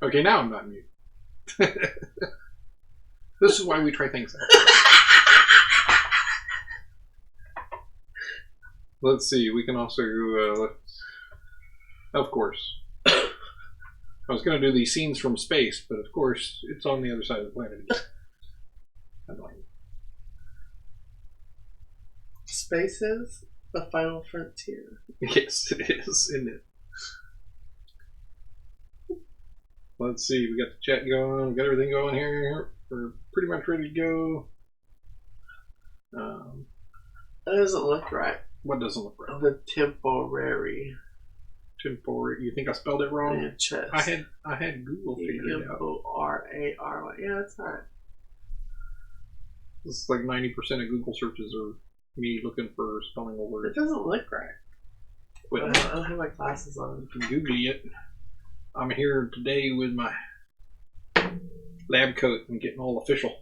Okay, now I'm not mute. This is why we try things out. Let's see, we can also, of course. I was going to do these scenes from space, but of course, it's on the other side of the planet. Annoying. Space is the final frontier. Yes, it is, isn't it? Let's see, we got the chat going, we got everything going here. We're pretty much ready to go. That doesn't look right. What doesn't look right? The temporary. Temporary. You think I spelled it wrong? Yeah, chest. I had Google figured it out. O-R-A-R-Y. Yeah, that's alright. This is like 90% of Google searches are me looking for spelling a word. It doesn't look right. Well, I don't have my glasses on. You can Google it. I'm here today with my lab coat and getting all official.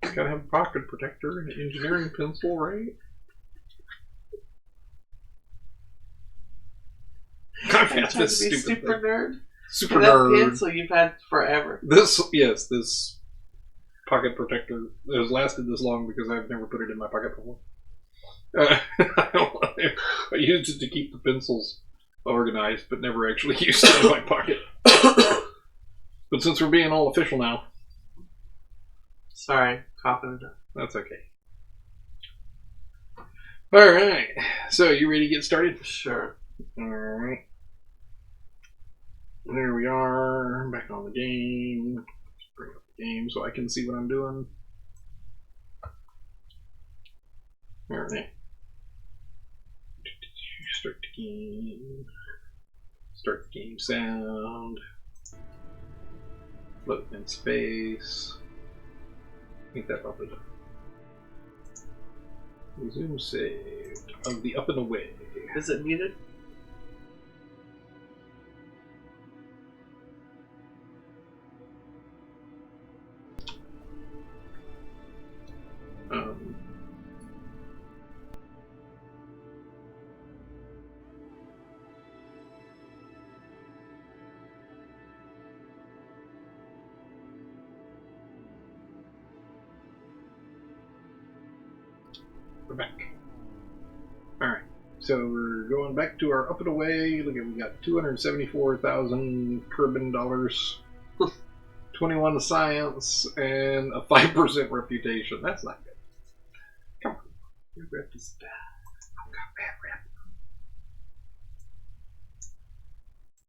Gotta have a pocket protector and an engineering pencil, right? I've had this stupid super nerd. Super that nerd. pencil you've had forever. This pocket protector has lasted this long because I've never put it in my pocket before. I used it to keep the pencils organized, but never actually used it in my pocket. But since we're being all official now. Sorry, coughing it up. That's okay. Alright, so you ready to get started? Sure. Alright. There we are, back on the game. Let's bring up the game so I can see what I'm doing. Alright. Start the game. Start the game sound. Load in space. I think that probably done. Resume saved. Of the up and away. Is it muted? We're back. Alright, so we're going back to our up and away. Look at, we got 274,000 Kerbal dollars, 21 science, and a 5% reputation. That's not good. Come on. Your rep is bad. I've got bad rep.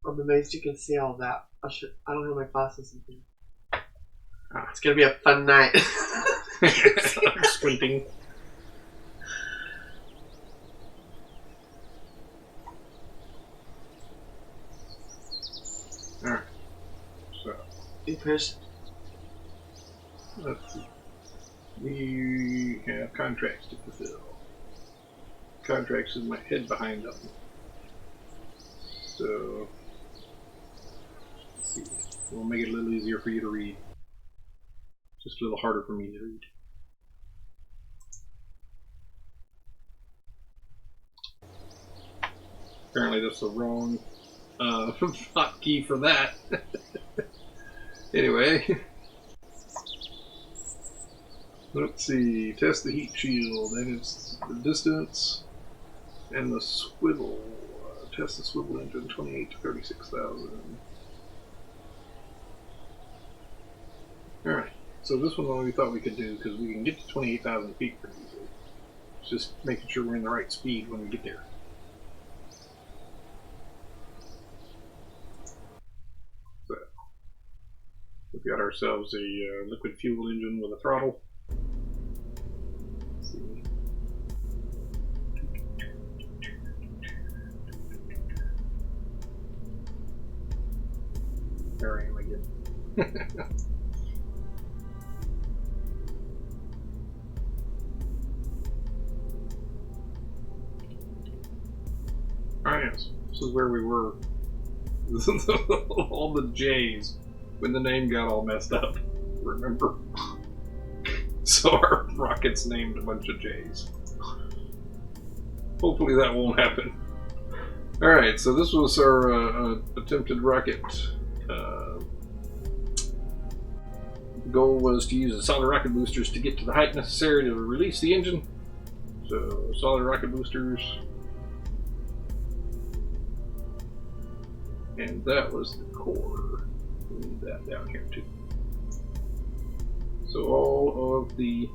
I'm amazed you can see all that. I don't have my glasses in here. It's gonna be a fun night. I'm squinting. Alright, so You push. let's see. We have contracts to fulfill. Contracts with my head behind them. So, let's see. We'll make it a little easier for you to read. Just a little harder for me to read. Apparently that's the wrong hotkey for that. Anyway. Let's see. Test the heat shield, and it's the distance and the swivel. Test the swivel engine, 28 to 36,000. Alright, so this one we thought we could do because we can get to 28,000 feet pretty easily. It's just making sure we're in the right speed when we get there. So, we've got ourselves a liquid fuel engine with a throttle. Let's see. There I am again. Alright, this is where we were. All the J's when the name got all messed up. Remember? So our rocket's named a bunch of J's. Hopefully that won't happen. Alright, so this was our attempted rocket. The goal was to use the solid rocket boosters to get to the height necessary to release the engine. So, solid rocket boosters. And that was the core. We need that down here too. So all of the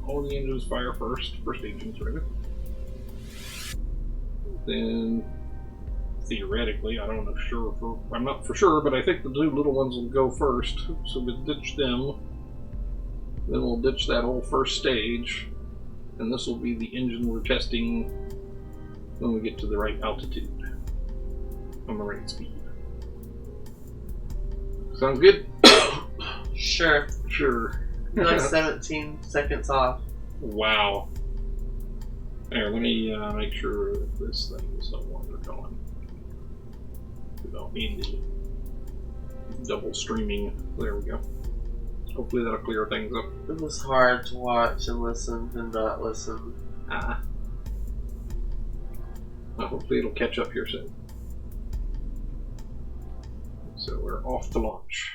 all the engines fire first. First engine's ready. Then theoretically, I'm not for sure, but I think the two little ones will go first. So we'll ditch them. Then we'll ditch that whole first stage. And this will be the engine we're testing when we get to the right altitude. On the right speed. Sounds good? Sure. Sure. You're like 17 seconds off. Wow. There, let me make sure that this thing is no longer going. We don't need the double streaming. There we go. Hopefully that'll clear things up. It was hard to watch and listen and not listen. Well, hopefully it'll catch up here soon. So we're off to launch.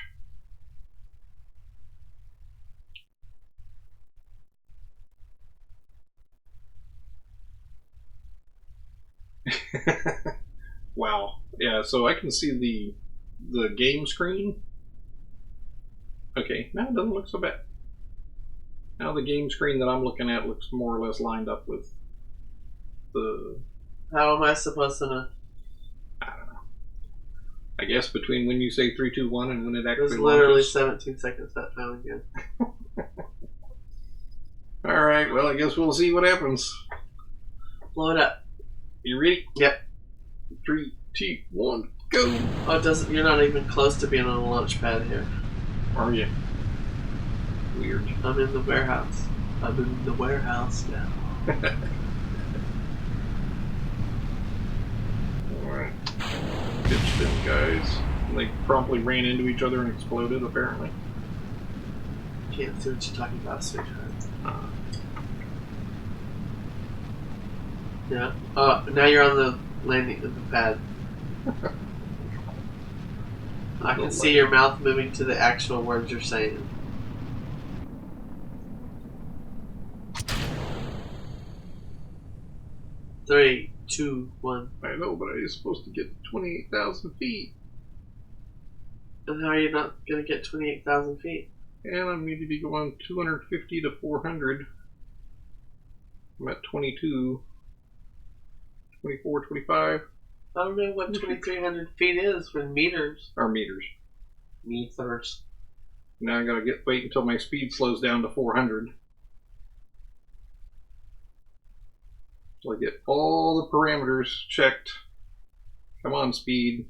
Wow. Yeah, so I can see the game screen. Okay, now it doesn't look so bad. Now the game screen that I'm looking at looks more or less lined up with the... How am I supposed to know? I don't know. I guess between when you say 3, 2, 1 and when it actually It was literally launches. 17 seconds that time again. Alright, well I guess we'll see what happens. Blow it up. You ready? Yep. 3, 2, 1, go! Oh, it doesn't. You're not even close to being on a launch pad here. Are you? Weird. I'm in the warehouse. I'm in the warehouse now. Alright. Ditch them guys. They promptly ran into each other and exploded, apparently. Can't see what you're talking about, sweetheart. Yeah. Now you're on the landing of the pad. I can see your mouth moving to the actual words you're saying. Three, 2, 1. I know, but I was supposed to get 28,000 feet. And how are you not going to get 28,000 feet? And I need to be going 250 to 400. I'm at 22, 24, 25. I don't know what 2,300 feet is in meters. Or meters. Meters. Now I gotta wait until my speed slows down to 400. So I get all the parameters checked. Come on, speed.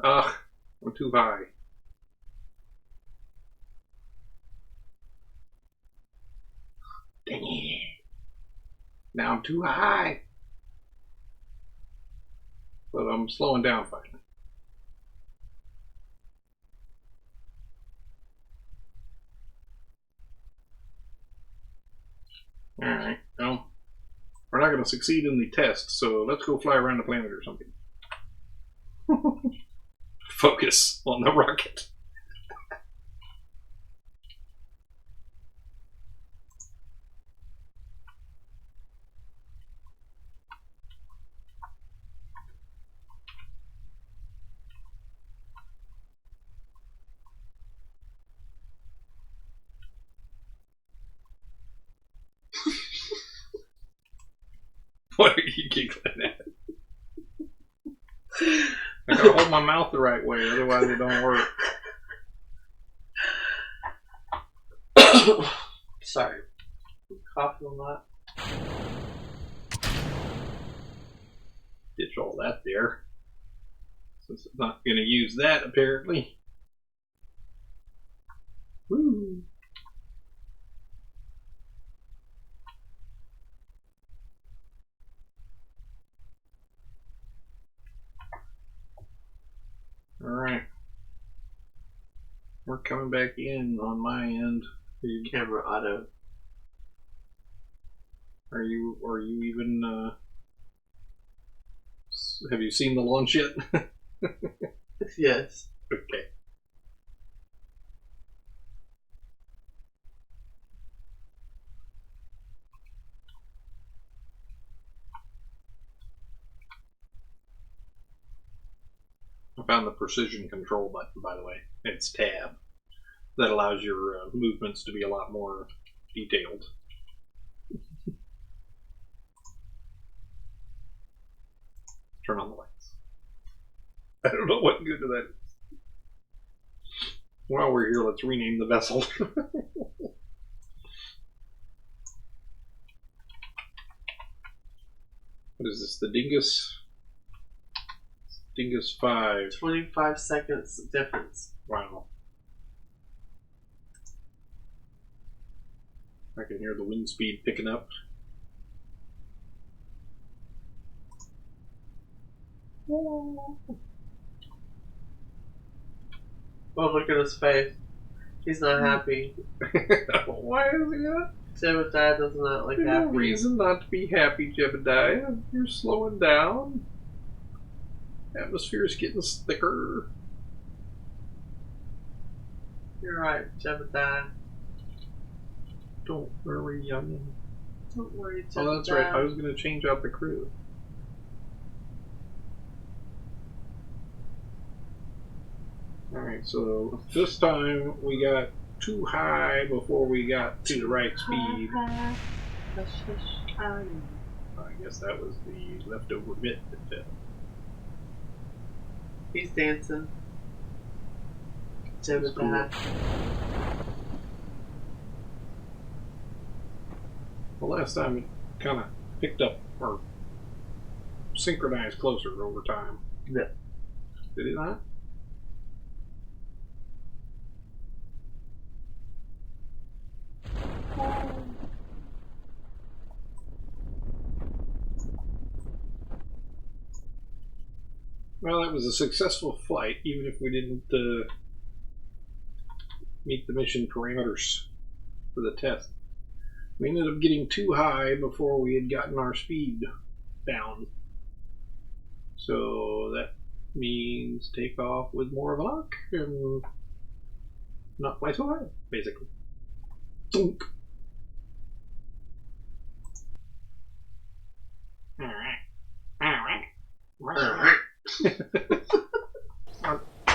Ugh, I'm too high. Dang it. Now I'm too high. But I'm slowing down finally. Alright, well, we're not going to succeed in the test, so let's go fly around the planet or something. Focus on the rocket. What are you giggling at? I gotta hold my mouth the right way, otherwise it don't work. Sorry. I'm coughing a lot. Ditch all that there. Since it's not gonna use that apparently. Woo. Alright. We're coming back in on my end. Camera auto. Are you even? Have you seen the launch yet? Yes. Okay. I found the precision control button, by the way. It's tab. That allows your movements to be a lot more detailed. Turn on the lights. I don't know what good that is. While we're here, let's rename the vessel. What is this? The Dingus? Dingus 5. 25 seconds difference. Wow. I can hear the wind speed picking up. Oh, look at his face. He's not happy. Why is he not? Jebediah does not look There's happy. no reason not to be happy, Jebediah. You're slowing down. Atmosphere's getting thicker. You're right, Jebediah. Don't worry, youngin'. Don't worry, Jebediah. Oh, that's right. I was going to change out the crew. Alright, so this time we got too high before we got to the right speed. I guess that was the leftover bit that fell. He's dancing. Jebediah. The last time it kind of picked up or synchronized closer over time. Yeah. Did it not? Well, that was a successful flight, even if we didn't meet the mission parameters for the test. We ended up getting too high before we had gotten our speed down. So that means take off with more luck and not fly so high, basically. Thunk. Alright.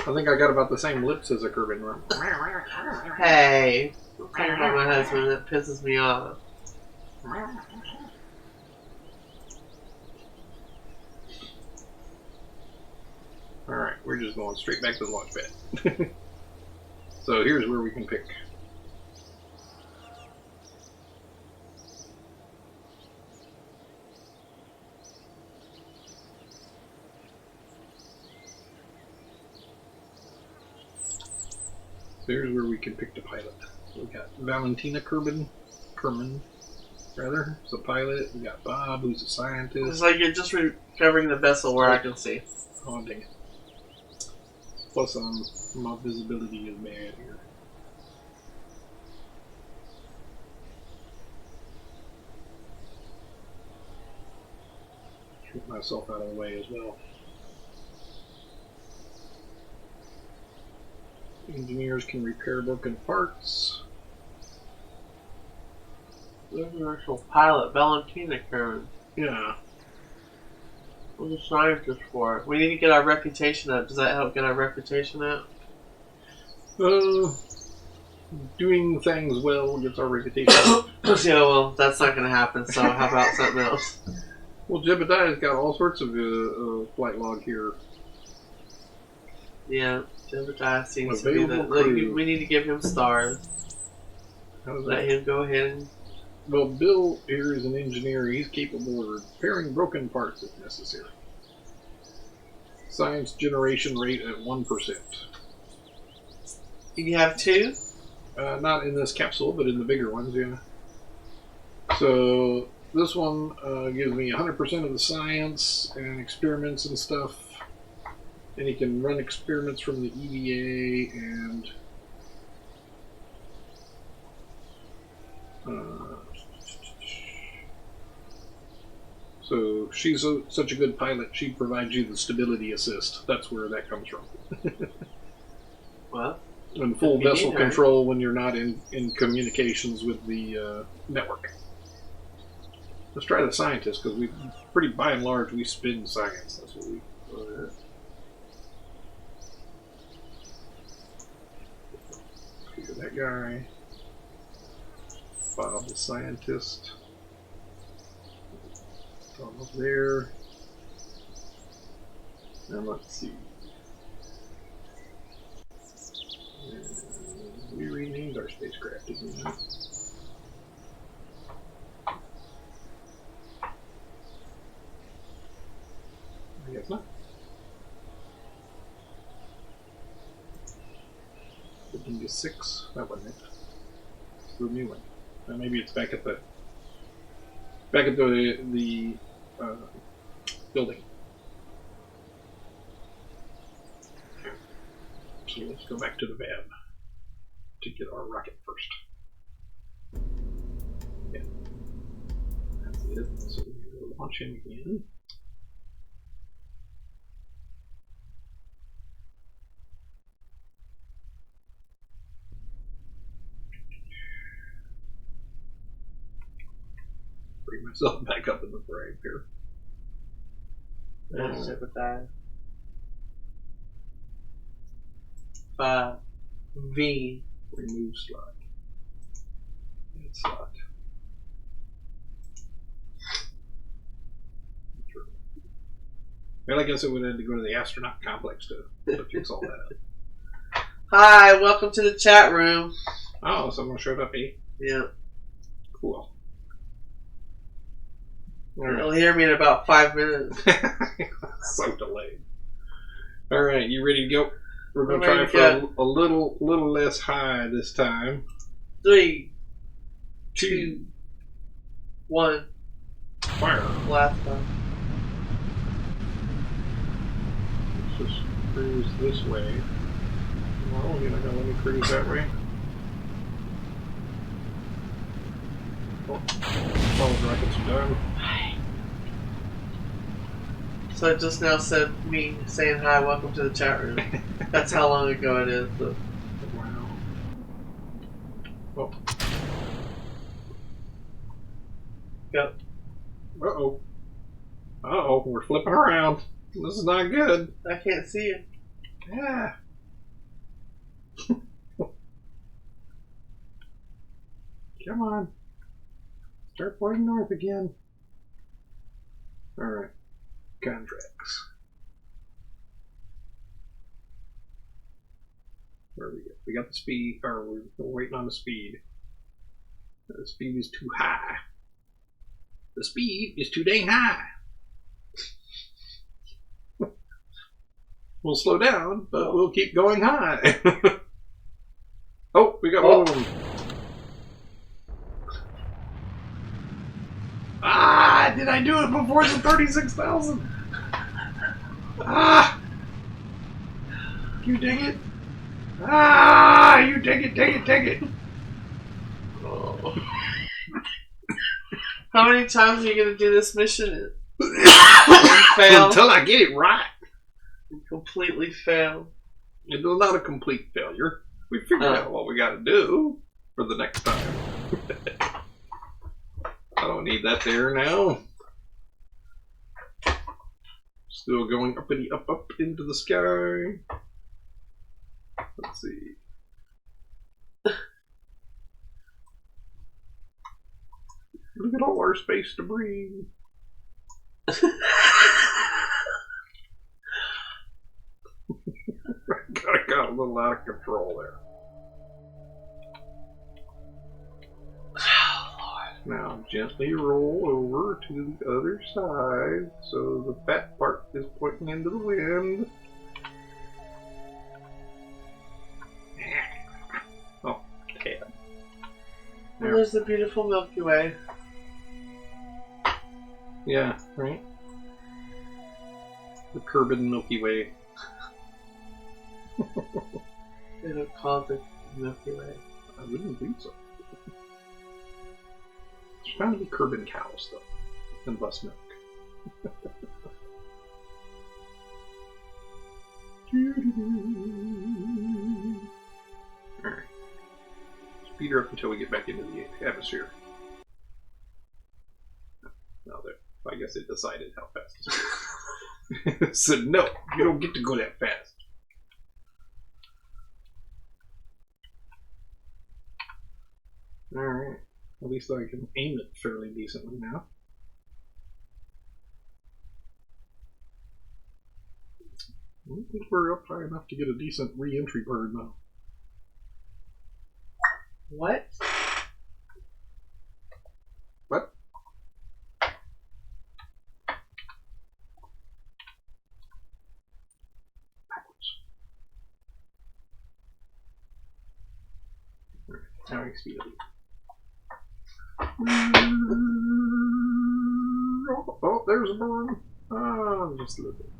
I think I got about the same lips as a Kerbal. Hey, don't talk about my husband. That pisses me off. Alright, we're just going straight back to the launch pad. So here's where we can pick. So here's where we can pick the pilot. We got Valentina Kerman, rather, as a pilot. We got Bob, who's a scientist. It's like you're just recovering the vessel where I can see. Oh, dang it. Plus, my visibility is bad here. Get myself out of the way as well. Engineers can repair broken parts. There's an actual pilot, Valentina Kerman. Yeah. Who's a scientist for it? We need to get our reputation up. Does that help get our reputation up? Doing things well gets our reputation up. Yeah, well, that's not going to happen, so how about something else? Well, Jebediah's got all sorts of flight log here. Yeah, Jebediah seems Available to be the... crew. we need to give him stars. How does Let that? him go ahead and... Well, Bill here is an engineer. He's capable of repairing broken parts if necessary. Science generation rate at 1%. You have two? Not in this capsule, but in the bigger ones, yeah. So this one gives me 100% of the science and experiments and stuff. And he can run experiments from the EVA and she's such a good pilot, she provides you the stability assist. That's where that comes from. What? And full vessel control when you're not in communications with the network. Let's try the scientist, because we pretty by and large we spin science. That's what we. That guy. Bob the scientist. Almost there. And let's see. We renamed our spacecraft, didn't we? I guess not. Looking to 6. That wasn't it. It's the new one. Maybe it's back at the building. So let's go back to the van to get our rocket first. Yeah, that's it. So we're launching again. Bring myself back up in the frame here. Let's check with that. V. Remove slot. Add slot. Well, I guess I would have to go to the astronaut complex to fix all that up. Hi, welcome to the chat room. Oh, someone showed up, eh? Yeah. Cool. You'll hear me in about 5 minutes. So delayed. Alright, you ready to go? We're going to try for a little less high this time. 3, 2, 1. Fire. Last time. Let's just cruise this way. Well, you're not going to let me cruise that way? Oh, all the rockets are done. So it just now said me saying hi, welcome to the chat room. That's how long ago it is. So. Wow. Oh. Go. Uh-oh. Uh-oh, we're flipping around. This is not good. I can't see you. Yeah. Come on. Start pointing north again. Alright. Contracts. Where are we at? We got the speed, or we're waiting on the speed. The speed is too high. The speed is too dang high. We'll slow down, but we'll keep going high. Oh, we got one of them. Ah, did I do it before the 36,000? Ah! You dang it. Ah, you take it. Oh. How many times are you going to do this mission? Fail? Until I get it right. You completely fail. It's not a complete failure. We figured out what we got to do for the next time. I don't need that there now. Still going uppity up into the sky. Let's see. Look at all our space debris. Got a little out of control there. Now gently roll over to the other side so the fat part is pointing into the wind. Oh, tad. Well, there's the beautiful Milky Way. Yeah, right? The Kerbal Milky Way. They don't call it the Milky Way. I wouldn't think so. There's bound to be Kerbal cows, though, and bus milk. Alright. Speed her up until we get back into the atmosphere. No, I guess it decided how fast it said, no, you don't get to go that fast. Alright. At least I can aim it fairly decently now. I don't think we're up high enough to get a decent re-entry bird now. What? What? Backwards. Alright, now I can speed up. Oh, there's a bird. Oh, just a little bit.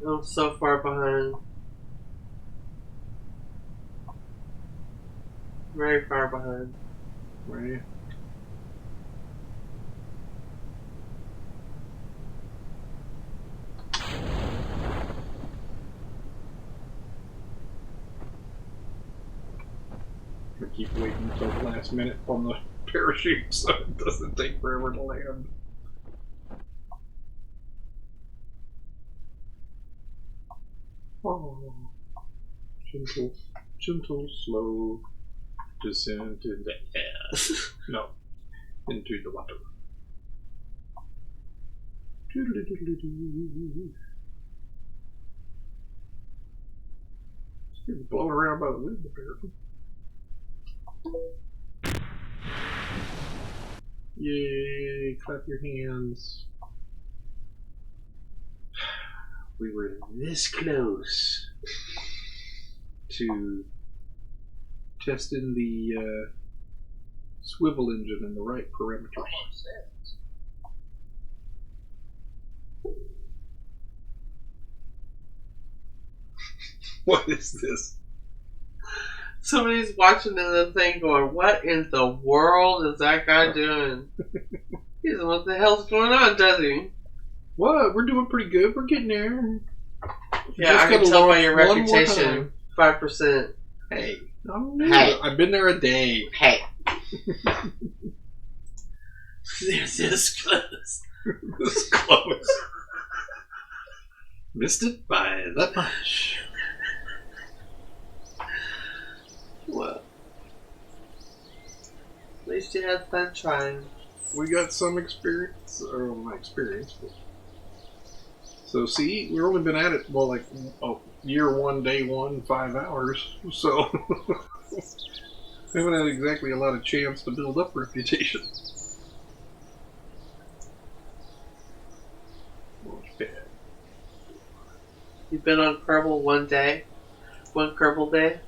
I'm so far behind. Very far behind. Right. I keep waiting until the last minute on the parachute so it doesn't take forever to land. Oh, gentle, slow descent into the air. No, into the water. It's blown around by the wind, apparently. Yay, clap your hands. We were this close to testing the swivel engine in the right parameters. What is this? Somebody's watching the thing going, what in the world is that guy doing? He doesn't know what the hell's going on, does he? What? We're doing pretty good. We're getting there. Yeah, I can tell by your reputation. 5%. Hey. I'm new. Hey. I've been there a day. Hey. They're this close. This close. Missed it by that much. Well, at least you had fun trying. We got some experience, or not experience, but so see, we've only been at it, well, like, year one, day one, 5 hours, so we haven't had exactly a lot of chance to build up reputation. You've been on Kerbal one day? One Kerbal day?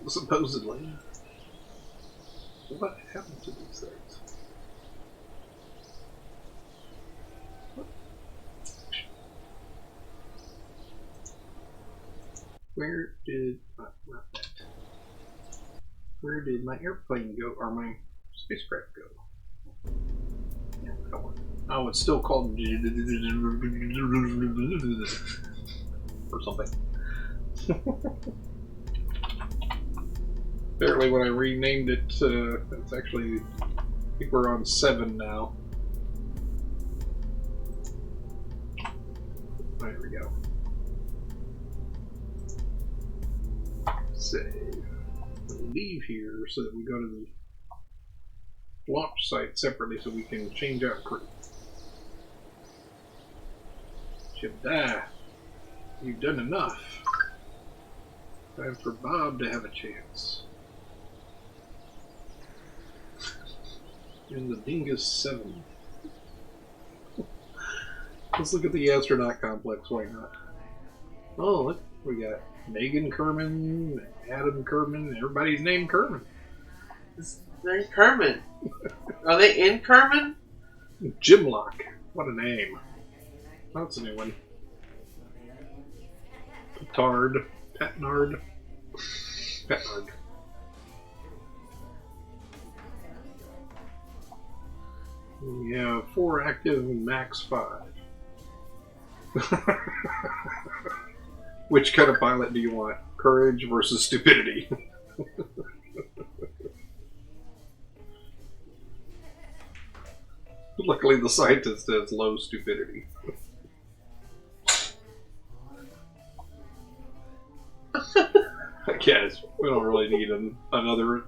Supposedly. What happened to these things? Where did my airplane go, or my spacecraft go? Yeah, that one. Oh, it's still called or something. Apparently when I renamed it, it's actually, I think we're on 7 now. There we go. Save. Leave here so that we go to the launch site separately so we can change out crew. Shibda, you've done enough. Time for Bob to have a chance. In the Dingus 7. Let's look at the astronaut complex, why not? Oh, look, we got Megan Kerman, Adam Kerman, everybody's named Kerman. They're Kerman. Are they in Kerman? Jimlock, what a name. That's a new one. Petard. Petnard. We have 4 active and max 5. Which kind of pilot do you want? Courage versus stupidity? Luckily, the scientist has low stupidity. I guess we don't really need another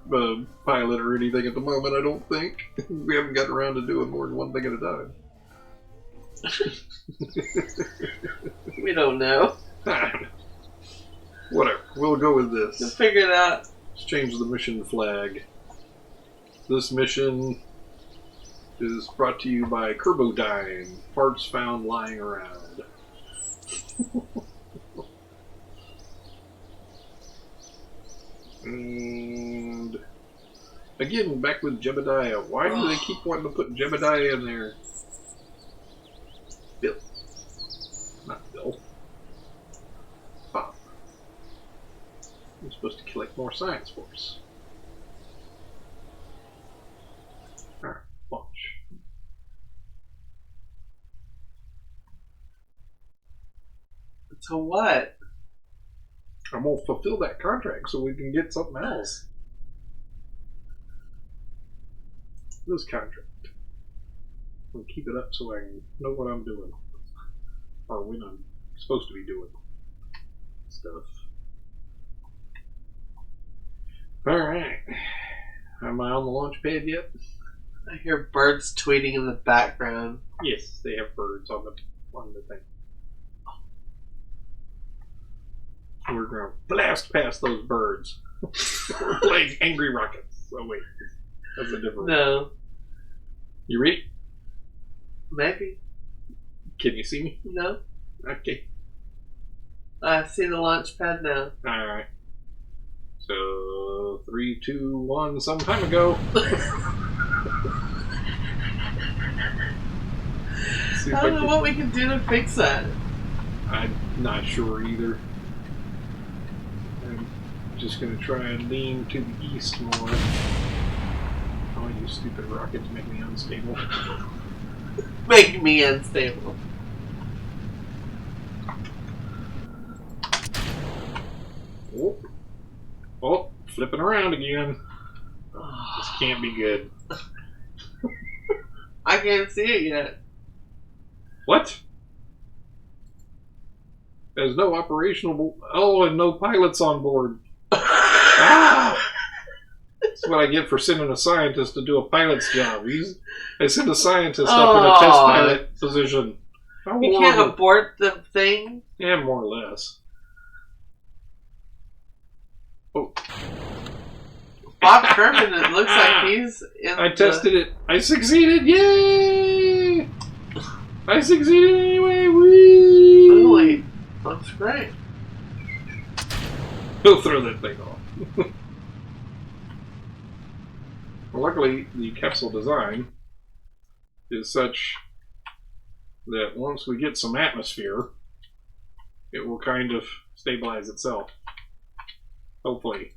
pilot or anything at the moment, I don't think. We haven't gotten around to doing more than one thing at a time. We don't know. Whatever, we'll go with this. We'll figure it out. Let's change the mission flag. This mission is brought to you by Kerbal, parts found lying around. And again, back with Jebediah. Why do they keep wanting to put Jebediah in there? Bill. Not Bill. Bob. I'm supposed to collect more science for us. Alright, launch. To what? I'm going to fulfill that contract so we can get something else. This contract. I'm going to keep it up so I can know what I'm doing. Or when I'm supposed to be doing stuff. Alright. Am I on the launch pad yet? I hear birds tweeting in the background. Yes, they have birds on the thing. We're going to blast past those birds. We're playing Angry Rockets. Oh, wait. That's a different one. No. You ready? Maybe. Can you see me? No. Okay. I see the launch pad now. Alright. So, 3, 2, 1, some time ago. I don't know what we can do to fix that. I'm not sure either. I'm just going to try and lean to the east more. Oh, you stupid rockets make me unstable. Make me unstable. Oh, oh, flipping around again. This can't be good. I can't see it yet. What? There's no operational... Oh, and no pilots on board. Ah! That's what I get for sending a scientist to do a pilot's job. I sent a scientist up in a test pilot position. You can't abort the thing? Yeah, more or less. Oh. Bob Kerman, it looks like he's in I tested it. I succeeded. Yay! I succeeded anyway. Whee! Oh, wait. That's great. He'll throw that thing off. Well, luckily, the capsule design is such that once we get some atmosphere, it will kind of stabilize itself. Hopefully.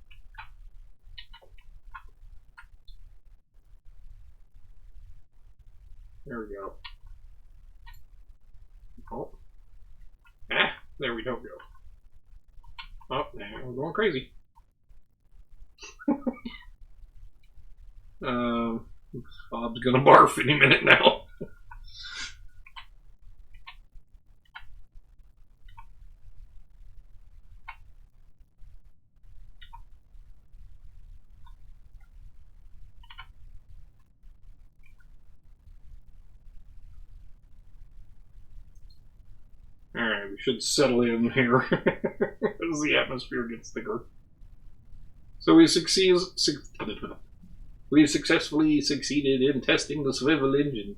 There we go. Oh. Ah, there we don't go. Oh, now we're going crazy. Bob's gonna barf any minute now. Alright, we should settle in here as the atmosphere gets thicker. So we successfully succeeded in testing the swivel engine.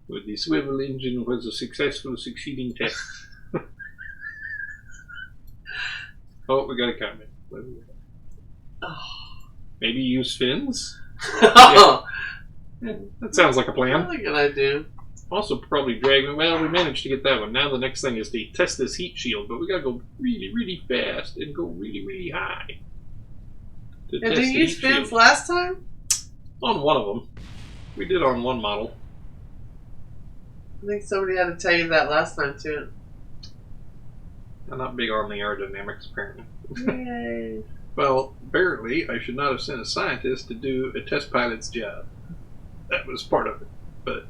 With the swivel engine was a succeeding test. Oh, we got a comment. Maybe use fins? Yeah. That sounds like a plan. What can I do? Also, probably drag. Well, we managed to get that one. Now the next thing is to test this heat shield, but we gotta go really, really fast and go really, really high. Did you use fins last time? On one of them. We did on one model. I think somebody had to tell you that last time too. I'm not big on the aerodynamics, apparently. Yay. Well, apparently, I should not have sent a scientist to do a test pilot's job. That was part of it. But,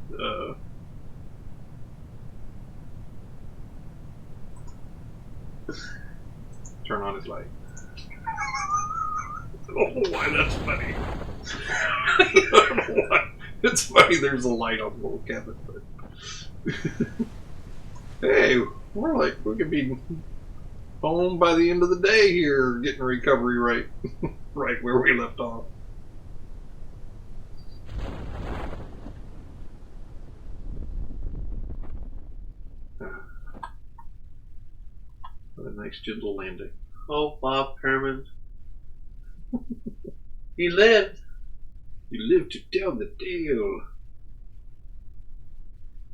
turn on his light. I don't know why that's funny. I don't know why. It's funny there's a light on the little cabin, but... Hey, we could be home by the end of the day here, getting recovery right, right where we left off. What a nice gentle landing. Oh, Bob Kerman. He lived. You live to tell the tale.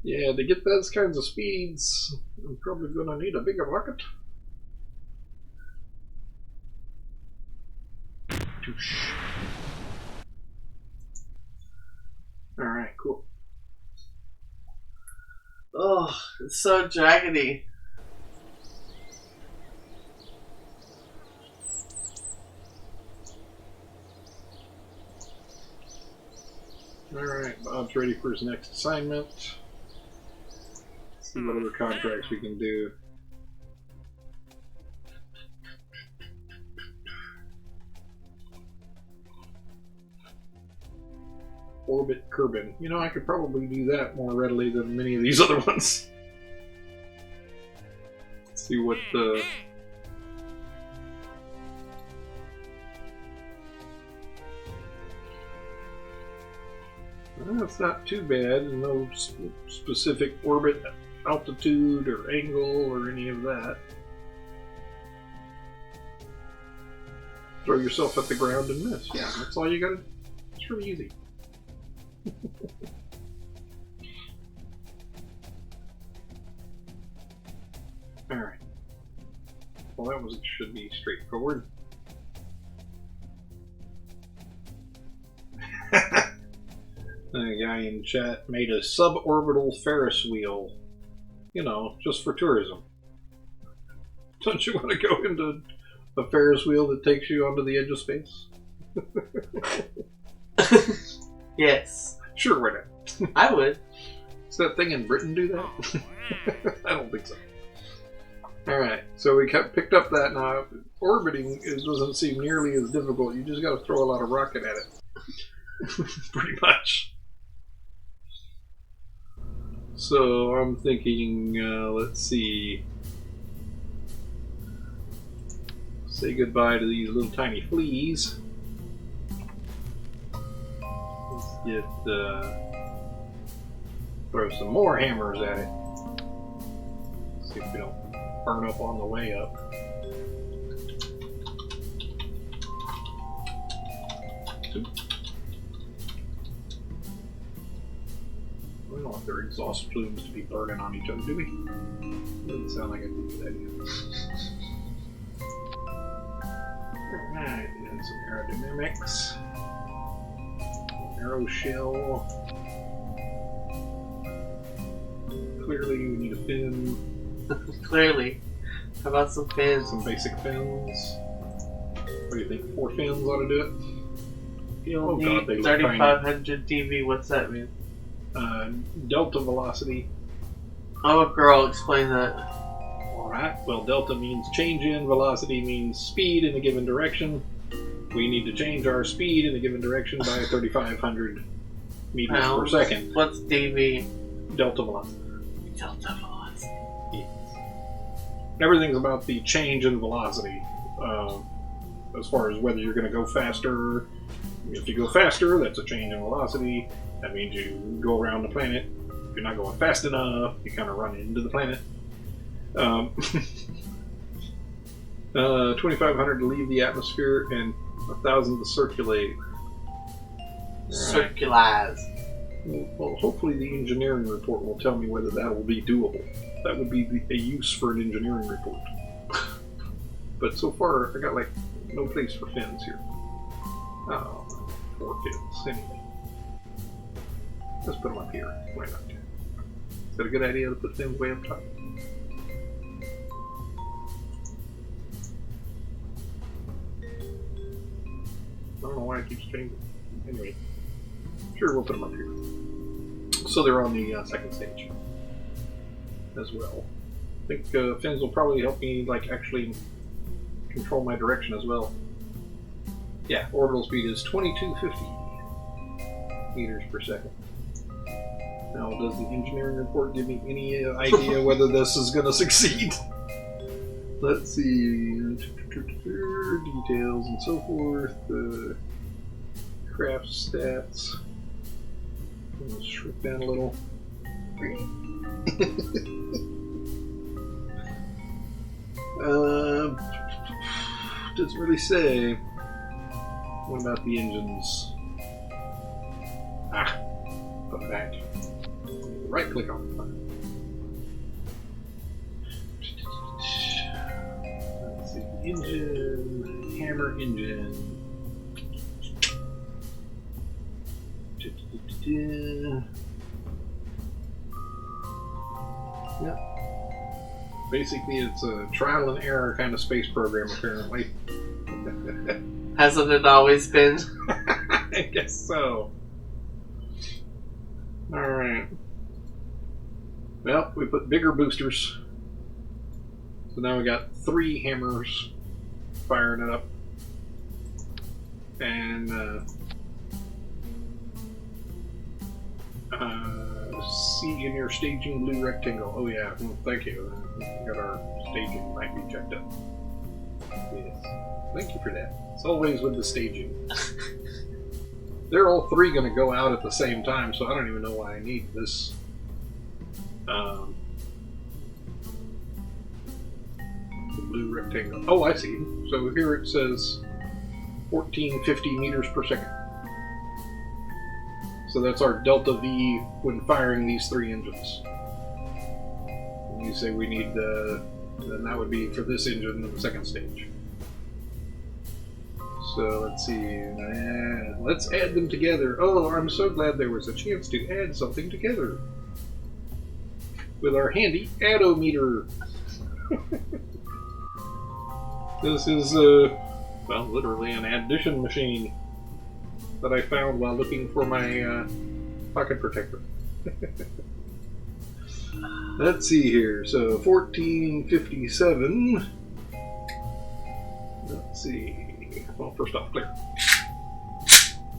Yeah, to get those kinds of speeds, I'm probably going to need a bigger rocket. Alright, cool. Oh, it's so jaggedy. Alright, Bob's ready for his next assignment. See what other contracts we can do. Orbit Kerbal. You know, I could probably do that more readily than many of these other ones. Let's see what the... Well, it's not too bad. No specific orbit altitude or angle or any of that. Throw yourself at the ground and miss. Yeah, that's all you gotta do. It's really easy. Alright. Well, that should be straightforward. The guy in chat made a suborbital Ferris wheel. You know, just for tourism. Don't you want to go into a Ferris wheel that takes you onto the edge of space? Yes. Sure, why not? I would. Does that thing in Britain do that? I don't think so. Alright, so we picked up that now. Orbiting doesn't seem nearly as difficult. You just got to throw a lot of rocket at it. Pretty much. So I'm thinking, let's see. Say goodbye to these little tiny fleas. Let's get, throw some more hammers at it. See if we don't burn up on the way up. We don't want their exhaust plumes to be burning on each other, do we? Doesn't sound like a good idea. Alright, and some aerodynamics. Arrow shell. Clearly, we need a fin. Clearly. How about some fins? Some basic fins. What do you think? 4 fins ought to do it? You'll need God, they look 3,500 dB. What's that mean? Delta velocity. I'm a girl. Explain that. Alright, well, delta means change in, velocity means speed in a given direction. We need to change our speed in a given direction by 3,500 meters per second. What's dB? Delta velocity. Delta velocity. Yes. Everything's about the change in velocity. As far as whether you're going to go faster. If you go faster, that's a change in velocity. That means you go around the planet. If you're not going fast enough, you kind of run into the planet. 2,500 to leave the atmosphere and 1,000 to circulate. Circularize. Well, hopefully the engineering report will tell me whether that will be doable. That would be a use for an engineering report. But so far, I got like no place for fins here. Oh, 4 fins anyway. Let's put them up here. Why not? Is that a good idea to put things way up top? I don't know why it keeps changing. Anyway, sure, we'll put them up here. So they're on the second stage as well. I think fins will probably help me like actually control my direction as well. Yeah, orbital speed is 2250 meters per second. Now, does the engineering report give me any idea whether this is going to succeed? Let's see. Details and so forth. Craft stats. Let's shrink down a little. Doesn't really say. What about the engines? Put that. Right click on it. Let's see. Engine. Hammer engine. Yep. Basically, it's a trial and error kind of space program, apparently. Hasn't it always been? I guess so. Alright. Well, we put bigger boosters. So now we got 3 hammers firing it up. And see in your staging blue rectangle. Oh yeah, thank you. We got our staging might be checked up. Yes. Thank you for that. It's always with the staging. They're all 3 going to go out at the same time, so I don't even know why I need this. The blue rectangle. Oh, I see. So here it says 1450 meters per second. So that's our delta V when firing these 3 engines. And you say we need, then that would be for this engine in the second stage. So let's see, let's add them together. Oh, I'm so glad there was a chance to add something together. With our handy addometer. This is, well, literally an addition machine that I found while looking for my pocket protector. Let's see here. So 1457. Let's see. Well, first off, clear.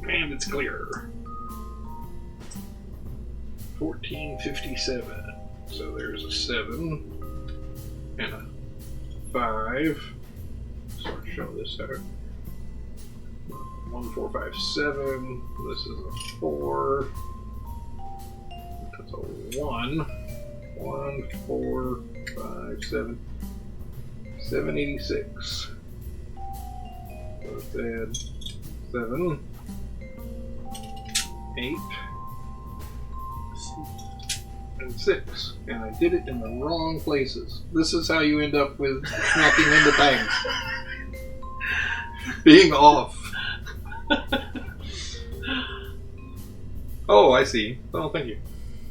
And it's clear. 1457. So there's a 7 and a 5. So I'll show this out. 1, 4, 5, 7. This is a 4. That's a 1. 1, 4, 5, 7. 786. So let's add 7, 8, and 6. And I did it in the wrong places. This is how you end up with smacking into things. Being off. Oh, I see. Oh, thank you.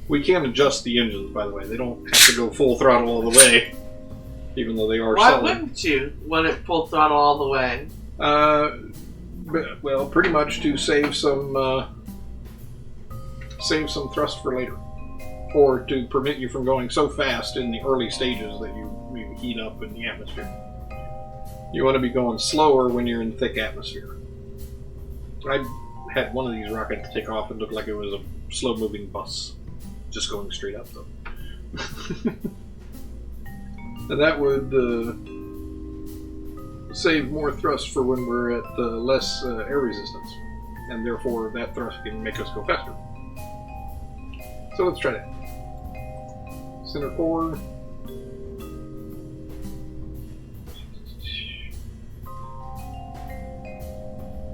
We can adjust the engines, by the way. They don't have to go full throttle all the way, even though they are Why solid. wouldn't you want it full throttle all the way? Well, pretty much to save some thrust for later, or to prevent you from going so fast in the early stages that you heat up in the atmosphere. You want to be going slower when you're in thick atmosphere. I had one of these rockets take off and looked like it was a slow-moving bus, just going straight up though. And that would save more thrust for when we're at less air resistance, and therefore that thrust can make us go faster. So let's try that. Center core.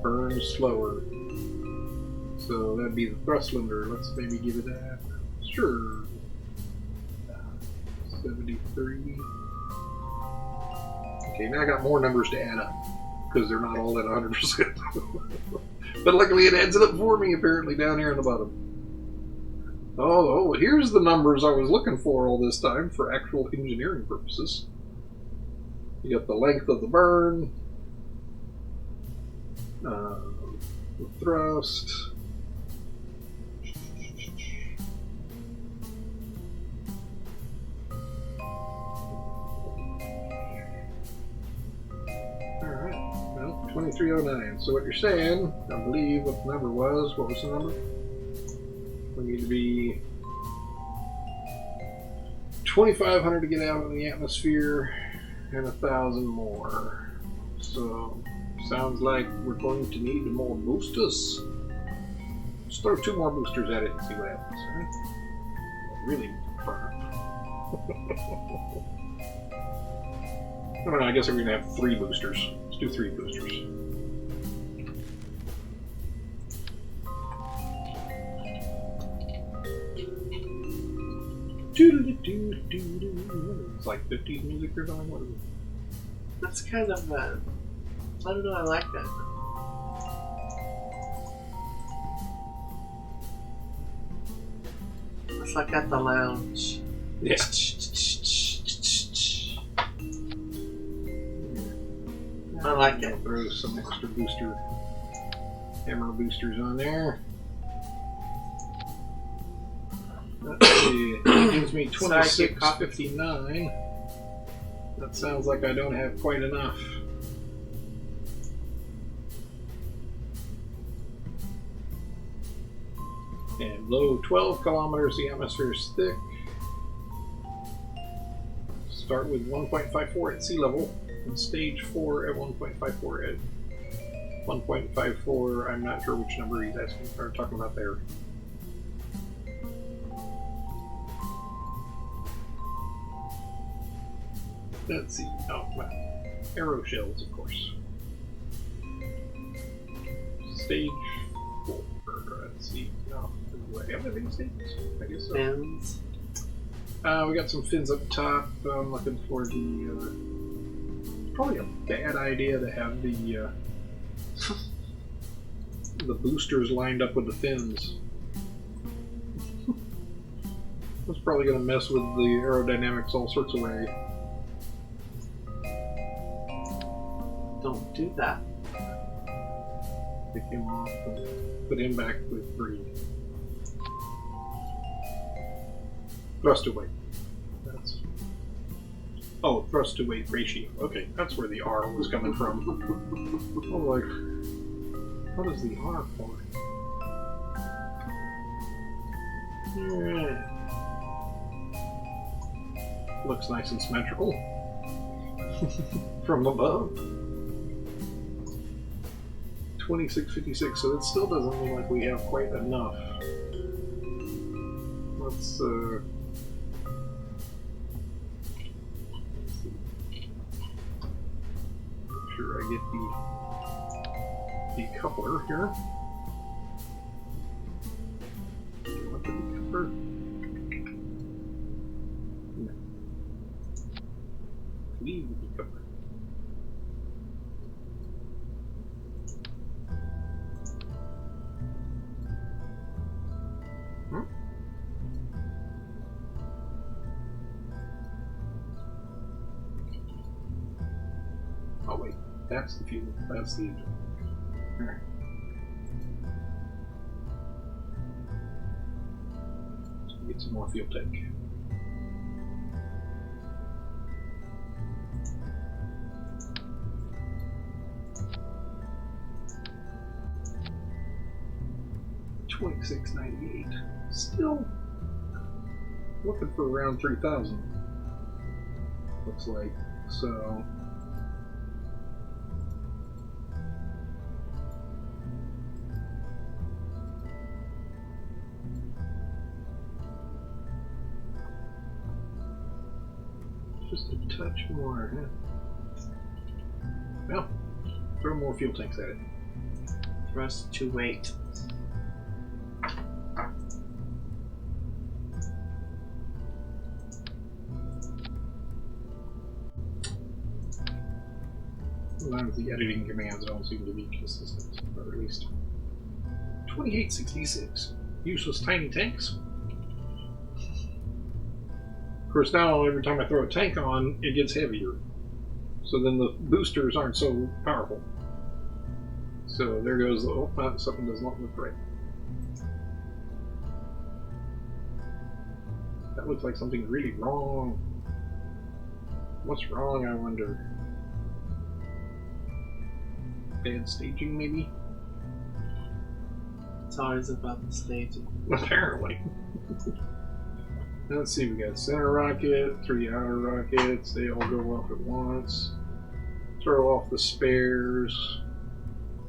Burn slower. So that'd be the thrust cylinder. Let's maybe give it that. Sure. 73. Okay, now I got more numbers to add up because they're not all at 100%. But luckily it adds it up for me apparently down here on the bottom. Oh, here's the numbers I was looking for all this time for actual engineering purposes. You got the length of the burn, the thrust. Alright, well, 2309. So what you're saying, I believe what the number was, what was the number? We need to be 2,500 to get out in the atmosphere and 1,000 more. So, sounds like we're going to need more boosters. Let's throw 2 more boosters at it and see what happens. Right? Really burn. I don't know, I guess we're going to have 3 boosters. Let's do 3 boosters. It's like 50s music or something. What is it? That's kind of, I don't know, I like that. It's like at the lounge. Yeah. I like it. Throw some extra hammer boosters on there. Let's see. It gives me 2659. That sounds like I don't have quite enough. And below 12 kilometers, the atmosphere is thick. Start with 1.54 at sea level, and stage 4 at 1.54 at 1.54. I'm not sure which number he's asking or talking about there. Let's see. Oh, well, arrow shells, of course. Stage 4. Let's see. No, do I have any stages? I guess so. Fins. We got some fins up top. I'm looking for the. Probably a bad idea to have the the boosters lined up with the fins. That's probably going to mess with the aerodynamics all sorts of way. Don't do that. Pick him off and put him back with 3. Thrust to weight. That's. Oh, thrust to weight ratio. Okay, that's where the R was coming from. Oh, like, what is the R for? Yeah. Looks nice and symmetrical from above. 2656, so that still doesn't mean like we have quite enough. Let's see. Make sure I get the decoupler here. Do you want the decoupler? No. Leave the decoupler. Oh wait, that's the fuel. That's the engine. Alright. Let's get some more fuel tank. $26.98. Still looking for around 3,000. Looks like. So just a touch more, huh? Well, throw more fuel tanks at it. Thrust to weight. Sometimes the editing commands don't seem to be consistent, or at least 2866. Useless tiny tanks. Of course, now every time I throw a tank on, it gets heavier. So then the boosters aren't so powerful. So there goes the, oh, something does not look right. That looks like something's really wrong. What's wrong, I wonder? Bad staging, maybe? It's always about the staging. Apparently. Let's see, we got center rocket, 3 outer rockets, they all go off at once. Throw off the spares.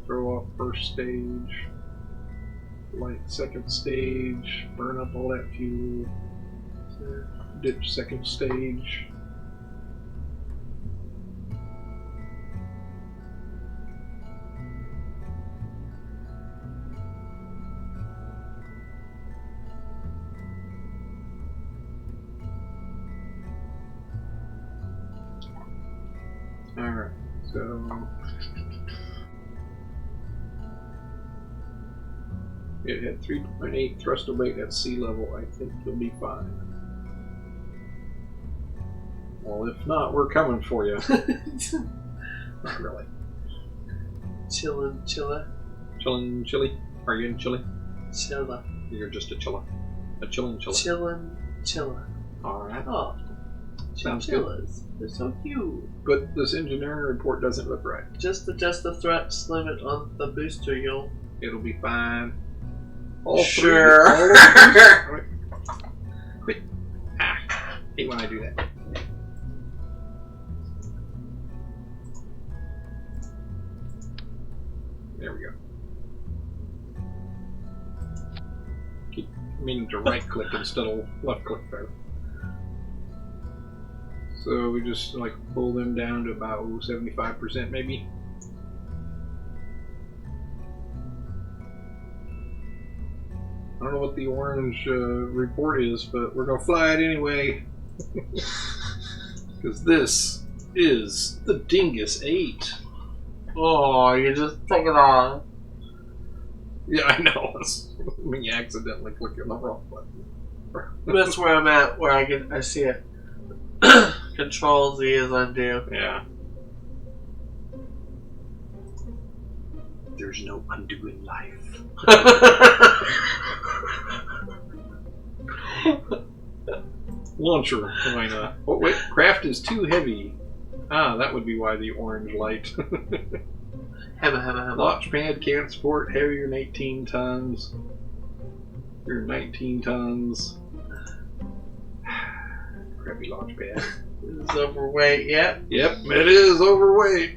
Throw off first stage. Light second stage. Burn up all that fuel. Ditch second stage. Alright, so it had 3.8 thrust to weight at sea level. I think you'll be fine. Well, if not, we're coming for you. Not really. Chillin', chilla. Chillin' chili? Are you in Chile? Chilla. You're just a chilla. A chillin' chilla. Chillin', chilla. Alright. Oh. Sounds Chinchillas. They're so cute. But this engineering report doesn't look right. Just adjust the thrust limit on the booster, It'll be fine. All sure. Three, quit. Ah, hate when I do that. There we go. Keep meaning to right click instead of left click there. So we just like pull them down to about 75% maybe. I don't know what the orange report is, but we're gonna fly it anyway. Because this is the Dingus 8. Oh, you just took it off. Yeah, I know. When you accidentally click on the wrong button. That's where I'm at, where I see it. Control Z is undo. Yeah. There's no undoing life. Launcher, why not? Oh wait, craft is too heavy. Ah, that would be why the orange light. Hemma. Launch pad can't support heavier than 18 tons. You're 19 tons. Crappy launch pad. It's overweight, yep. Yep, it is overweight.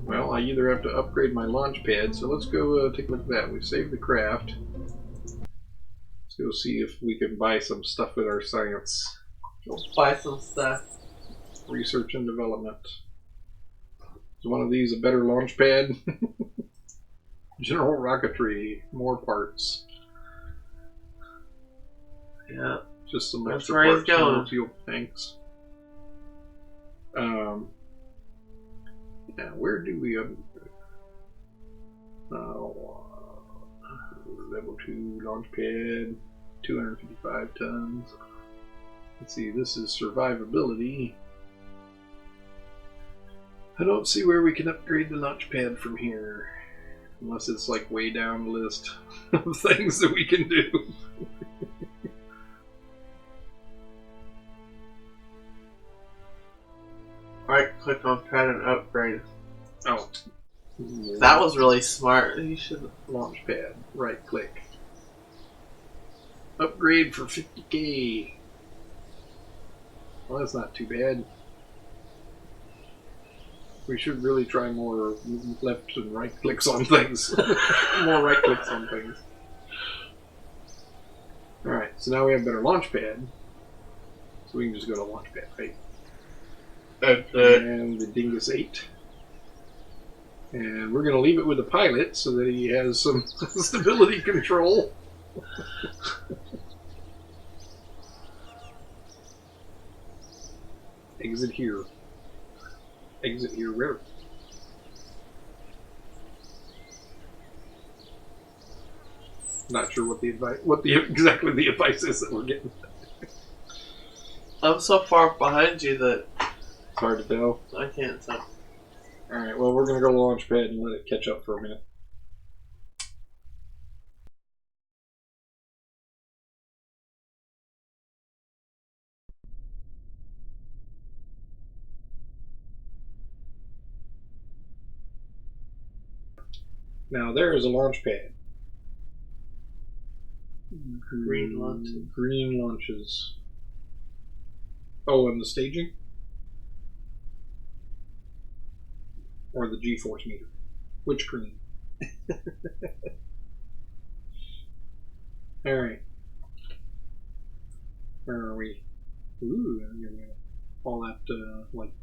Well, I either have to upgrade my launch pad, so let's go take a look at that. We saved the craft. Let's go see if we can buy some stuff with our science. Let's buy some stuff. Research and development. Is one of these a better launch pad? General rocketry, more parts. Yeah. Just some That's extra where he's parts, going. more fuel tanks. Yeah, where do we level 2 launch pad, 255 tons. Let's see, this is survivability. I don't see where we can upgrade the launch pad from here. Unless it's like way down the list of things that we can do. Right click on pad and upgrade. Oh. That was really smart. You should Launch pad, right click. Upgrade for 50K. Well, that's not too bad. We should really try more left and right clicks on things. More right clicks on things. Alright, so now we have a better launch pad. So we can just go to launch pad, right? And the Dingus 8. And we're going to leave it with the pilot so that he has some stability control. Exit here. Exit here where? Not sure what exactly the advice is that we're getting. I'm so far behind you that It's hard to tell. I can't tell. Alright, well, we're going to go to launch pad and let it catch up for a minute. Now, there is a launch pad. Green launches. Green launches. Oh, and the staging? Or the G-force meter? Which green? Alright. Where are we? Ooh, all that, like,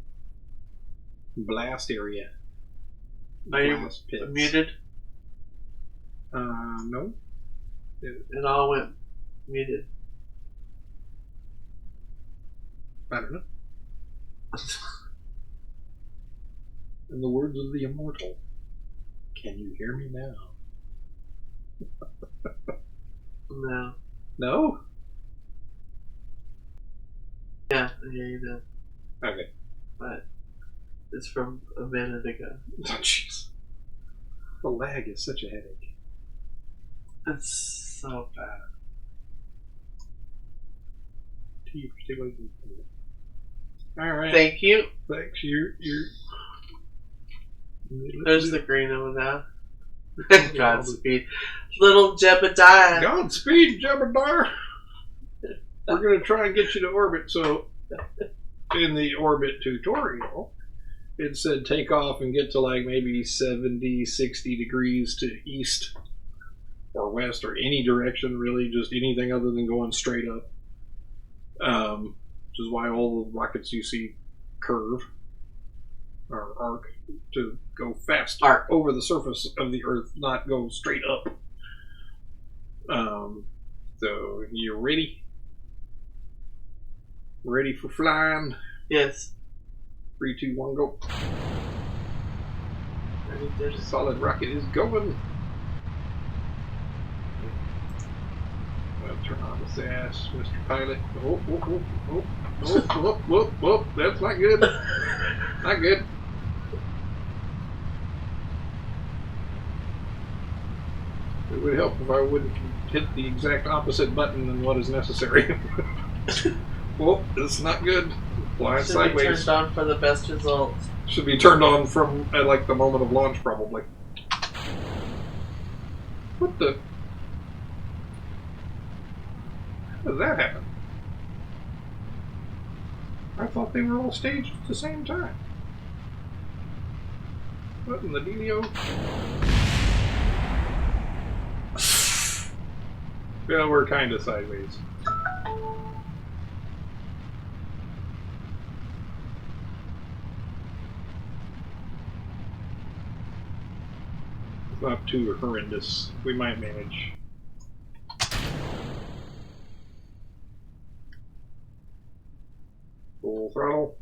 blast area. Are you Blast pits. muted? No. It all went muted. I don't know. In the words of the immortal, can you hear me now? No. No? Yeah, I hear you now. Okay. But it's from a minute ago. Oh, jeez. The lag is such a headache. It's so bad. Alright. Thank you. Thanks. You're There's the green over there. Godspeed. Little Jebediah. Godspeed, Jebediah. We're going to try and get you to orbit. So, in the orbit tutorial, it said take off and get to like maybe 70, 60 degrees to east or west or any direction, really, just anything other than going straight up. Which is why all the rockets you see curve or arc to go fast over the surface of the Earth, not go straight up. So you ready? Ready for flying? Yes. 3, 2, 1, go. There's Solid rocket is going. I'll turn on the sass, Mr. Pilot. Oh, oh, oh, oh, oh, oh, oh, oh, that's not good. Not good. It would help if I wouldn't hit the exact opposite button than what is necessary. Well, it's not good. Flying sideways. Should be turned on for the best results. Should be turned on from at like the moment of launch, probably. What the? How does that happen? I thought they were all staged at the same time. What in the dealio? Well, we're kind of sideways. It's not too horrendous. We might manage. Full throttle.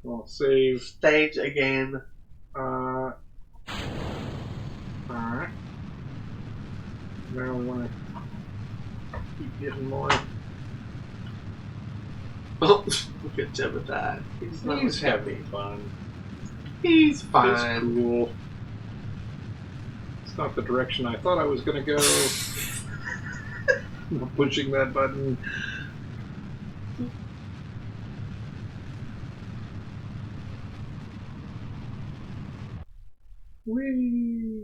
I'll save. Stage again. Alright. Now we want to keep getting more. Oh, look at Jebediah. He's having fun. He's fine. It's cool. It's not the direction I thought I was going to go. I'm pushing that button. Whee!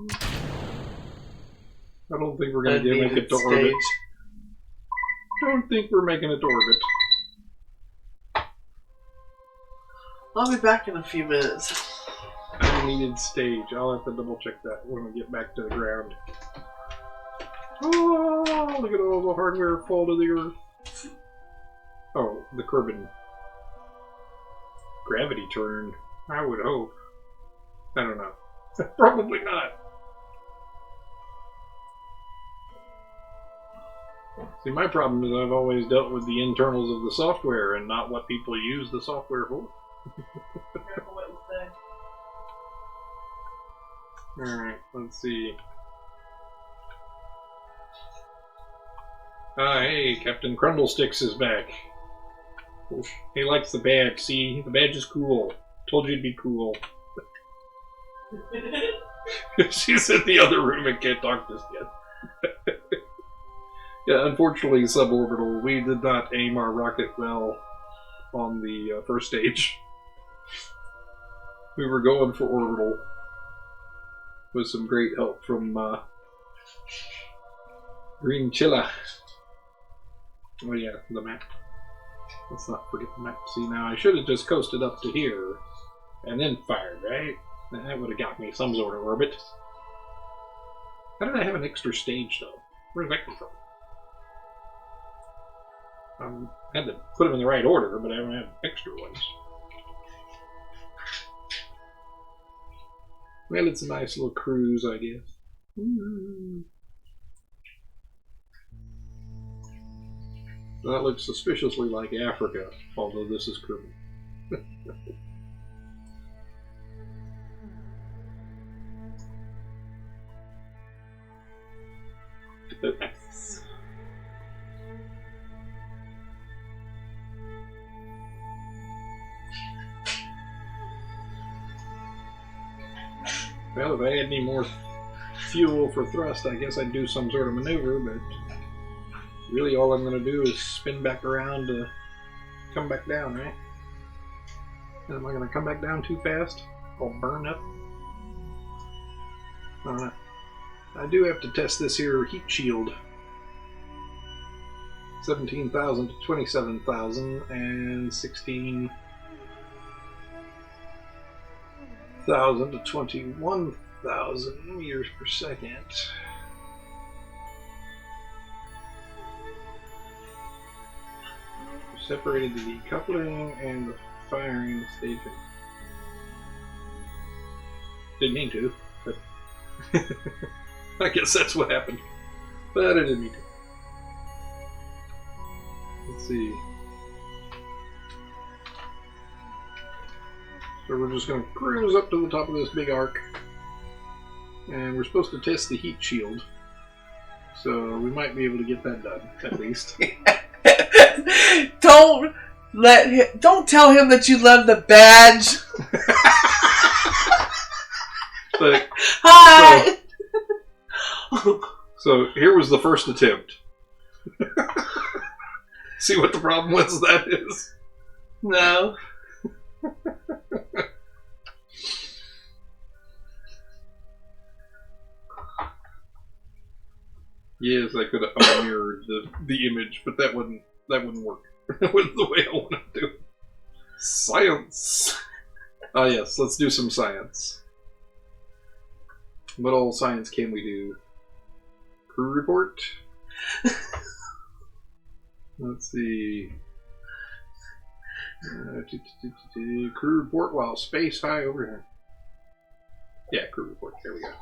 I don't think we're going to make it to orbit. Don't think we're making it to orbit. I'll be back in a few minutes. Unneeded stage. I'll have to double check that when we get back to the ground. Oh, look at all the hardware fall to the Earth. Oh, the Kerbal. Gravity turned. I would hope. I don't know. Probably not. See, my problem is I've always dealt with the internals of the software and not what people use the software for. Careful what you say. Alright, let's see. Hey, Captain Crundlesticks is back. He likes the badge. See, the badge is cool. Told you it'd be cool. She's in the other room and can't talk just yet. Yeah, unfortunately, suborbital. We did not aim our rocket well on the first stage. We were going for orbital with some great help from Green Chilla. Oh yeah, the map. Let's not forget the map. See, now I should have just coasted up to here and then fired, right? That would have got me some sort of orbit. How did I have an extra stage, though? Where did that come from? I had to put them in the right order, but I haven't had extra ones. Well, it's a nice little cruise, I guess. That looks suspiciously like Africa, although this is Kerbal. Nice. Well, if I had any more fuel for thrust, I guess I'd do some sort of maneuver, but really all I'm going to do is spin back around to come back down, right? And am I going to come back down too fast? I'll burn up. I don't know. I do have to test this here heat shield. 17,000 to 27,000 and 16,000 to 21,000 meters per second. Separated the decoupling and the firing station. Didn't mean to, but I guess that's what happened. But I didn't mean to. Let's see. So we're just going to cruise up to the top of this big arc. And we're supposed to test the heat shield. So we might be able to get that done, at least. Don't tell him that you love the badge. But, Hi! So here was the first attempt. See what the problem with that is? No. Yes, I could have mirrored the image, but that wouldn't work. That wasn't the way I wanted to do it. Science! Ah yes, let's do some science. What all science can we do? Crew report? Let's see. Crew report while space high over here. Yeah, crew report. There we go.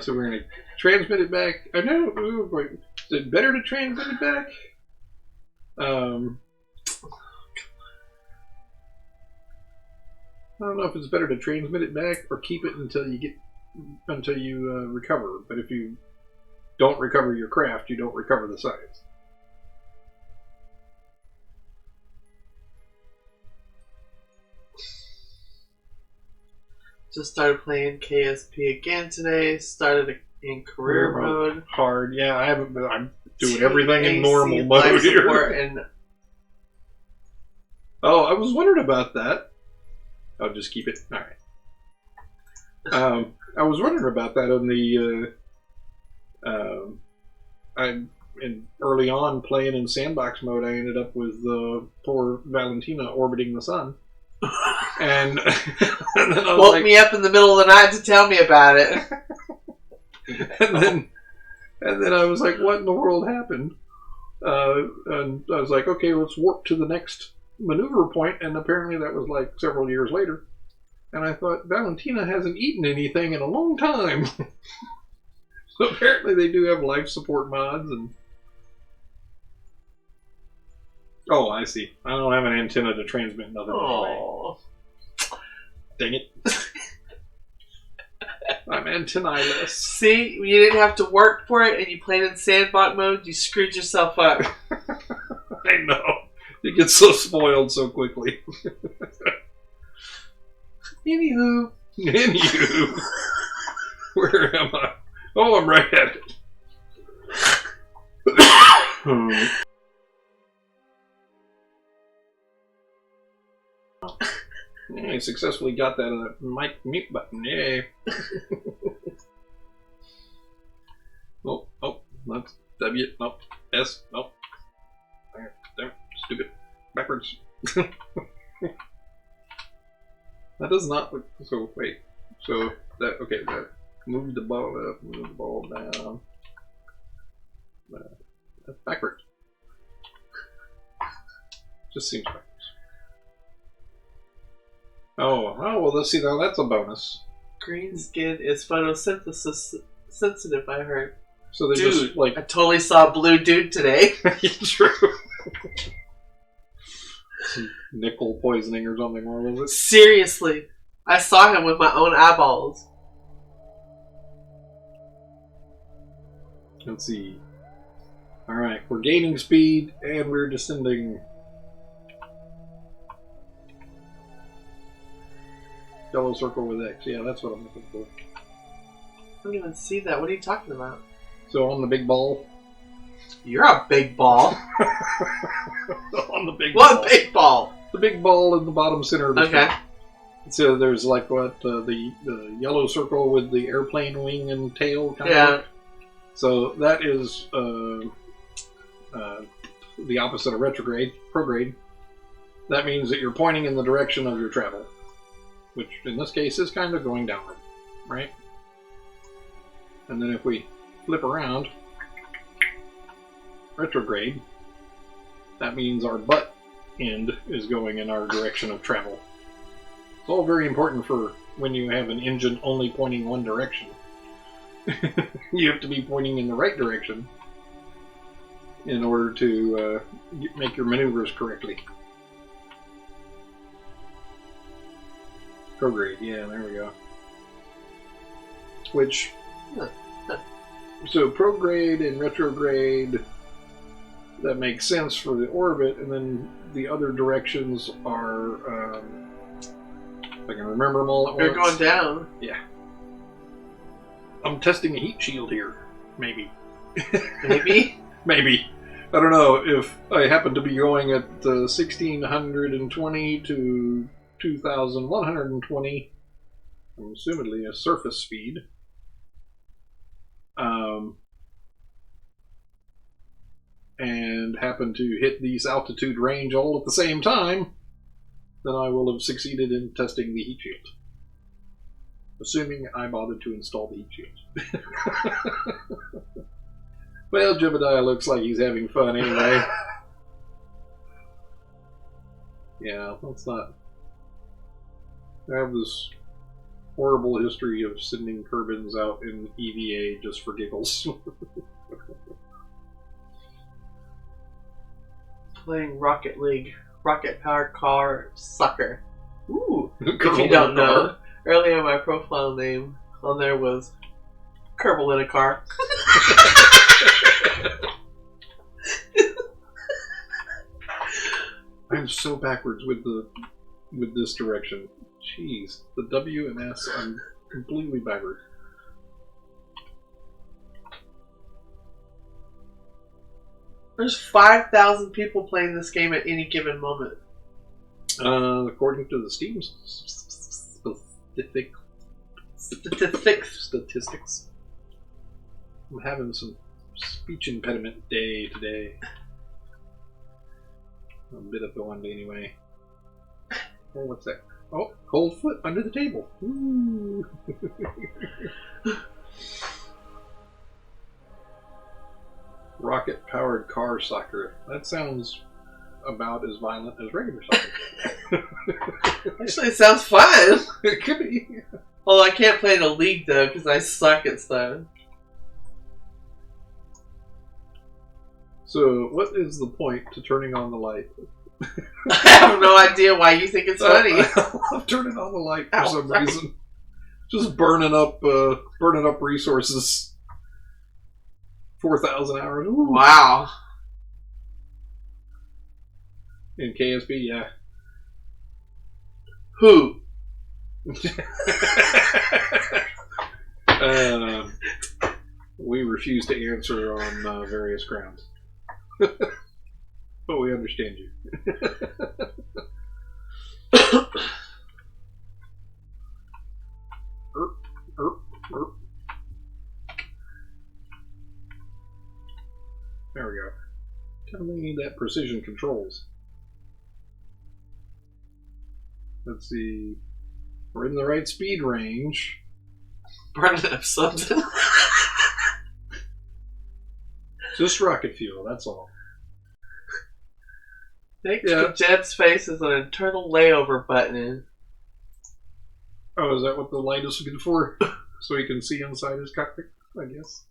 So we're going to transmit it back. Oh, no, wait. Is it better to transmit it back? I don't know if it's better to transmit it back or keep it until you recover. But if you don't recover your craft, you don't recover the science. Just started playing KSP again today. Started in career mode. Hard, yeah. I'm doing everything in normal mode here. Oh, I was wondering about that. I'll just keep it. All right. I was wondering about that on the. Early on playing in sandbox mode, I ended up with poor Valentina orbiting the sun. And then I woke me up in the middle of the night to tell me about it. and then I was like, what in the world happened? And I was like, okay, let's warp to the next maneuver point, and apparently that was like several years later. And I thought, Valentina hasn't eaten anything in a long time. So apparently they do have life support mods. And oh, I see. I don't have an antenna to transmit nothing anyway. Dang it. I'm anti-nihilist. See, you didn't have to work for it and you played in sandbox mode, you screwed yourself up. I know. You get so spoiled so quickly. Anywho. Where am I? Oh, I'm right at it. I successfully got that mic mute button. Yay. Oh, that's W. Nope. S. Nope. There. Stupid. Backwards. That does not look. So, wait. So, that. Okay, that. Move the ball up, move the ball down. That's backwards. Just seems backwards. Oh, well, let's see. Now that's a bonus. Green skin is photosynthesis sensitive, I heard. So they dude, just like I totally saw a blue dude today. True. Some nickel poisoning or something. Or was it? Seriously, I saw him with my own eyeballs. Let's see. All right, we're gaining speed and we're descending. Yellow circle with X. Yeah, that's what I'm looking for. I don't even see that. What are you talking about? So on the big ball. You're a big ball. On the big what ball. Big ball? The big ball in the bottom center of the okay. screen. So there's like what the yellow circle with the airplane wing and tail kind of look. So that is the opposite of retrograde, prograde. That means that you're pointing in the direction of your travel, which in this case is kind of going downward, right? And then if we flip around, retrograde, that means our butt end is going in our direction of travel. It's all very important for when you have an engine only pointing one direction. You have to be pointing in the right direction in order to make your maneuvers correctly. Prograde, yeah, there we go. Which, so prograde and retrograde, that makes sense for the orbit, and then the other directions are, if I can remember them all at once. They're going down. Yeah. I'm testing a heat shield here. Maybe. Maybe? Maybe. I don't know if I happen to be going at 1620 to 2120. I'm assumedly a surface speed. And happen to hit these altitude range all at the same time, then I will have succeeded in testing the heat shield. Assuming I bothered to install the heat shield. Well, Jebediah looks like he's having fun anyway. Yeah, let's not. I have this horrible history of sending Kerbins out in EVA just for giggles. Playing Rocket League. Rocket Powered Car Soccer. Ooh, if Kerbal you don't in a car. know, earlier my profile name on there was Kerbal in a car. I'm so backwards with this direction. Jeez, the W and S, I'm completely backwards. There's 5,000 people playing this game at any given moment. According to the Steam statistics, I'm having some speech impediment day today. A bit of the one anyway. Oh, what's that? Oh, cold foot under the table. Ooh. Rocket-powered car soccer. That sounds about as violent as regular soccer. Actually, it sounds fun. It could be. Although I can't play in a league though because I suck at stuff. So, what is the point to turning on the light? I have no idea why you think it's funny. I love turning on the light for some reason. Just burning up resources. 4,000 hours. Ooh. Wow. In KSB, yeah. Who? We refuse to answer on various grounds. But we understand you. There we go. Tell me that precision controls. Let's see. We're in the right speed range. Burning up something. Just rocket fuel, that's all. Next to Jed's face is an internal layover button. Oh, is that what the light is looking for? So he can see inside his cockpit, I guess.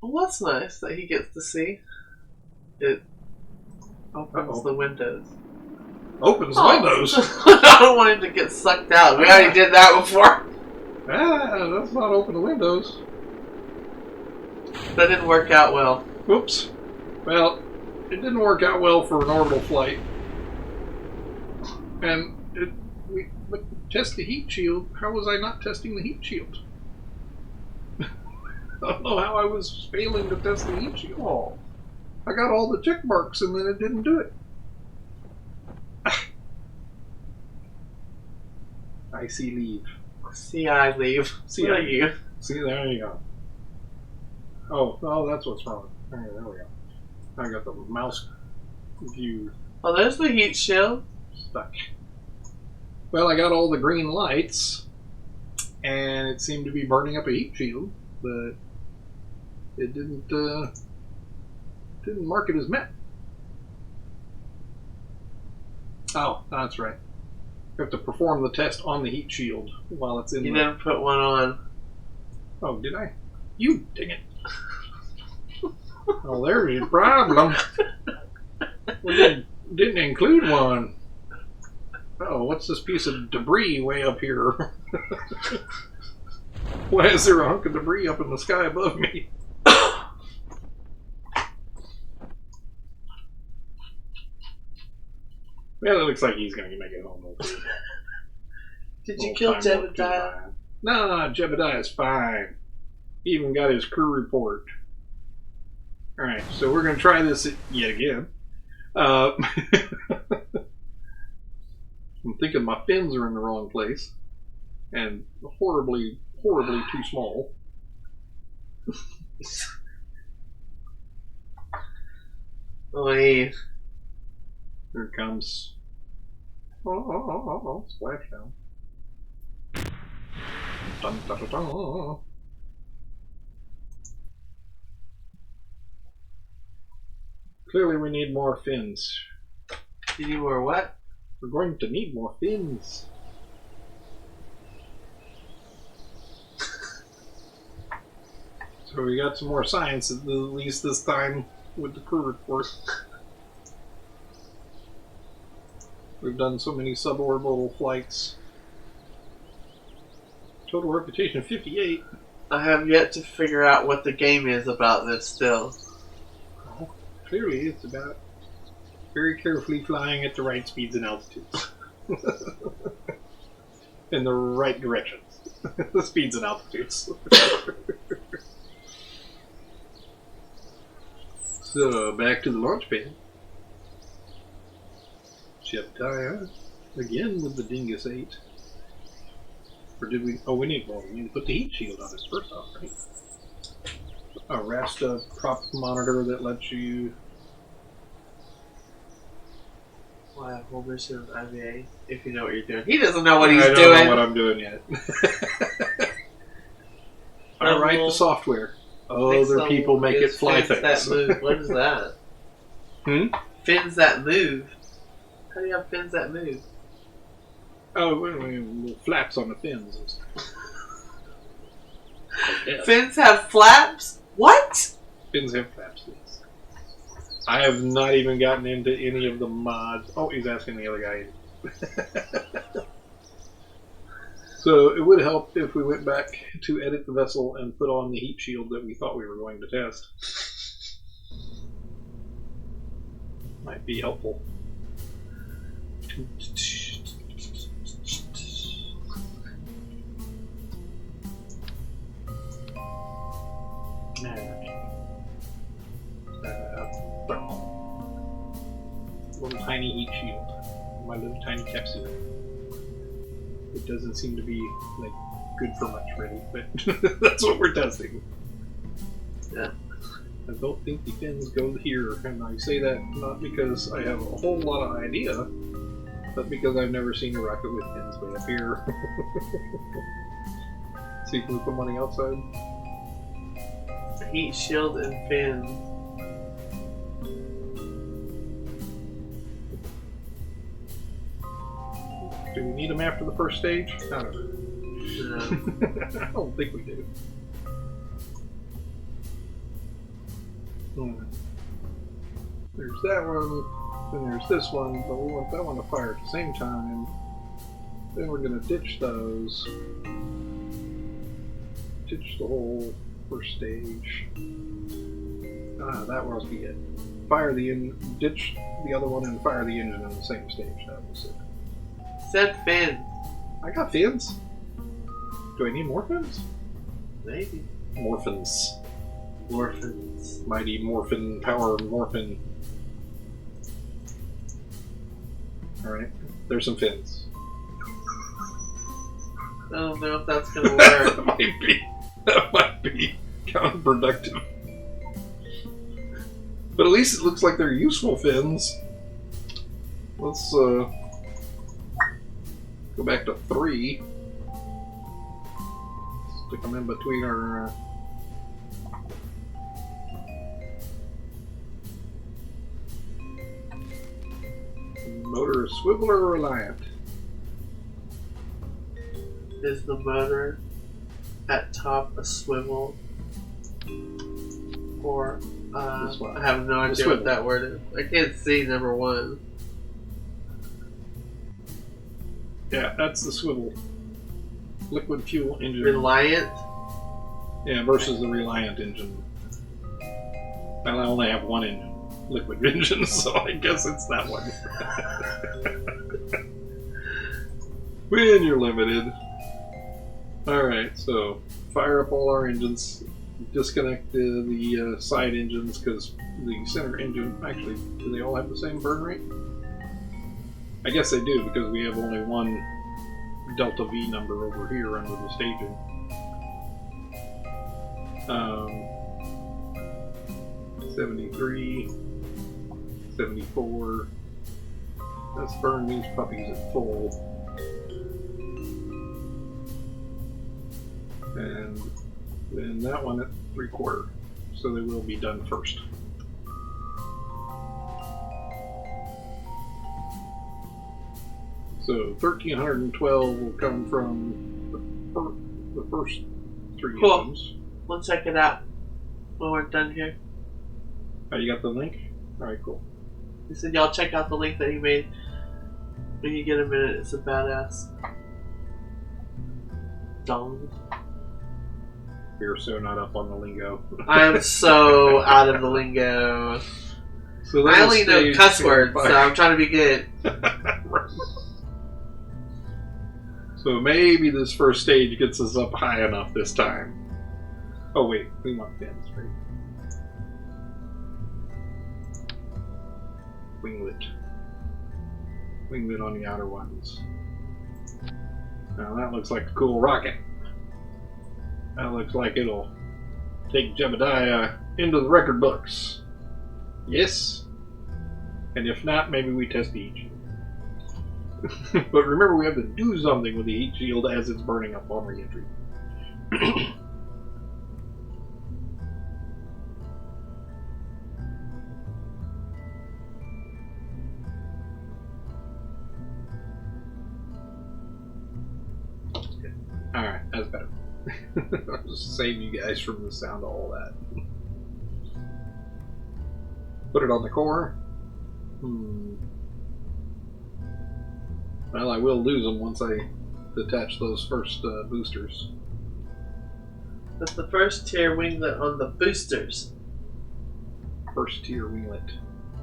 Well, that's nice that he gets to see. It opens the windows. Opens windows? I don't want him to get sucked out. We already did that before. That's not open the windows. That didn't work out well. Whoops. Well, it didn't work out well for an orbital flight. And but test the heat shield. How was I not testing the heat shield? I don't know how I was failing to test the heat shield. Oh. I got all the check marks and then it didn't do it. I see leave. See, I leave. See, I you. See, there you go. Oh, that's what's wrong. There we go. I got the mouse view Oh, there's the heat shield. stuck. Well, I got all the green lights, and it seemed to be burning up a heat shield, but it didn't mark it as met. Oh, that's right. You have to perform the test on the heat shield while it's in You never put one on. Oh, did I? You dang it. Well, there's your problem. We didn't include one. Oh, what's this piece of debris way up here? Why is there a hunk of debris up in the sky above me? Well, it looks like he's going to make it home. Did you kill Jebediah? Nah, Jebediah's fine. He even got his crew report. Alright, so we're going to try this yet again. I'm thinking my fins are in the wrong place. And horribly too small. Wait. Here it comes. Oh, splashdown. Dun, dun, dun, dun. Clearly we need more fins. You need more what? We're going to need more fins. So we got some more science, at least this time, with the crew report. We've done so many suborbital flights. Total reputation 58. I have yet to figure out what the game is about this still. Well, clearly it's about very carefully flying at the right speeds and altitudes. In the right directions. The speeds and altitudes. So, back to the launch pad. Jebediah, again with the Dingus 8. Or did we? Oh, we need more. We need to put the heat shield on this first off, right? A Rasta prop monitor that lets you. Why a whole mission of IVA? If you know what you're doing. He doesn't know what he's doing. I don't know what I'm doing yet. I write the software. Other people make it fly things. That move. What is that? Fins that move. How do you have fins that move? Oh, little flaps on the fins. Fins have flaps? What? Fins have flaps, yes. I have not even gotten into any of the mods. Oh, he's asking the other guy. So it would help if we went back to edit the vessel and put on the heat shield that we thought we were going to test. Might be helpful. Little tiny heat shield. My little tiny capsule. It doesn't seem to be like good for much, really, but that's what we're testing. Yeah. I don't think the fins go here, and I say that not because I have a whole lot of idea, but because I've never seen a rocket with fins way up here. See if we put money outside. Heat shield and fins. Do we need them after the first stage? I don't know. No. I don't think we do. There's that one, then there's this one, but we want that one to fire at the same time. Then we're going to ditch those. Ditch the whole first stage. That must be it. Fire the ditch the other one and fire the engine on the same stage. That was it. Said fins. I got fins. Do I need more fins? Maybe. Morphins. Morphins. Mighty Morphin Power Morphin. Alright, there's some fins. I don't know if that's gonna work. that might be counterproductive. But at least it looks like they're useful fins. Let's go back to 3. Stick them in between our motor swivel or reliant? Is the motor at top a swivel? Or I have no idea what that word is. I can't see number 1. Yeah, that's the swivel. Liquid fuel engine. Reliant? Yeah, versus the reliant engine. Well, I only have one engine. Liquid engine, so I guess it's that one. When you're limited. Alright, so fire up all our engines. Disconnect the side engines because the center engine, actually, do they all have the same burn rate? I guess they do because we have only one delta V number over here under the staging. 73, 74. Let's burn these puppies at full. And then that one at 3/4. So they will be done first. So 1312 will come from the first 3 Cool. items. We'll check it out when we're done here. Oh, you got the link? Alright, cool. He said y'all check out the link that he made when you get a minute. It's a badass. Dong. We're so not up on the lingo. I am so out of the lingo. So I only know cuss words, so I'm trying to be good. So maybe this first stage gets us up high enough this time. Oh wait, we want fins, right? Winglet. Winglet on the outer ones. Now that looks like a cool rocket. That looks like it'll take Jebediah into the record books. Yes? And if not, maybe we test the heat shield. But remember, we have to do something with the heat shield as it's burning up on re-entry. Alright, that's better. I'll just save you guys from the sound of all that. Put it on the core. Well, I will lose them once I to attach those first boosters. That's the first tier winglet on the boosters. First tier winglet.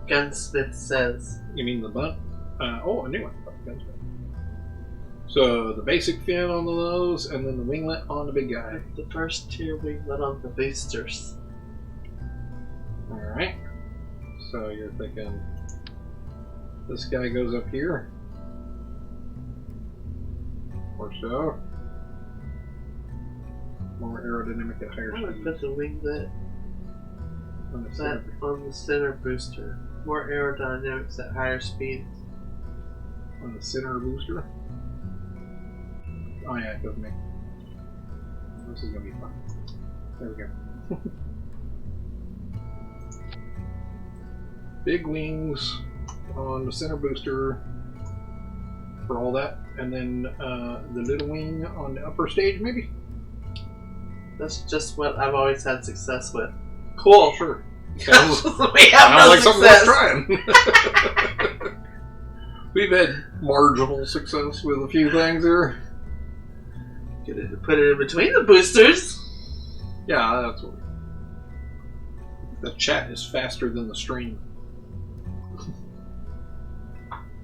Gunsmith says. You mean the butt? Oh, a new one. Gunsmith. So the basic fin on the nose, and then the winglet on the big guy. The first tier winglet on the boosters. Alright. So you're thinking this guy goes up here. Or so. More aerodynamic at higher I would speeds. put the winglet On the center. on the center booster. More aerodynamics at higher speeds. On the center booster. Oh yeah, it does make. This is gonna be fun. There we go. Big wings on the center booster for all that, and then the little wing on the upper stage, maybe. That's just what I've always had success with. Cool. Sure. We Sounds have no like something worth success. trying. We've had marginal success with a few things here. Put it in between the boosters. Yeah, that's what. The chat is faster than the stream.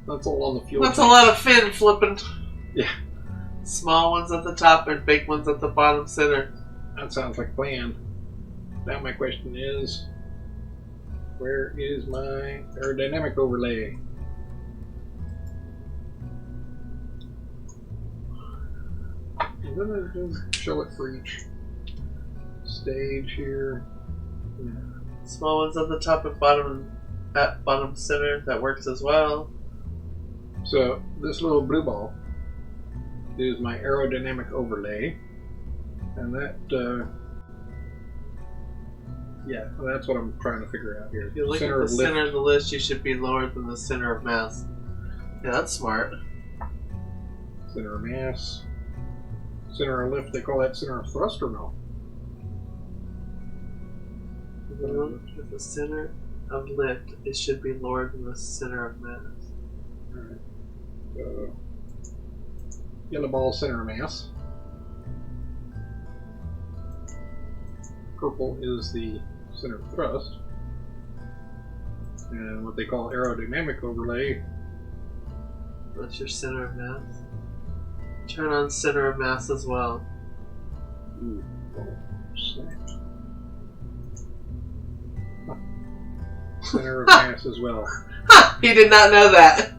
That's all on the fuel. That's a tank. lot of fin flipping. Yeah. Small ones at the top and big ones at the bottom center. That sounds like a plan. Now my question is, where is my aerodynamic overlay? I'm gonna just show it for each stage here. Yeah. Small ones at the top and bottom center. That works as well. So this little blue ball is my aerodynamic overlay, and that yeah, that's what I'm trying to figure out here. If you look Center at of the lift. center of the list, you should be lower than the center of mass. Yeah, that's smart. Center of mass. Center of lift, they call that center of thrust or no? If you look at the center of lift, it should be lower than the center of mass. Alright. So, yellow ball, center of mass. Purple is the center of thrust. And what they call aerodynamic overlay. That's your center of mass. Turn on center of mass as well. Ooh, oh, snap. Huh. Center of mass as well. Ha! He did not know that.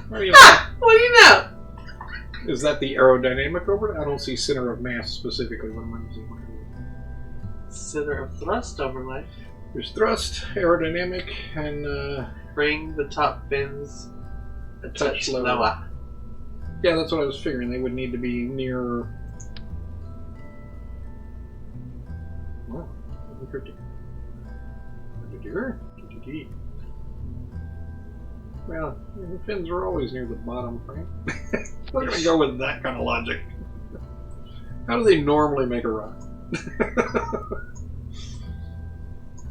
What do you Ha! What do you know? Is that the aerodynamic overlay? I don't see center of mass specifically. What am I using? Center of thrust overlay. There's thrust, aerodynamic, and Bring the top fins a touch lower. lower. yeah, that's what I was figuring. They would need to be near. Oh, interesting. Well, the fins are always near the bottom, right? We're gonna go with that kind of logic. How do they normally make a run?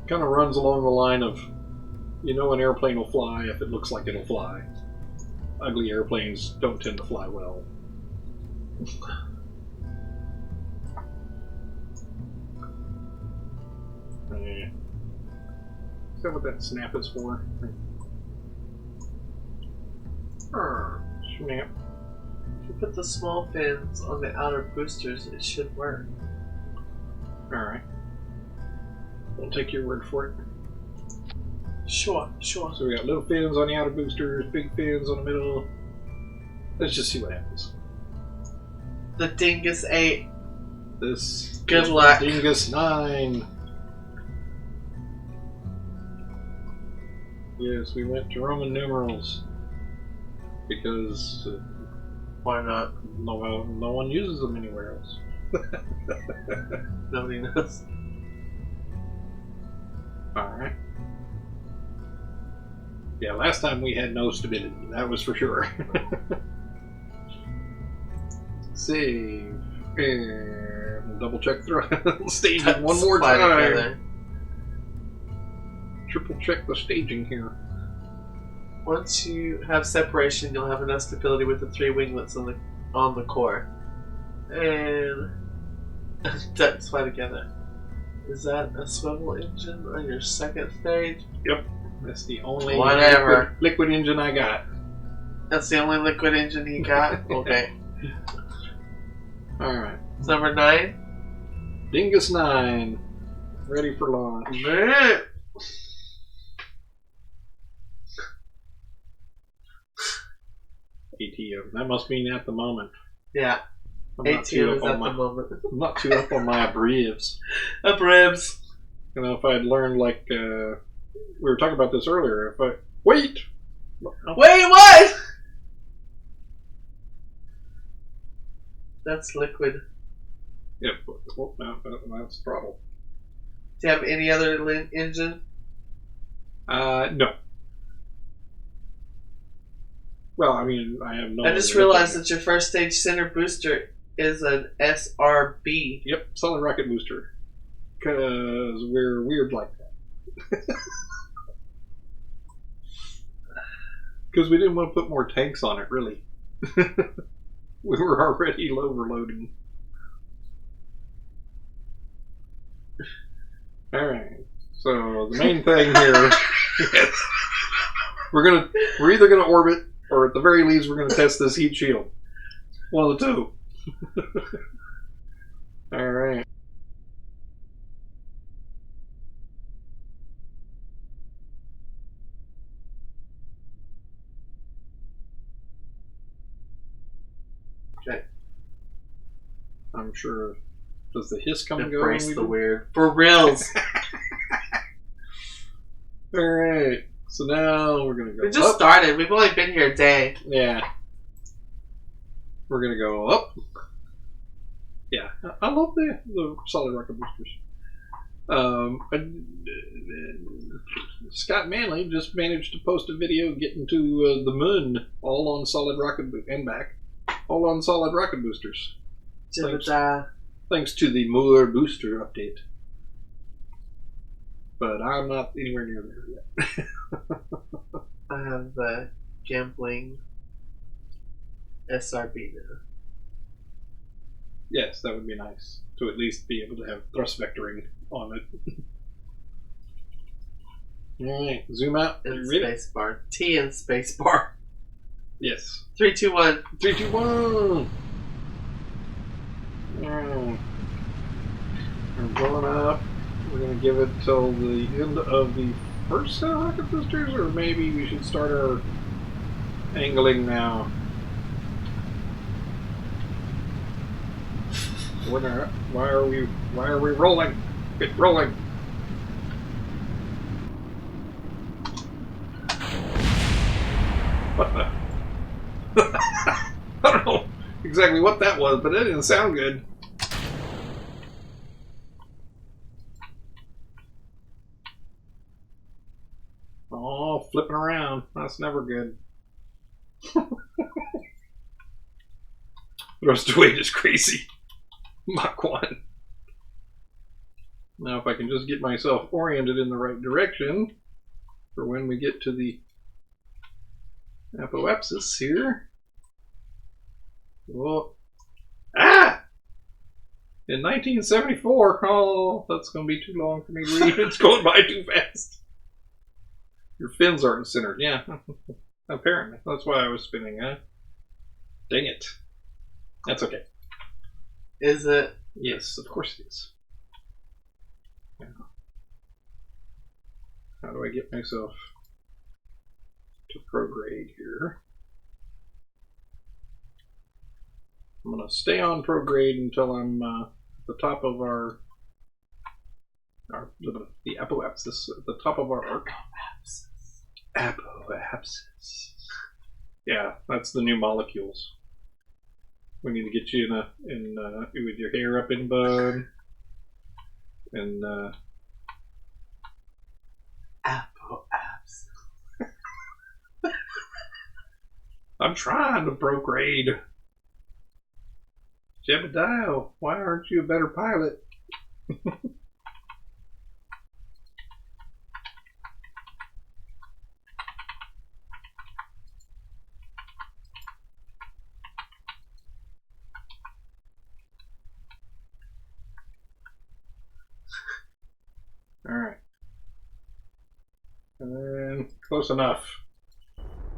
Kind of runs along the line of, you know, an airplane will fly if it looks like it'll fly. Ugly airplanes don't tend to fly well. Is that what that snap is for? Snap. If you put the small fins on the outer boosters, it should work. Alright. I'll take your word for it. Sure, sure. So we got little fins on the outer boosters, big fins on the middle. Let's just see what happens. The Dingus 8. This Good is luck. Dingus 9. Yes, we went to Roman numerals because Why not? no one uses them anywhere else. Nobody knows. Alright. Yeah, last time we had no stability, that was for sure. Save. And double check the staging one more Slide time. together. Triple check the staging here. Once you have separation, you'll have enough stability with the 3 winglets on the on the core. And that's fly together. Is that a swivel engine on your second stage? Yep. That's the only Whatever. liquid engine I got. That's the only liquid engine he got? Okay. Alright. Number 9? Dingus 9. Ready for launch. Man. ATM. That must mean at the moment. Yeah. ATM is at the moment. I'm not too up on my abribs. Abribs. You know, if I'd learned, like, we were talking about this earlier. Wait! Wait, what? That's liquid. Yep. Oh, no, that's throttle. Do you have any other engine? No. Well, I mean, I have no. I just realized that your first stage center booster is an SRB. Yep, solid rocket booster. Because we're weird like that. Because we didn't want to put more tanks on it, really. We were already overloading. Alright, so the main thing here is we're either gonna orbit, or at the very least we're gonna test this heat shield. One of the two. Alright. Okay. I'm sure. Does the hiss come and go? Embrace the weird. For reals. Alright. So now we're gonna go. We just started. We've only been here a day. Yeah. We're gonna go up. Yeah. I love the solid rocket boosters. Scott Manley just managed to post a video getting to the moon all on solid rocket and back. All on solid rocket boosters. Thanks to the Moore booster update. But I'm not anywhere near there yet. I have the gambling SRB now. Yes, that would be nice. To at least be able to have thrust vectoring on it. Alright, zoom out. And space bar. T and space bar. Yes. 3, 2, 1. 3, 2, 1! We're going up. We're going to give it till the end of the first set of rocket boosters, or maybe we should start our angling now. Why are we rolling? Get rolling. What the? I don't know exactly what that was, but it didn't sound good. Oh, flipping around. That's never good. Thrust weight is crazy. Mach 1. Now if I can just get myself oriented in the right direction for when we get to the apoapsis here. Well, in 1974, oh, that's going to be too long for me to read. It's going by too fast. Your fins aren't centered. Yeah, apparently. That's why I was spinning, huh? Dang it. That's okay. Is it? Yes, of course it is. How do I get myself to prograde here? I'm going to stay on prograde until I'm at the top of the apoapsis, at the top of our arc. Apoapsis. Yeah, that's the new molecules. We need to get you with your hair up in bud, and Apoapsis. I'm trying to prograde. Jebediah, why aren't you a better pilot? Close enough.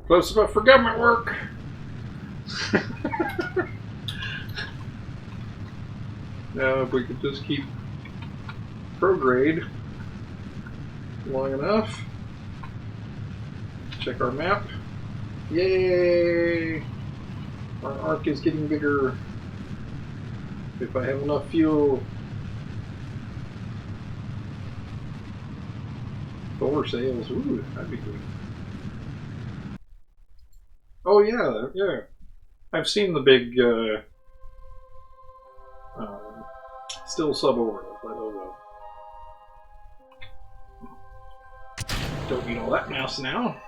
Close enough for government work. Now, if we could just keep prograde long enough. Check our map. Yay! Our arc is getting bigger. If I have enough fuel. Solar sails. Ooh, that'd be good. Oh yeah, yeah. I've seen the big still suborbital, but oh well. Don't need all that mouse now.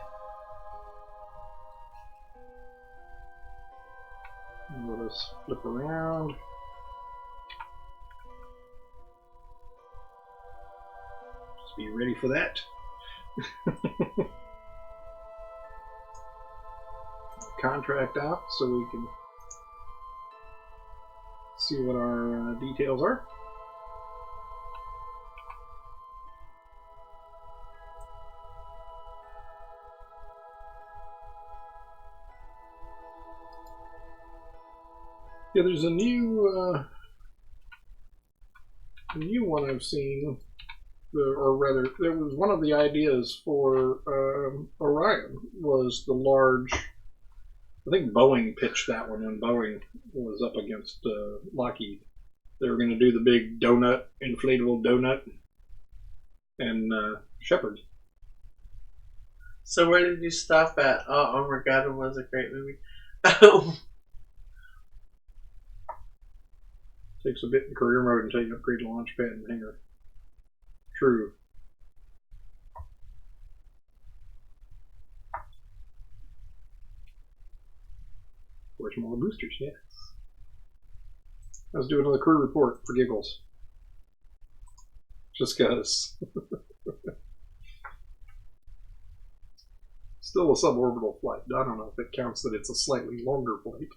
Let us flip around. Just be ready for that. Contract out so we can see what our details are. Yeah, there's a new one I've seen, or rather, there was one of the ideas for Orion was the large. I think Boeing pitched that one when Boeing was up against Lockheed. They were going to do the big donut, inflatable donut, and Shepard. So where did you stop at? Oh, Armageddon was a great movie. Takes a bit in career mode until you upgrade the launch pad and hangar. True. Or more boosters, yes. Let's do another crew report for giggles. Just cause. Still a suborbital flight. I don't know if it counts that it's a slightly longer flight.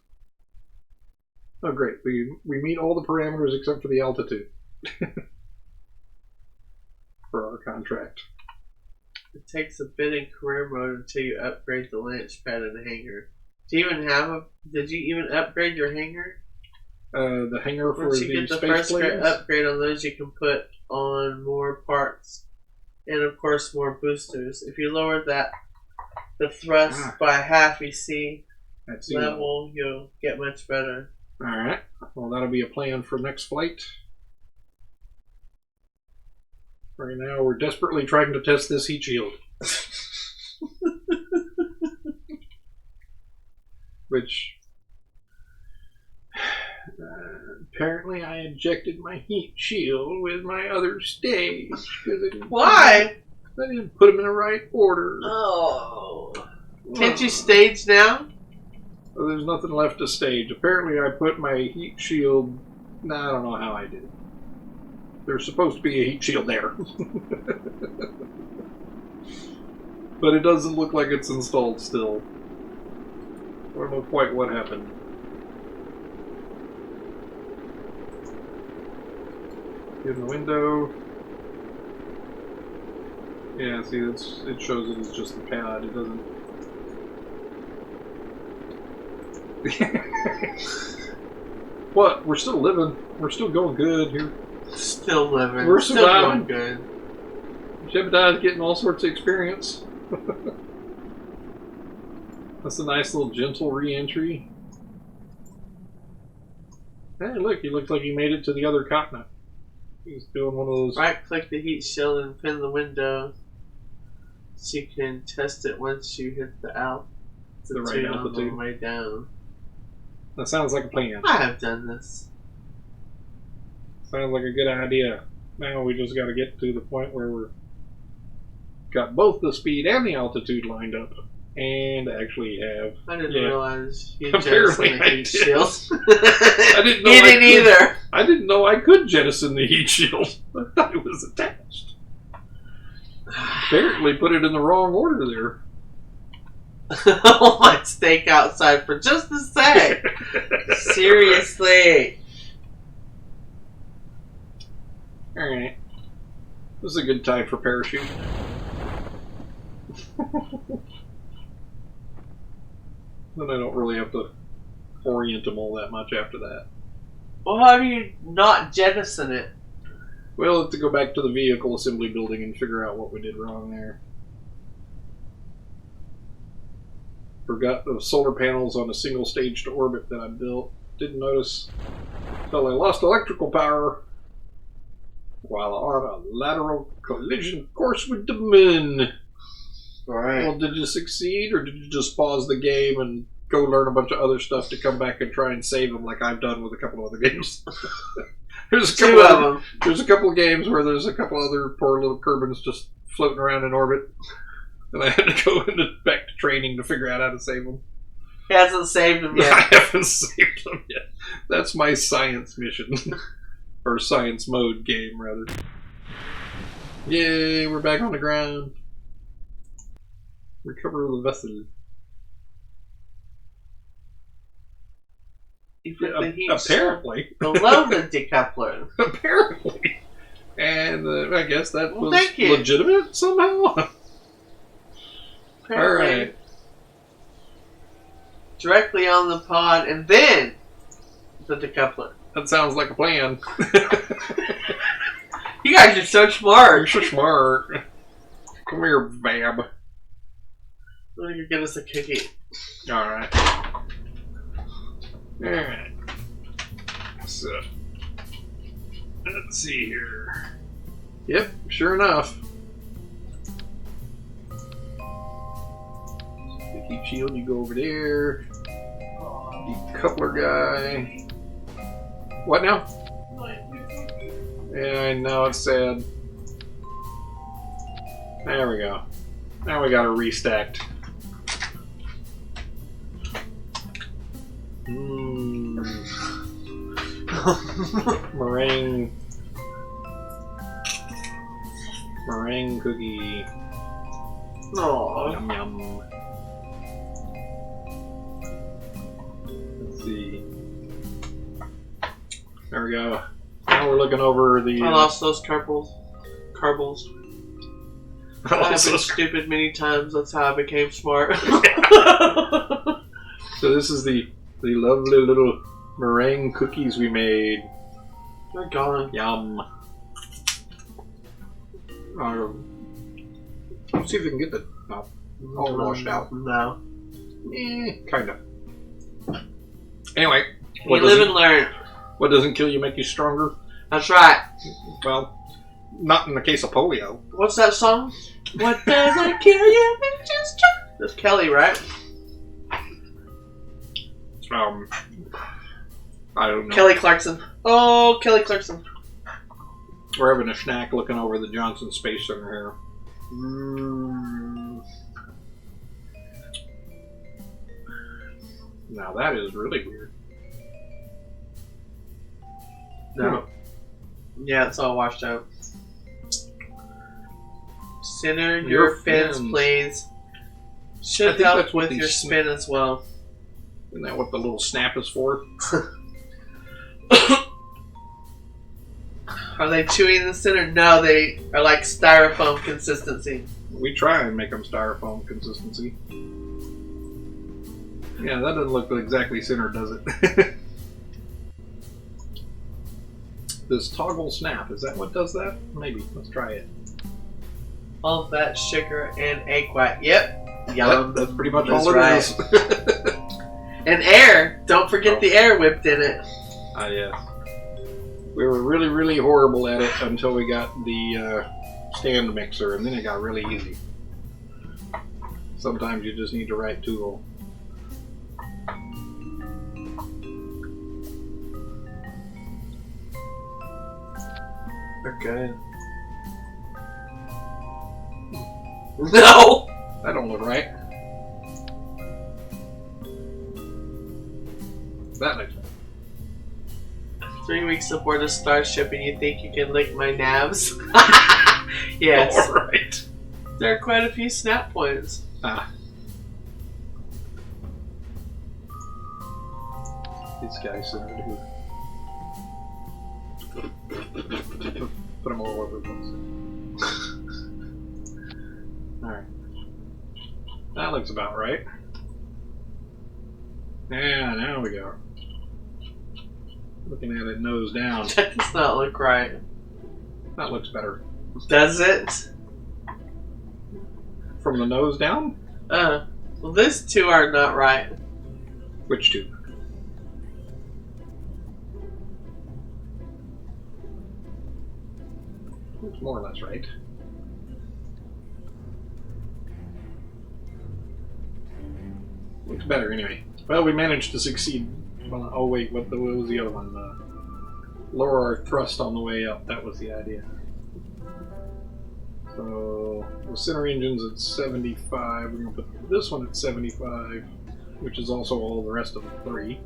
Oh great, we meet all the parameters except for the altitude. For our contract. It takes a bit in career mode until you upgrade the launch pad and the hangar. Do you even have a? Did you even upgrade your hangar? The hangar for Once you the get the space first planes? upgrade on those, you can put on more parts, and of course more boosters. If you lower that the thrust by half, you see level, you'll get much better. All right. Well, that'll be a plan for next flight. Right now, we're desperately trying to test this heat shield. Which, apparently I injected my heat shield with my other stage. Why? I didn't put them in the right order. Oh. Can't you stage now? Well, there's nothing left to stage. Apparently I put my heat shield... I don't know how I did it. There's supposed to be a heat shield there. But it doesn't look like it's installed still. I don't know quite what happened. Get in the window. Yeah, see, it shows it as just the pad. It doesn't... What? We're still living. We're still going good here. Still living. We're still surviving. going good. Jebediah's getting all sorts of experience. That's a nice little gentle re-entry. Hey, look, he looks like he made it to the other continent. He's doing one of those... Right-click the heat shield and pin the window so you can test it once you hit the right altitude. on the way down. That sounds like a plan. I have done this. Sounds like a good idea. Now we just got to get to the point where we're got both the speed and the altitude lined up, and actually have. I didn't realize you apparently jettisoned the heat shield. I didn't know. You didn't either. I didn't know I could jettison the heat shield. I thought it was attached. Apparently, put it in the wrong order there. Hold my steak outside for just a sec. Seriously. Alright. This is a good time for parachute. Then I don't really have to orient them all that much after that. Well, how do you not jettison it? We'll have to go back to the vehicle assembly building and figure out what we did wrong there. Forgot the solar panels on a single stage to orbit that I built. Didn't notice until I lost electrical power while on a lateral collision course with the moon. Alright. Well, did you succeed, or did you just pause the game and go learn a bunch of other stuff to come back and try and save them like I've done with a couple of other games? There's a couple of them. There's a couple of games where there's a couple other poor little Kerbals just floating around in orbit, and I had to go back to training to figure out how to save them. He hasn't saved them yet. I haven't saved them yet. That's my science mission. Or science mode game, rather. Yay, we're back on the ground. Recover the vessel. You put the heat apparently. below the decoupler. Apparently. And I guess that was legitimate somehow. Alright. Directly on the pod and then the decoupler. That sounds like a plan. You guys are so smart. You're so smart. Come here, Bab. Let me get us a cookie. Alright. Alright. So, let's see here. Yep, sure enough. The heat shield, you go over there. Decoupler guy. What now? Yeah, I know, it's sad. There we go. Now we got it restacked. Meringue cookie. Aww. Yum yum. Let's see. There we go. Now we're looking over the. I lost those Kerbals. I've been stupid many times. That's how I became smart. So this is the lovely little meringue cookies we made. They're gone. Yum. Let's see if we can get the all washed out. No. Kind of. Anyway. You live and learn. What doesn't kill you make you stronger? That's right. Well, not in the case of polio. What's that song? What doesn't kill you makes you stronger. That's Kelly, right? I don't know. Kelly Clarkson. Oh, Kelly Clarkson. We're having a snack looking over the Johnson Space Center here. Now that is really weird. No. Yeah, it's all washed out. Center your fins, please. Should help with your spin as well. Isn't that what the little snap is for? Are they chewy in the center? No, they are like styrofoam consistency. We try and make them styrofoam consistency. Yeah, that doesn't look exactly centered, does it? This toggle snap, is that what does that? Maybe. Let's try it. All of that sugar and egg white. Yep. Yum. That's pretty much all it is. And air. Don't forget the air whipped in it. Ah, yes. We were really, really horrible at it until we got the stand mixer, and then it got really easy. Sometimes you just need the right tool. Okay. No! That don't look right. That looks right. 3 weeks aboard a starship and you think you can lick my nabs? Yes. Alright. There are quite a few snap points. Ah. These guys are here. Put them all over the place. Alright. That looks about right. Yeah, now we go. Looking at it nose down. That does not look right. That looks better. Does it? From the nose down? Well, these two are not right. Which two? Looks more or less right. Looks better anyway. Well, we managed to succeed. Well, oh wait, what was the other one? Lower our thrust on the way up. That was the idea. So the center engine's at 75. We're going to put this one at 75, which is also all the rest of the three.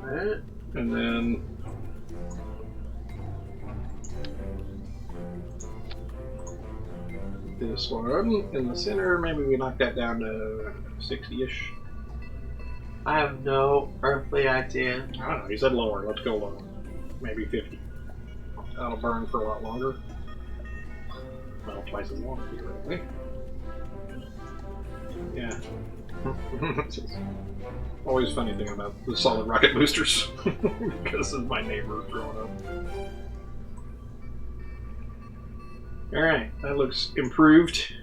Alright. And then this one in the center, maybe we knock that down to 60-ish. I have no earthly idea. I don't know, he said lower. Let's go lower. Maybe 50. That'll burn for a lot longer. Well, twice as long, theoretically. Yeah. Always funny thing about the solid rocket boosters. Because of my neighbor growing up. Alright, that looks improved.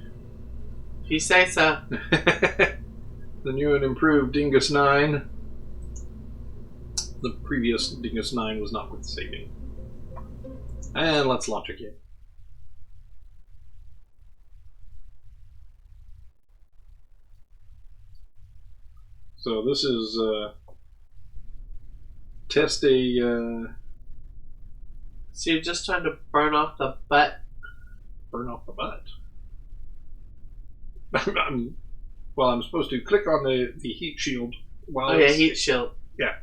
If you say so. The new and improved Dingus 9. The previous Dingus 9 was not worth saving. And let's launch again. So this is test a... So you're just trying to burn off the butt? Burn off the butt? Well, I'm supposed to click on the heat shield while yeah, heat shield. Yeah.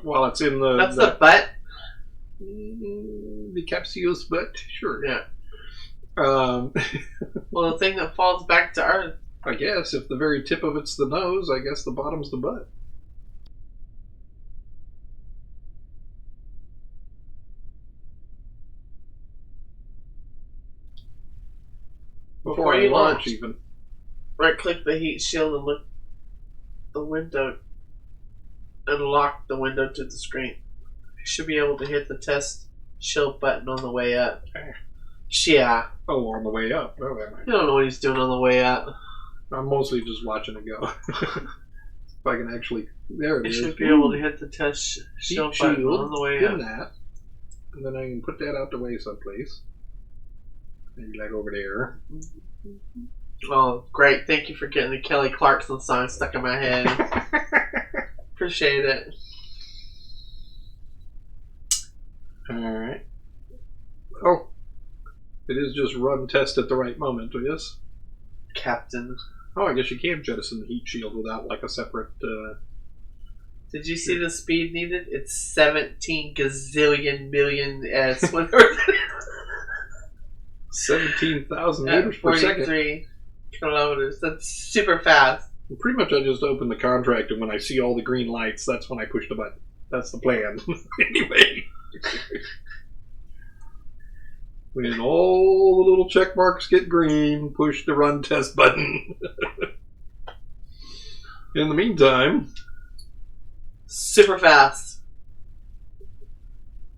While it's in the... That's the butt? The capsule's butt? Sure. Yeah. Well, the thing that falls back to Earth. I guess if the very tip of it's the nose, I guess the bottom's the butt. Before you launch, even. Right click the heat shield and look the window and lock the window to the screen. You should be able to hit the test shield button on the way up. Okay. Yeah. Oh, on the way up. Oh, You don't know what he's doing on the way up. I'm mostly just watching it go. If I can actually... There it is. You should be able to hit the test shield button on the way up. That. And then I can put that out the way someplace. Maybe like over there. Oh, great. Thank you for getting the Kelly Clarkson song stuck in my head. Appreciate it. Alright. Oh. It is just run test at the right moment, yes? Captain. Oh, I guess you can jettison the heat shield without like a separate... Did you see the speed needed? It's 17 gazillion million 17,000 meters per second. 43 kilometers. That's super fast. Well, pretty much I just open the contract, and when I see all the green lights, that's when I push the button. That's the plan. Anyway. When all the little check marks get green, push the run test button. In the meantime... Super fast.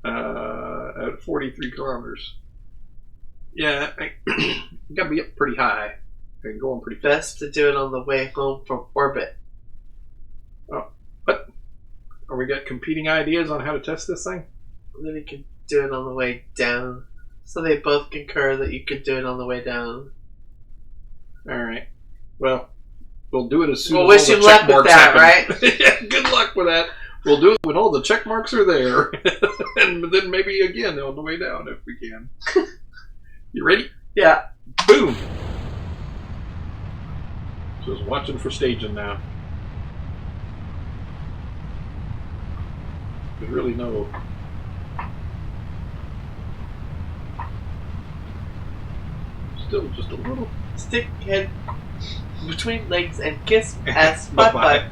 At 43 kilometers. Yeah, I gotta be up pretty high. And going pretty fast. Best to do it on the way home from orbit. Oh, what? Are we got competing ideas on how to test this thing? And then you can do it on the way down. So they both concur that you could do it on the way down. Alright. Well, we'll do it as soon we'll as all the check marks happen. Right? Yeah, good luck with that. We'll do it when all the check marks are there. And then maybe again on the way down if we can. You ready? Yeah. Boom! Just watching for staging now. There's really no... Still just a little... Stick head between legs and kiss ass butt.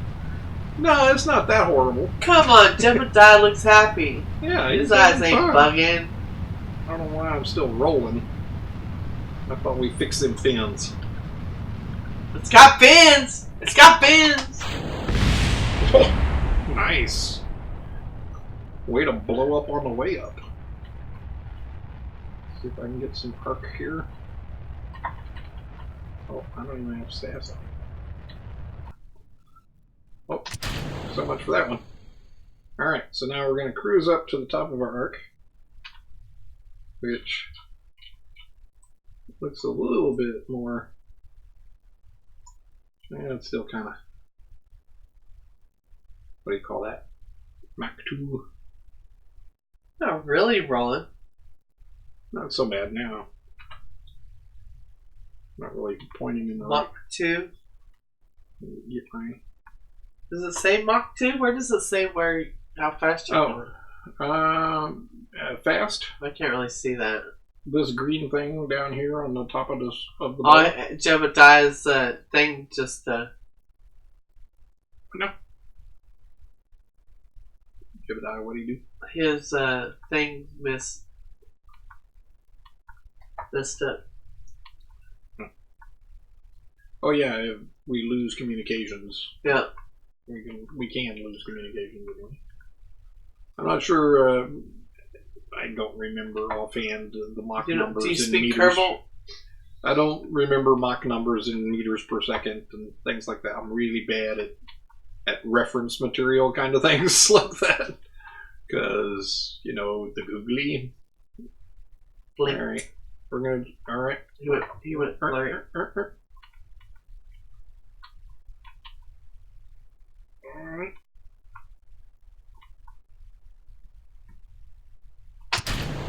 No, it's not that horrible. Come on, Jebediah looks happy. Yeah, his eyes ain't bugging. I don't know why I'm still rolling. I thought we fixed them fins. It's got fins! It's got fins! Oh, nice. Way to blow up on the way up. See if I can get some arc here. Oh, I don't even have staffs on. Oh, so much for that one. Alright, so now we're going to cruise up to the top of our arc, which looks a little bit more. Yeah, it's still kind of. What do you call that? Mach 2. Not really rolling. Not so bad now. Not really pointing in the Mach 2. Get my. Does it say Mach 2? Where does it say how fast you're going? Fast. I can't really see that. This green thing down here on the top of the boat. Jebediah's thing just No. Jebediah, what do you do? His thing missed it. Oh yeah, if we lose communications. Yeah. We can lose communications. I'm not sure. I don't remember offhand the Mach numbers do you in speak meters. Kerbal? I don't remember Mach numbers in meters per second and things like that. I'm really bad at reference material kind of things like that. Because, the googly. Blink. All right. We're going to. All right. He went blurry. All right.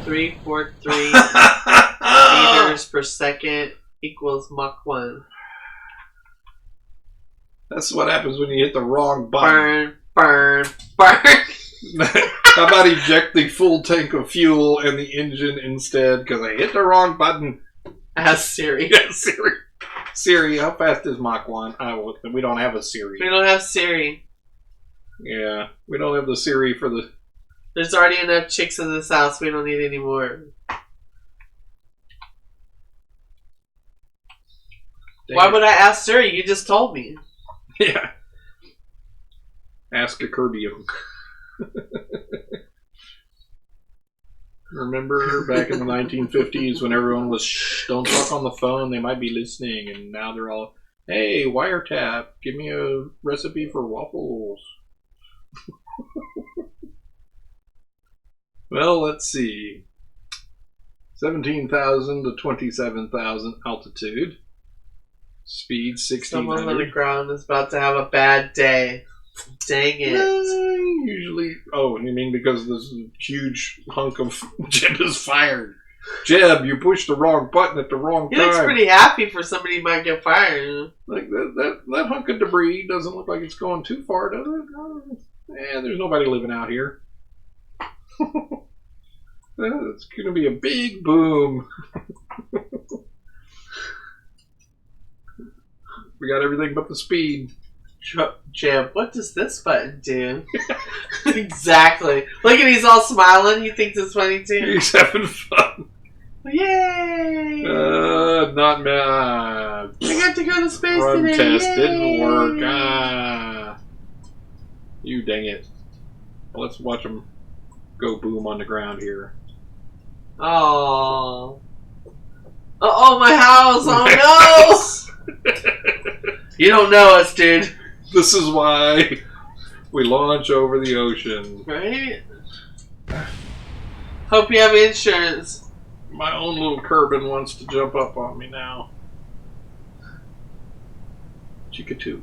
343 meters per second equals Mach 1. That's what happens when you hit the wrong button. Burn. How about eject the full tank of fuel and the engine instead? Because I hit the wrong button. Ask Siri. Yeah, Siri. Siri, how fast is Mach 1? We don't have a Siri. We don't have Siri. Yeah, we don't have the Siri for the... There's already enough chicks in this house. We don't need any more. Why would I ask Siri? You just told me. Yeah. Ask a Kerbium. Remember back in the 1950s when everyone was, shh, don't talk on the phone, they might be listening, and now they're all, hey, wiretap, give me a recipe for waffles. Well, let's see. 17,000 to 27,000 altitude. Speed 1600. Someone on the ground is about to have a bad day. Dang it. Usually. Oh, you mean because this huge hunk of Jeb is fired? Jeb, you pushed the wrong button at the wrong time. He looks pretty happy for somebody who might get fired. Like that hunk of debris doesn't look like it's going too far, does it? There's nobody living out here. It's going to be a big boom. We got everything but the speed. Jeb, what does this button do? Exactly. Look at, he's all smiling. He thinks it's funny too. He's having fun. Yay! Not me. I got to go to space Run today. test Yay! didn't work. You dang it. Well, let's watch him go boom on the ground here. Oh. Oh, my house! Oh no! You don't know us, dude. This is why we launch over the ocean. Right? Hope you have insurance. My own little Kerbal wants to jump up on me now. Chica-2.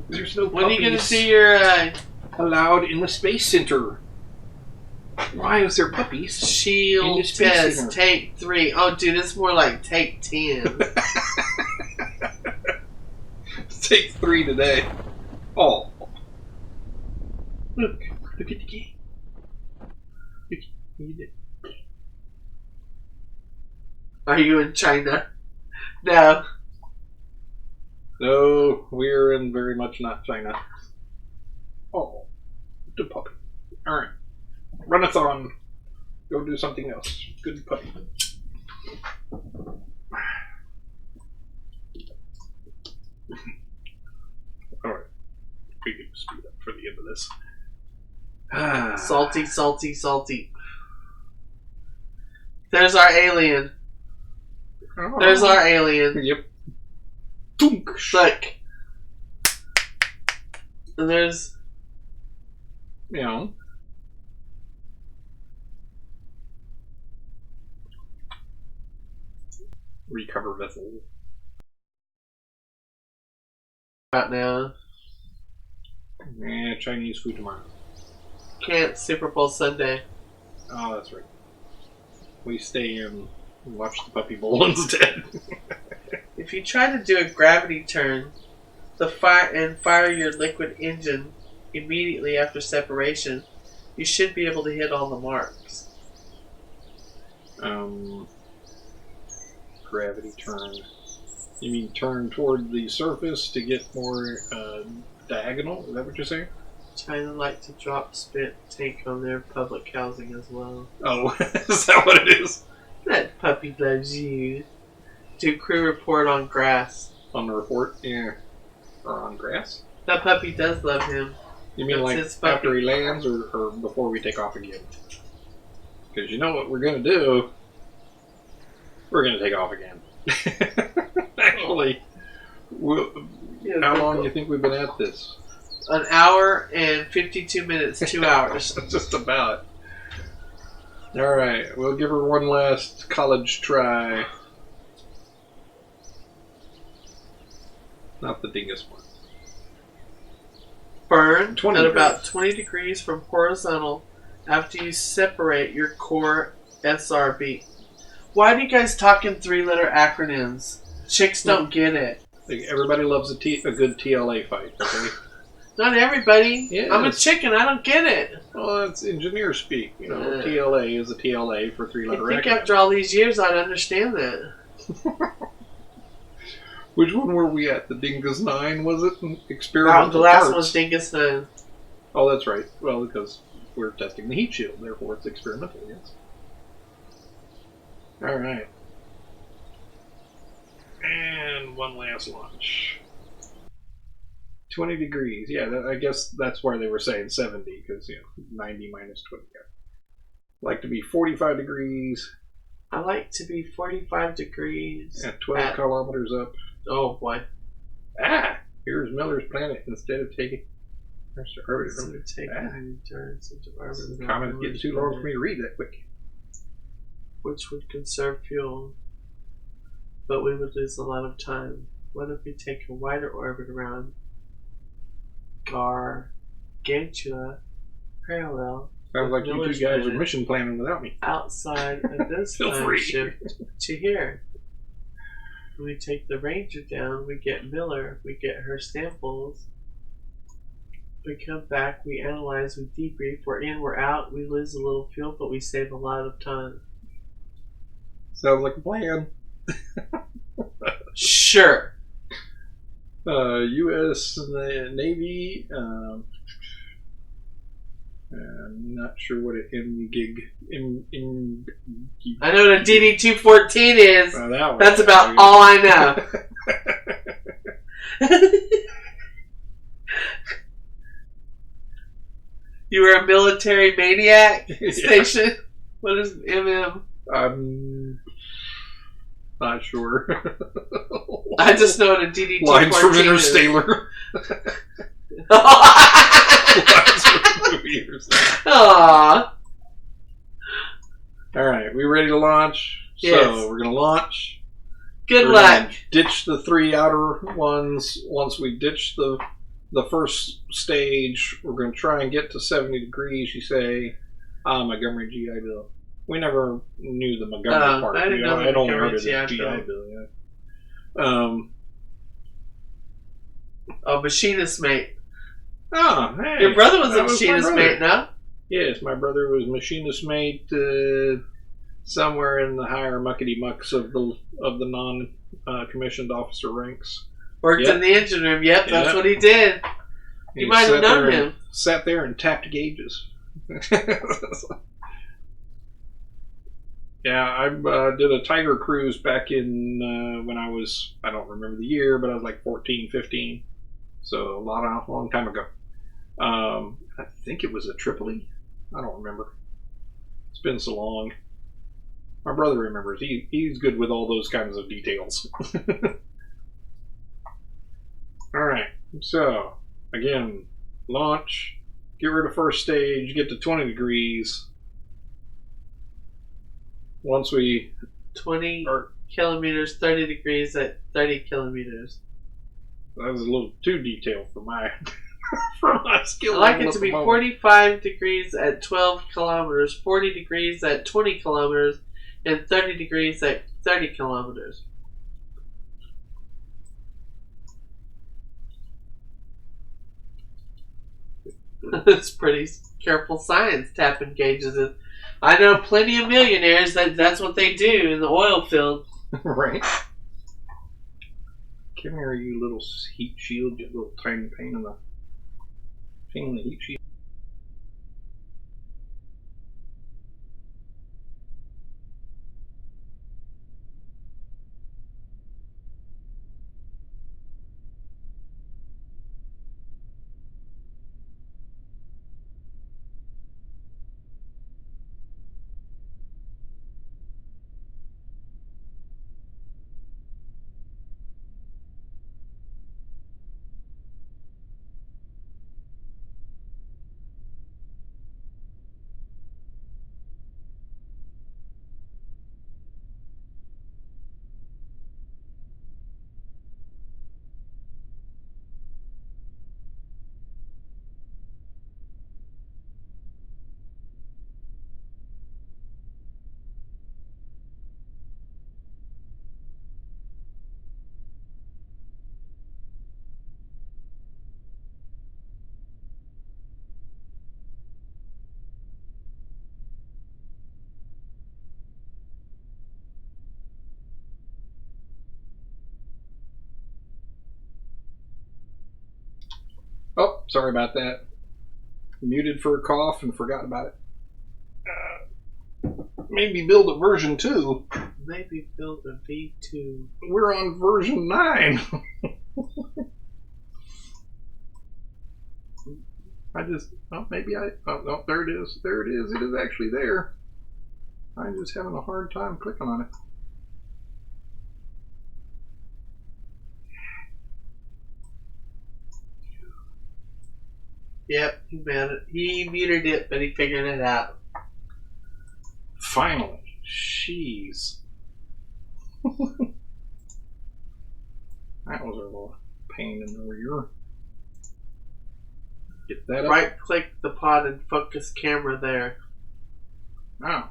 There's no When are you going to puppies see your allowed in the Space Center? Why is there puppies? shield test? Take 3. Oh, dude, it's more like take 10. Take 3 today. Oh. Look at the game. Are you in China? No. No, we're in very much not China. Oh, the puppy. Alright. Runathon. Go do something else. Good puppy. Alright. We can speed up for the end of this. Salty, salty, salty. There's our alien. There's our alien. Yep. Look. And there's... You know. Recover vessel. Right now. Yeah, Chinese food tomorrow. Can't Super Bowl Sunday. Oh, that's right. We stay and watch the Puppy Bowl instead. If you try to do a gravity turn, fire your liquid engine immediately after separation, you should be able to hit all the marks. Gravity turn. You mean turn toward the surface to get more diagonal? Is that what you're saying? China like to drop spit tank on their public housing as well. Oh, is that what it is? That puppy loves you. Do crew report on grass. On the report? Yeah. Or on grass? That puppy does love him. You mean That's like after he lands or before we take off again? Because you know what we're going to do? We're going to take off again. Actually, how long do you think we've been at this? An hour and 52 minutes, 2 hours. Just about. Alright, we'll give her one last college try. Not the dingus one. Burn 20 at degrees. about 20 degrees from horizontal after you separate your core SRB. Why do you guys talk in 3-letter acronyms? Chicks don't get it. Like, everybody loves a good TLA fight, okay? Not everybody. Yes. I'm a chicken. I don't get it. Well, that's engineer speak. You know, TLA is a TLA for 3-letter I think acronyms. after all these years I'd understand that. Which one were we at? The Dingus 9, was it? Experimental The last parts. one's Dingus 9. Oh, that's right. Well, because we're testing the heat shield, therefore it's experimental, yes. Alright. And one last launch. 20 degrees. Yeah, I guess that's why they were saying 70, because, 90 minus 20. Like to be 45 degrees. I like to be 45 degrees. At 12 kilometers up. Oh, boy. Ah! Here's Miller's Planet instead of taking... There's the orbit. Comment getting too long for me to read that quick. Which would conserve fuel, but we would lose a lot of time. What if we take a wider orbit around Gargantua parallel? Sounds like you two guys are mission planning without me. Outside of this time shift to here. When we take the Ranger down, we get Miller, we get her samples. We come back, we analyze, we debrief, we're in, we're out, we lose a little fuel, but we save a lot of time. Sounds like a plan. Sure. U.S. Navy. I'm not sure what an M-gig. I know what a DD-214 is. Oh, that's about all I know. You were a military maniac station? What is MM? I'm not sure. I just know what a DD-214 Lines from is. Interstellar. Aww. Alright, we ready to launch? Yes. So, we're going to launch. Good We're luck. gonna ditch the 3 outer ones. Once we ditch the first stage, we're going to try and get to 70 degrees, you say. Montgomery GI Bill. We never knew the Montgomery part. I didn't know I'd only heard Montgomery of the GI GI Bill, yeah. Oh, machinist mate. Oh, hey. Your brother was a that machinist my brother. mate, no? Yes, my brother was machinist mate somewhere in the higher muckety mucks of the non-commissioned officer ranks. Worked in the engine room. Yep, that's what he did. You might have known him. Sat there and tapped gauges. Yeah, I did a Tiger cruise back in when I was, I don't remember the year, but I was like 14, 15. So a long time ago. I think it was a Tripoli. I don't remember. It's been so long. My brother remembers. He's good with all those kinds of details. All right. So again, launch. Get rid of first stage. Get to 20 degrees. Once we 20 kilometers, 30 degrees at 30 kilometers. That was a little too detailed for my for my skill. I like it to be 45 degrees at 12 kilometers, 40 degrees at 20 kilometers, and 30 degrees at 30 kilometers. It's pretty careful science, tapping gauges. I know plenty of millionaires that's what they do in the oil field. Right. Come here, you little heat shield, you little tiny pain in the heat shield. Oh, sorry about that. Muted for a cough and forgot about it. Maybe build a version 2. Maybe build a V2. We're on version 9. There it is. There it is. It is actually there. I'm just having a hard time clicking on it. Yep, he muted it, but he figured it out. Finally. Jeez. That was a little pain in the rear. Get that up. Right click the pod and focus camera there. Oh.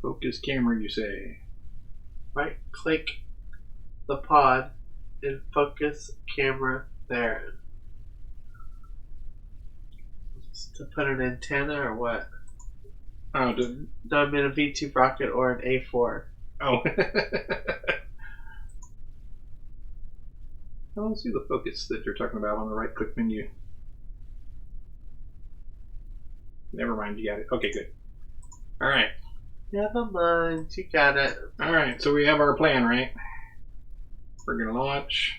Focus camera, you say? Right click the pod and focus camera there. To put an antenna or what? Oh, No, I mean a V2 rocket or an A4. Oh. I don't see the focus that you're talking about on the right click menu. Never mind, you got it. Okay, good. Alright. Never mind, you got it. Alright, so we have our plan, right? We're going to launch.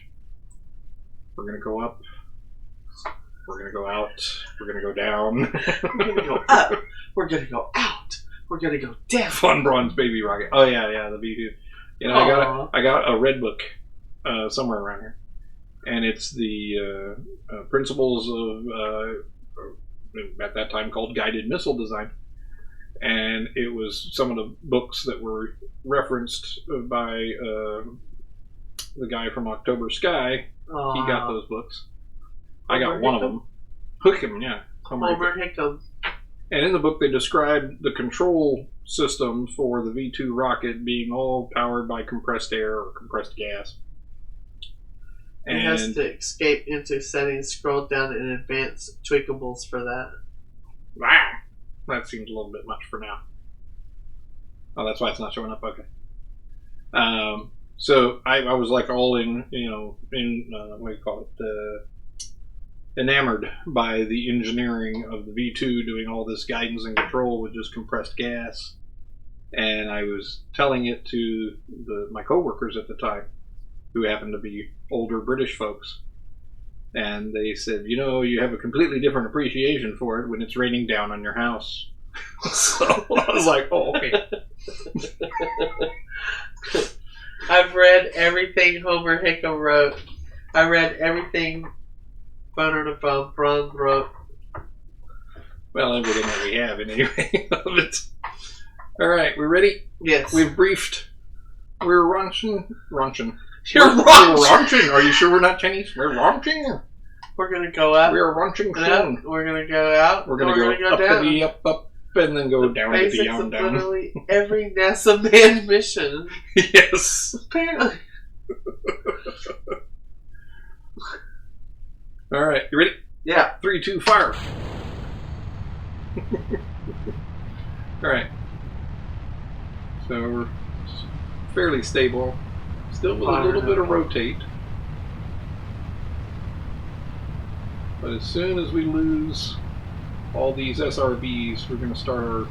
We're going to go up. We're going to go out. We're going to go down. We're going to go up. We're going to go out. We're going to go down. Fun bronze baby rocket. Oh, yeah, the V2. You know, I got a red book somewhere around here. And it's the principles of, at that time called guided missile design. And it was some of the books that were referenced by the guy from October Sky. He got those books. I got one of them. Hookham, yeah. Homer Hickam. And in the book, they described the control system for the V2 rocket being all powered by compressed air or compressed gas. It has to escape into settings, scroll down in advanced tweakables for that. That seems a little bit much for now. Oh, that's why it's not showing up. Okay. So I was like all in, what do you call it? Enamored by the engineering of the V2 doing all this guidance and control with just compressed gas. And I was telling it to my coworkers at the time, who happened to be older British folks. And they said, you have a completely different appreciation for it when it's raining down on your house. So I was like, oh, okay. I've read everything Homer Hickam wrote. I read everything Bronn wrote. Well, everything that we have in anyway of it. All right, we ready? Yes. We've briefed. We're raunching. You're raunching. Are you sure we're not Chinese? We're raunching. We're gonna go up. We're raunching soon. Up. We're gonna go out. We're gonna go up down. to the up, and then go down to the down. Literally every NASA manned mission. Yes. Apparently. All right, you ready? Yeah. 3, 2, fire. All right. So we're fairly stable. Still with a little bit of rotate. But as soon as we lose all these SRBs, we're going to start our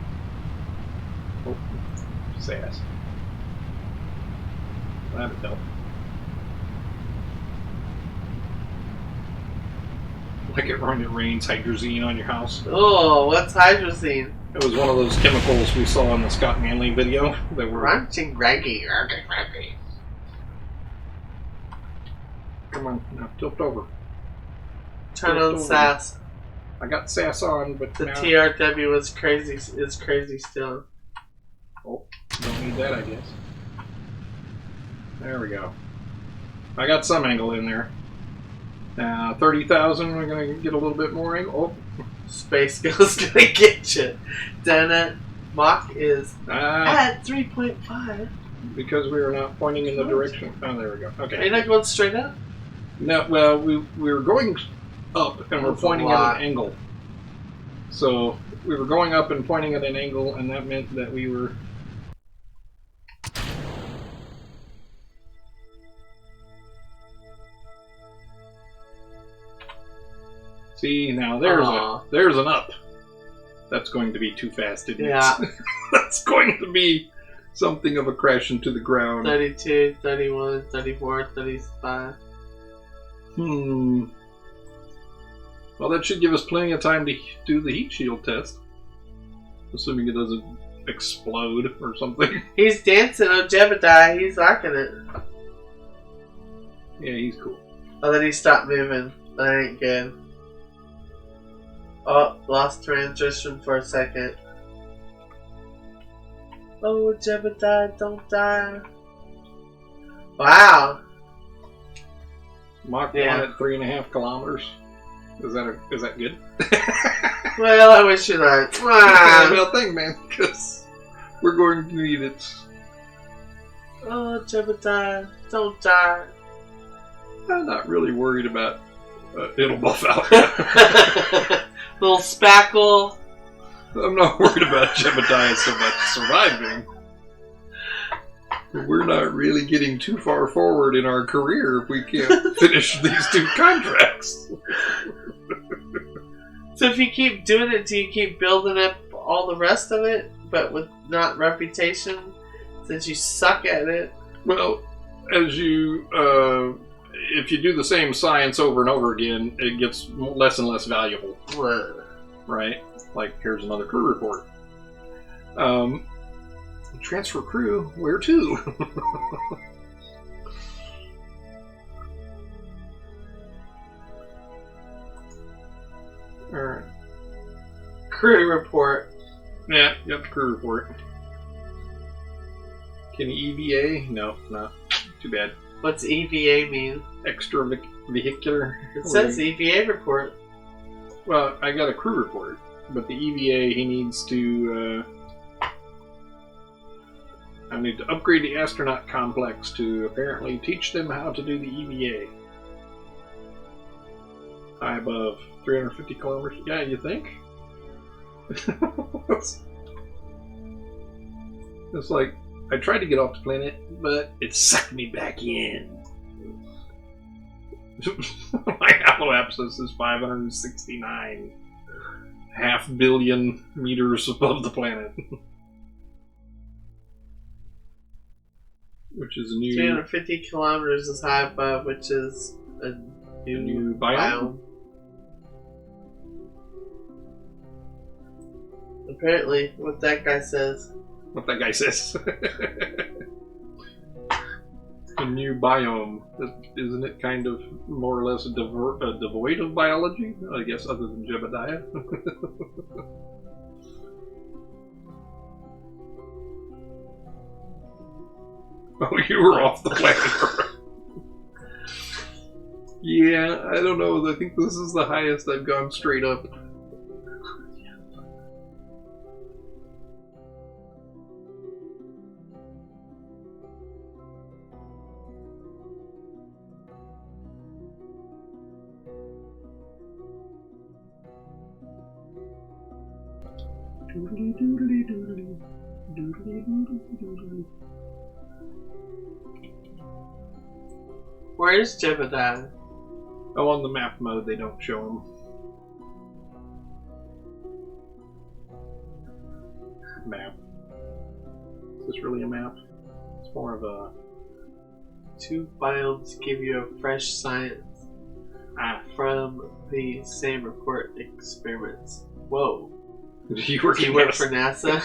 SAS. That'd help. Like it when it rains hydrazine on your house. Oh, what's hydrazine? It was one of those chemicals we saw in the Scott Manley video that were Ranching Reggie. Come on, now tilt over. Turn on SAS. I got SAS on, but the now... TRW was crazy. Is crazy still. Oh, don't need that, I guess. There we go. I got some angle in there. Now 30,000. We're gonna get a little bit more angle. Oh, Space Girl's gonna get you. Dana Mach is at 3.5 because we were not pointing in the direction. Oh, there we go. Okay. Are you not going straight up? No. Well, we were going up and we're pointing at an angle. So we were going up and pointing at an angle, and that meant that we were. See, now there's an up. That's going to be too fast, isn't it? That's going to be something of a crash into the ground. 32, 31, 34, 35. Well, that should give us plenty of time to do the heat shield test. Assuming it doesn't explode or something. He's dancing on Jebediah. He's liking it. Yeah, he's cool. Oh, then he stopped moving. That ain't good. Oh, lost transition for a second. Oh, Jebediah, don't die. Wow. Mach 1 at 3.5 kilometers. Is that good? Well, I wish you that. Well, thank man, because we're going to need it. Oh, Jebediah, don't die. I'm not really worried about it'll buff out. Little spackle. I'm not worried about Jebediah so much surviving. We're not really getting too far forward in our career if we can't finish these 2 contracts. So if you keep doing it, do you keep building up all the rest of it, but with not reputation, since you suck at it? Well, as you, if you do the same science over and over again, it gets less and less valuable. Right? Like, here's another crew report. Transfer crew, where to? Alright. Crew report. Yeah, got the crew report. Can you EVA? No, not. Too bad. What's EVA mean? Extra vehicular. It says EVA report. Well, I got a crew report, but the EVA, he needs to, I need to upgrade the astronaut complex to apparently teach them how to do the EVA. High above 350 kilometers. Yeah, you think? It's like, I tried to get off the planet, but it sucked me back in. My haloapsis is 569.5 billion meters above the planet. Which is a new 350 kilometers is high above, which is a new biome. Apparently, what that guy says. What that guy says. A new biome. Isn't it kind of more or less devoid of biology? I guess, other than Jebediah. Oh, you were off the planet. Yeah, I don't know. I think this is the highest I've gone straight up. Doodly doodly doodly. Doodly doodly doodly. Where is Jebediah? Oh, on the map mode, they don't show him. Map. Is this really a map? It's more of a... 2 biomes give you a fresh science from the same report experiments. Whoa. Do you work for NASA?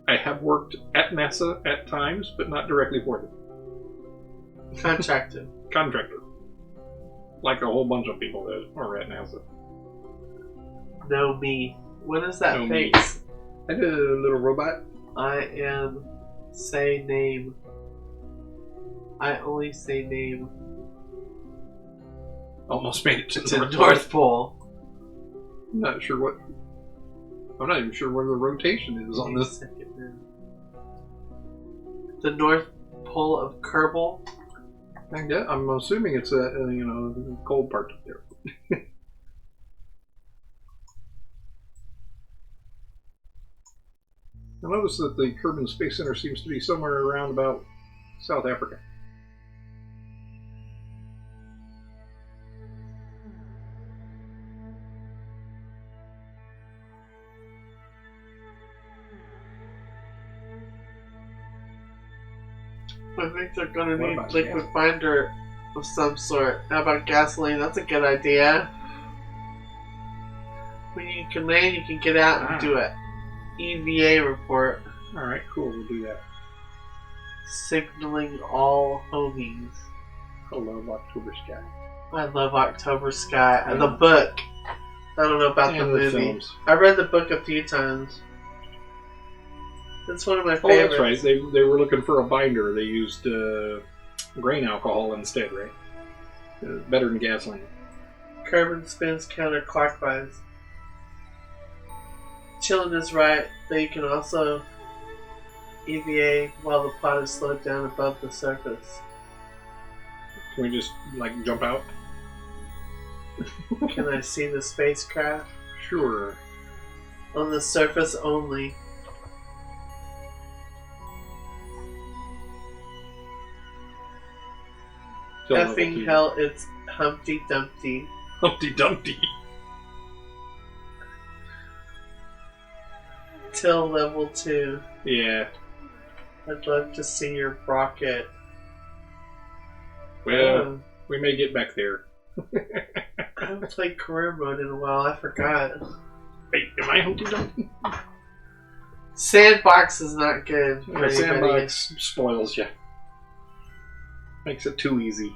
I have worked at NASA at times, but not directly for them. Contractor. Like a whole bunch of people that are at NASA. Know me. What is that Know face? I did a little robot. I am... Say name. I only say name. Almost made it to To the North Pole. I'm not sure what... I'm not even sure where the rotation is on this. The North Pole of Kerbal. I'm assuming it's the cold part up there. I noticed that the Kerbal Space Center seems to be somewhere around about South Africa. I think they're gonna What need about liquid binder of some sort. How about gasoline? That's a good idea. When you can land, you can get out and do it. EVA report. Alright, cool, we'll do that. Signaling all homies. I love October Sky. I love October Sky. And the book. I don't know about the movie. Films. I read the book a few times. It's one of my Oh, favorites. that's right. They were looking for a binder. They used grain alcohol instead, right? Better than gasoline. Carbon spins counterclockwise. Chillin is right, but you can also EVA while the pod is slowed down above the surface. Can we just, jump out? Can I see the spacecraft? Sure. On the surface only. Effing hell, it's Humpty Dumpty. Humpty Dumpty. Till level 2. Yeah. I'd love to see your rocket. Well, we may get back there. I haven't played career mode in a while, I forgot. Wait, am I Humpty Dumpty? Sandbox is not good. Yeah, sandbox spoils you. Makes it too easy.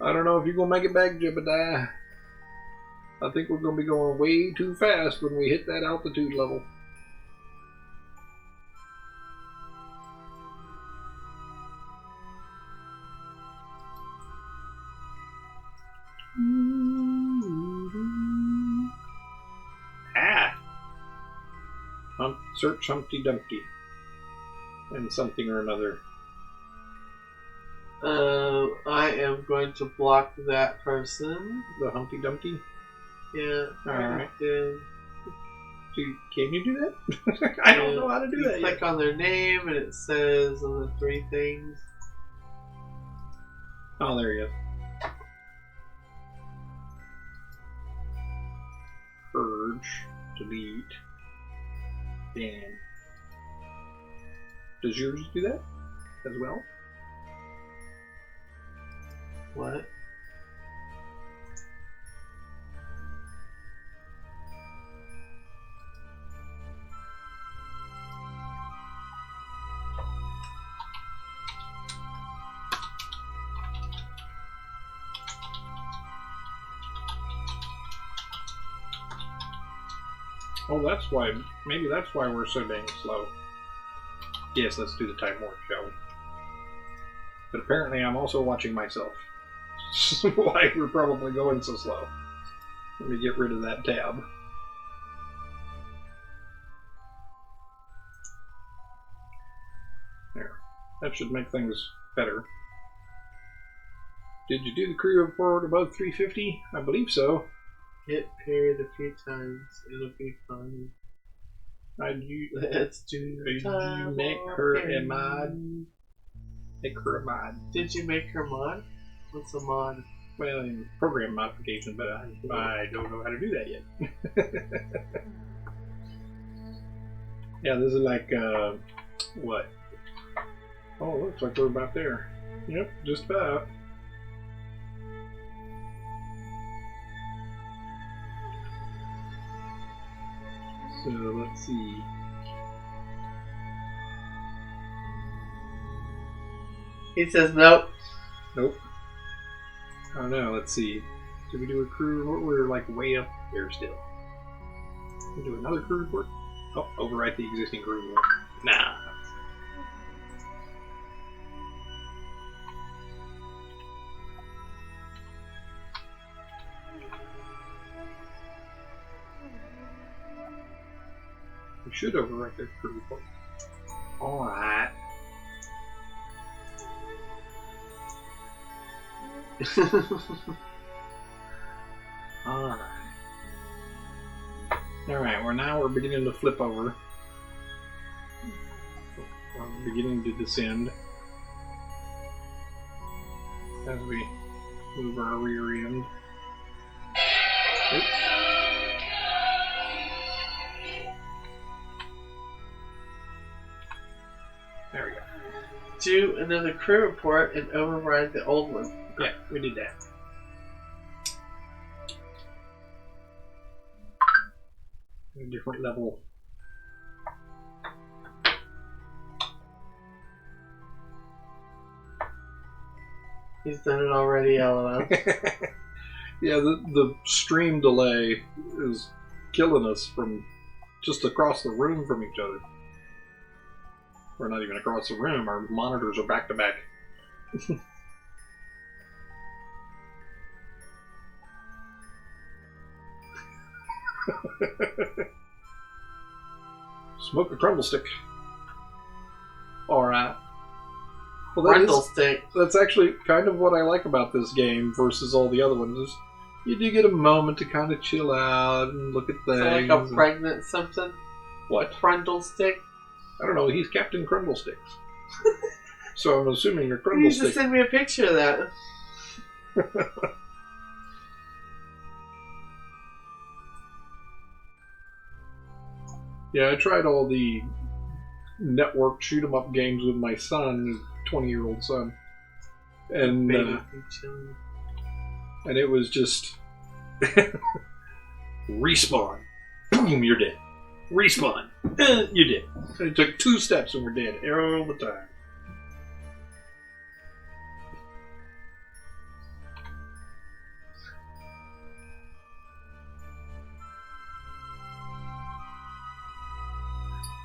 I don't know if you're going to make it back, Jebediah. I think we're going to be going way too fast when we hit that altitude level. Search Humpty Dumpty. And something or another. I am going to block that person. The Humpty Dumpty? Yeah. Alright. Can you do that? I don't know how to do that yet. Click on their name and it says on the 3 things. Oh, there he is. merge, delete, then. Does yours do that as well? What? Oh, that's why. Maybe that's why we're so dang slow. Yes, let's do the time warp, shall we? But apparently I'm also watching myself. Why we're probably going so slow. Let me get rid of that tab. There. That should make things better. Did you do the crew report above 350? I believe so. Hit period a few times. It'll be fun. Let's do Did time you make her a mod? Make her a mod. Did you make her mod? What's a mod? Well, in program modification, but I don't know how to do that yet. Yeah, this is like, what? Oh, looks like we're about there. Yep, just about. So, let's see. He says nope. Nope. Oh no, let's see. Did we do a crew report? We're like way up there still. We do another crew report? Oh, overwrite the existing crew report. Nah. We should overwrite their crew report. Alright. Alright, well now we're beginning to flip over. We're beginning to descend. As we move our rear end. Oops. There we go. Do another crew report and override the old one. Yeah, we did that. A different level. He's done it already, LOL. Yeah, the stream delay is killing us from just across the room from each other. We're not even across the room, our monitors are back to back. Smoke a crumble stick. Alright. Well, Rental stick. That's actually kind of what I like about this game versus all the other ones. Is you do get a moment to kind of chill out and look at things. Like a pregnant something? What? Crundle stick? I don't know. He's Captain Crumble Sticks. So I'm assuming you're Crumble You Stick. just send me a picture of that. Yeah, I tried all the network shoot 'em up games with my son, 20-year-old son, and it was just respawn, boom, you're dead. Respawn, you're dead. It took 2 steps and we're dead all the time.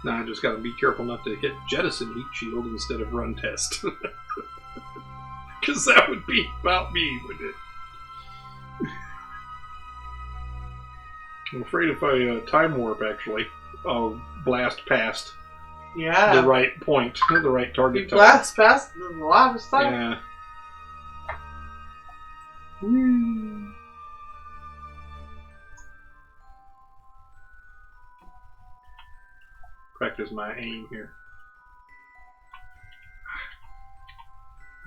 Now I just gotta be careful not to hit jettison heat shield instead of run test. Because that would be about me, wouldn't it? I'm afraid if I time warp, actually, I'll blast past the right point, the right target. You blast past the lot of stuff? Yeah. Woo. Practice my aim here.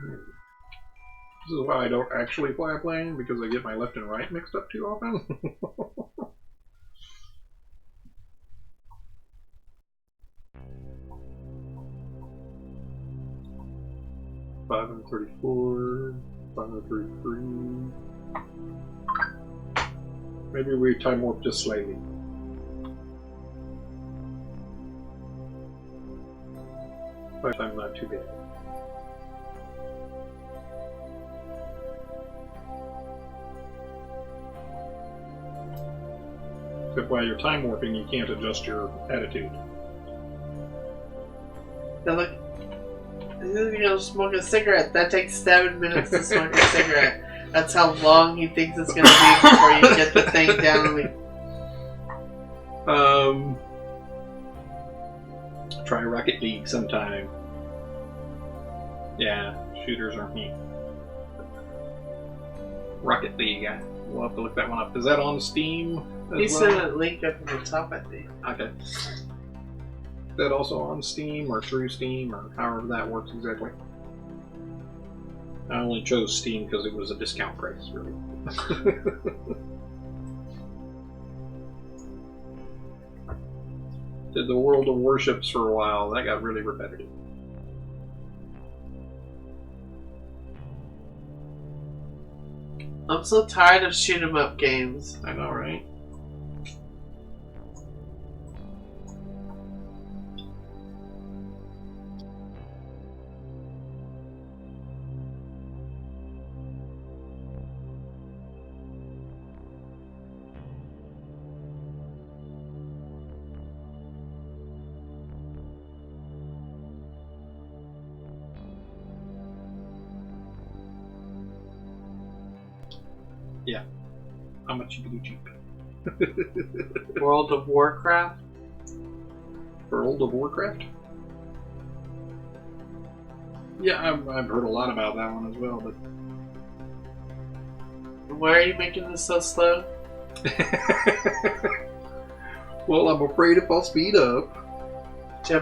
This is why I don't actually fly a plane, because I get my left and right mixed up too often. 534, 533. Maybe we time warp just slightly. I'm not too bad. Except while you're time warping, you can't adjust your attitude. Now look, you're gonna smoke a cigarette. That takes 7 minutes to smoke a cigarette. That's how long he thinks it's gonna be before you get the thing down. Try Rocket League sometime. Yeah, shooters aren't me. Rocket League. We'll have to look that one up. Is that on Steam as You well? sent a link up at the top, I think. Okay. Is that also on Steam or through Steam or however that works exactly? I only chose Steam because it was a discount price, really. Did the World of Warships for a while. That got really repetitive. I'm so tired of shoot 'em up games. I know, right? Yeah. How much you can do cheap? World of Warcraft? World of Warcraft? Yeah, I've heard a lot about that one as well, but... Why are you making this so slow? Well, I'm afraid if I'll speed up... By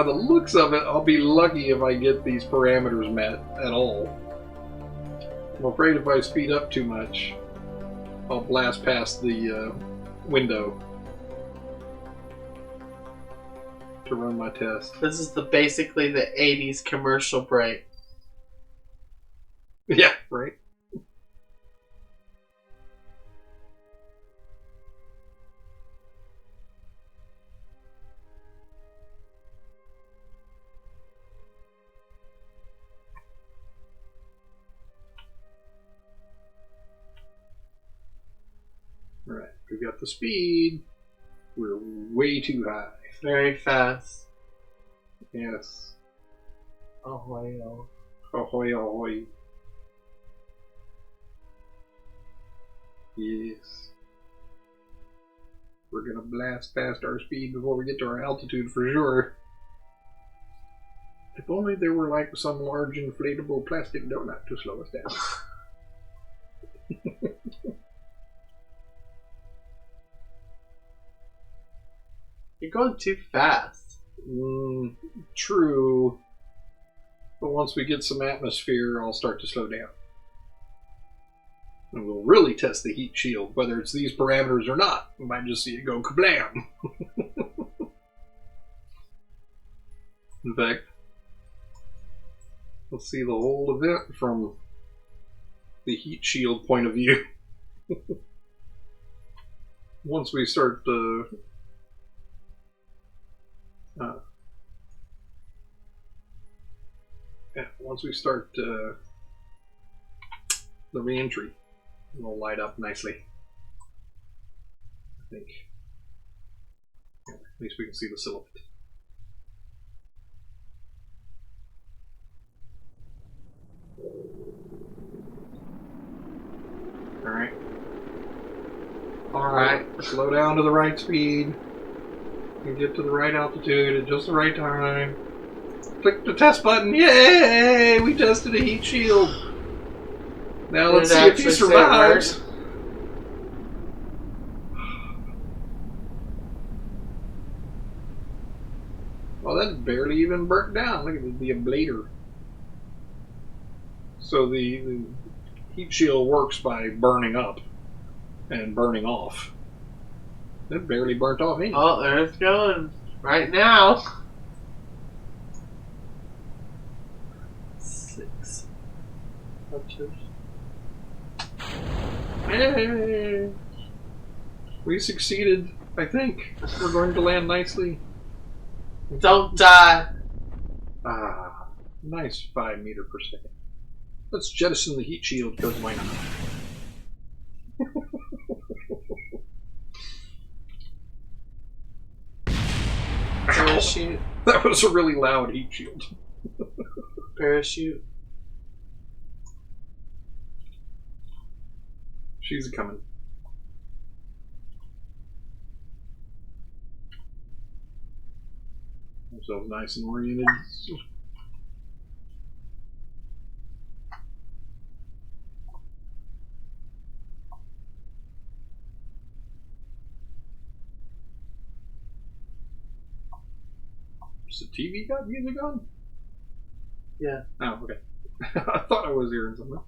the looks of it, I'll be lucky if I get these parameters met at all. I'm afraid if I speed up too much, I'll blast past the window to run my test. This is basically the 80s commercial break. Yeah, right? Right, we've got the speed. We're way too high. Very fast. Yes. Ahoy, oh. Ahoy, ahoy. Yes. We're gonna blast past our speed before we get to our altitude for sure. If only there were like some large inflatable plastic donut to slow us down. You're going too fast. True. But once we get some atmosphere, I'll start to slow down. And we'll really test the heat shield, whether it's these parameters or not. We might just see it go kablam. In fact, let's see the whole event from the heat shield point of view. Once we start once we start the re-entry, it'll light up nicely. I think. Yeah, at least we can see the silhouette. Alright. Alright, slow down to the right speed. And get to the right altitude at just the right time. Click the test button. Yay! We tested a heat shield. Now let's see if he survives. Well, that barely even burnt down. Look at the ablator. So the heat shield works by burning up and burning off. That barely burnt off anything. Oh, there it's going. Right now. Touchers. Yay! We succeeded, I think. We're going to land nicely. Don't die! Ah, nice 5 meter per second. Let's jettison the heat shield, because why not? Parachute. That was a really loud heat shield. Parachute. She's coming. Ourselves nice and oriented. Is the TV got music on? Yeah. Oh, okay. I thought I was hearing something.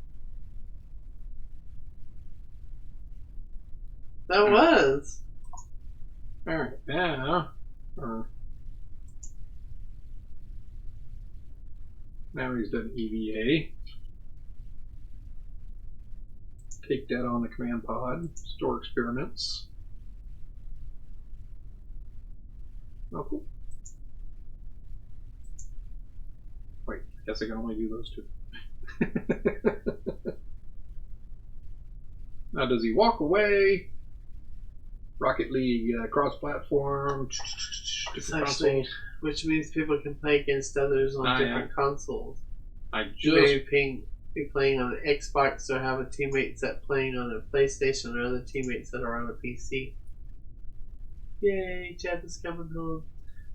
That was. Alright, now. Now he's done EVA. Take that on the command pod. Store experiments. Oh, cool. Wait, I guess I can only do those two. Now, does he walk away? Rocket League cross-platform. Different consoles. Which means people can play against others on different consoles. I You just may be playing on an Xbox or have a teammates that playing on a PlayStation or other teammates that are on a PC. Yay, Jeff is coming home.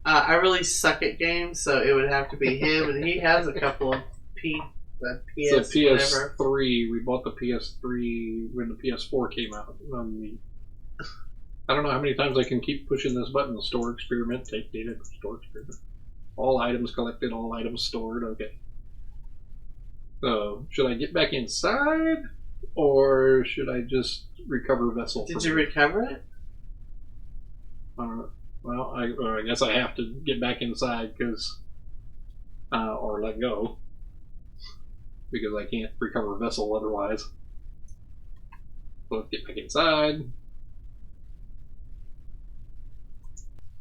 I really suck at games, so it would have to be him, and he has a couple of PS PS3. whatever. We bought the PS3 when the PS4 came out. I don't know how many times I can keep pushing this button. Store experiment, take data, store experiment. All items collected, all items stored. Okay. So, should I get back inside, or should I just recover vessel? Did you recover it? I don't know. Well, I guess I have to get back inside because, or let go, because I can't recover vessel otherwise. So let's get back inside.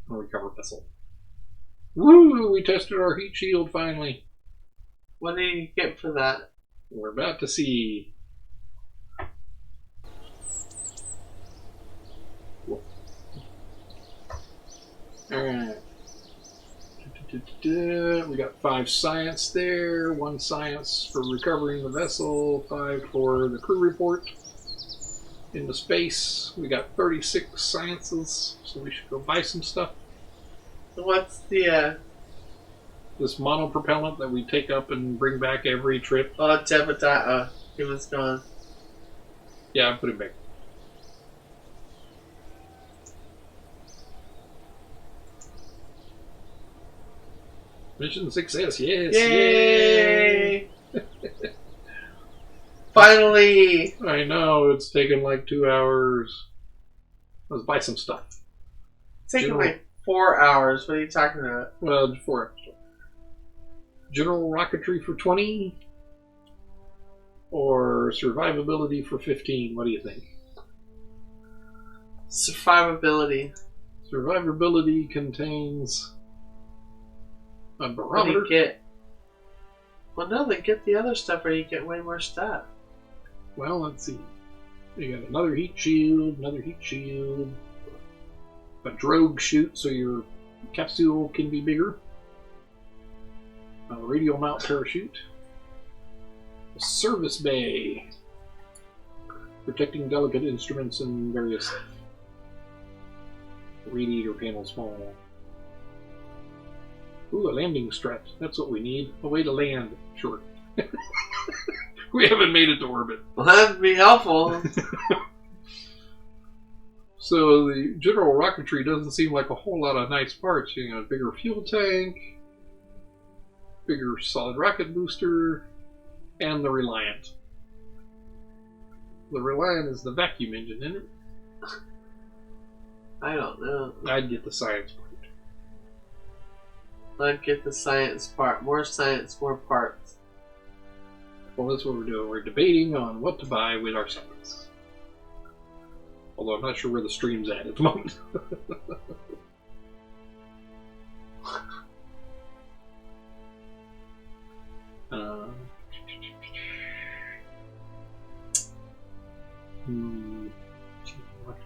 I'll recover vessel. Woo! We tested our heat shield finally. What did you get for that? We're about to see. Alright. We got 5 science there, 1 science for recovering the vessel, 5 for the crew report into space. We got 36 sciences, so we should go buy some stuff. What's the This monopropellant that we take up and bring back every trip. Oh, Jebediah. He was gone. Yeah, I put it back. Mission success, yes! Yay! Finally! I know, it's taken like 2 hours. Let's buy some stuff. It's taken like 4 hours. What are you talking about? Well, 4 hours. General rocketry for 20? Or survivability for 15? What do you think? Survivability. Survivability contains a What do barometer. you get? Well, no, they get the other stuff where you get way more stuff. Well, let's see. You got another heat shield, a drogue chute so your capsule can be bigger, a radial mount parachute, a service bay, protecting delicate instruments and various radiator panel small. Ooh, a landing strut. That's what we need. A way to land. Sure. We haven't made it to orbit. Well, that'd be helpful. So the general rocketry doesn't seem like a whole lot of nice parts. You know, bigger fuel tank, bigger solid rocket booster, and the Reliant. The Reliant is the vacuum engine, isn't it? I don't know. I'd get the science part. I'd get the science part. More science, more parts. Well, that's what we're doing. We're debating on what to buy with our science. Although I'm not sure where the stream's at the moment.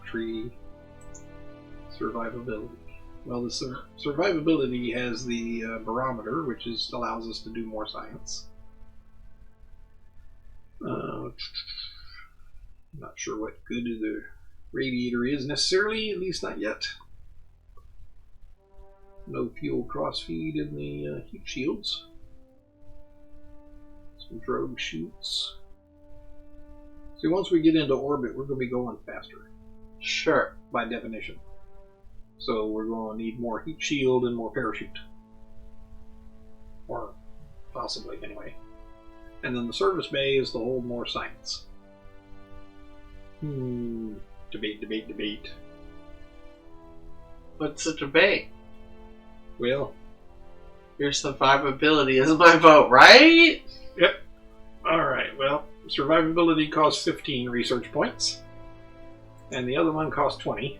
Tree survivability. Well, the survivability has the barometer, which allows us to do more science. I'm not sure what good the radiator is necessarily, at least not yet. No fuel crossfeed in the heat shields. Some drogue chutes. See, once we get into orbit, we're going to be going faster. Sure. By definition. So we're going to need more heat shield and more parachute. Or possibly, anyway. And then the service bay is to hold more science. Debate. What's the debate? Well, your survivability is my vote, right? Yep. Alright, well, survivability costs 15 research points. And the other one costs 20.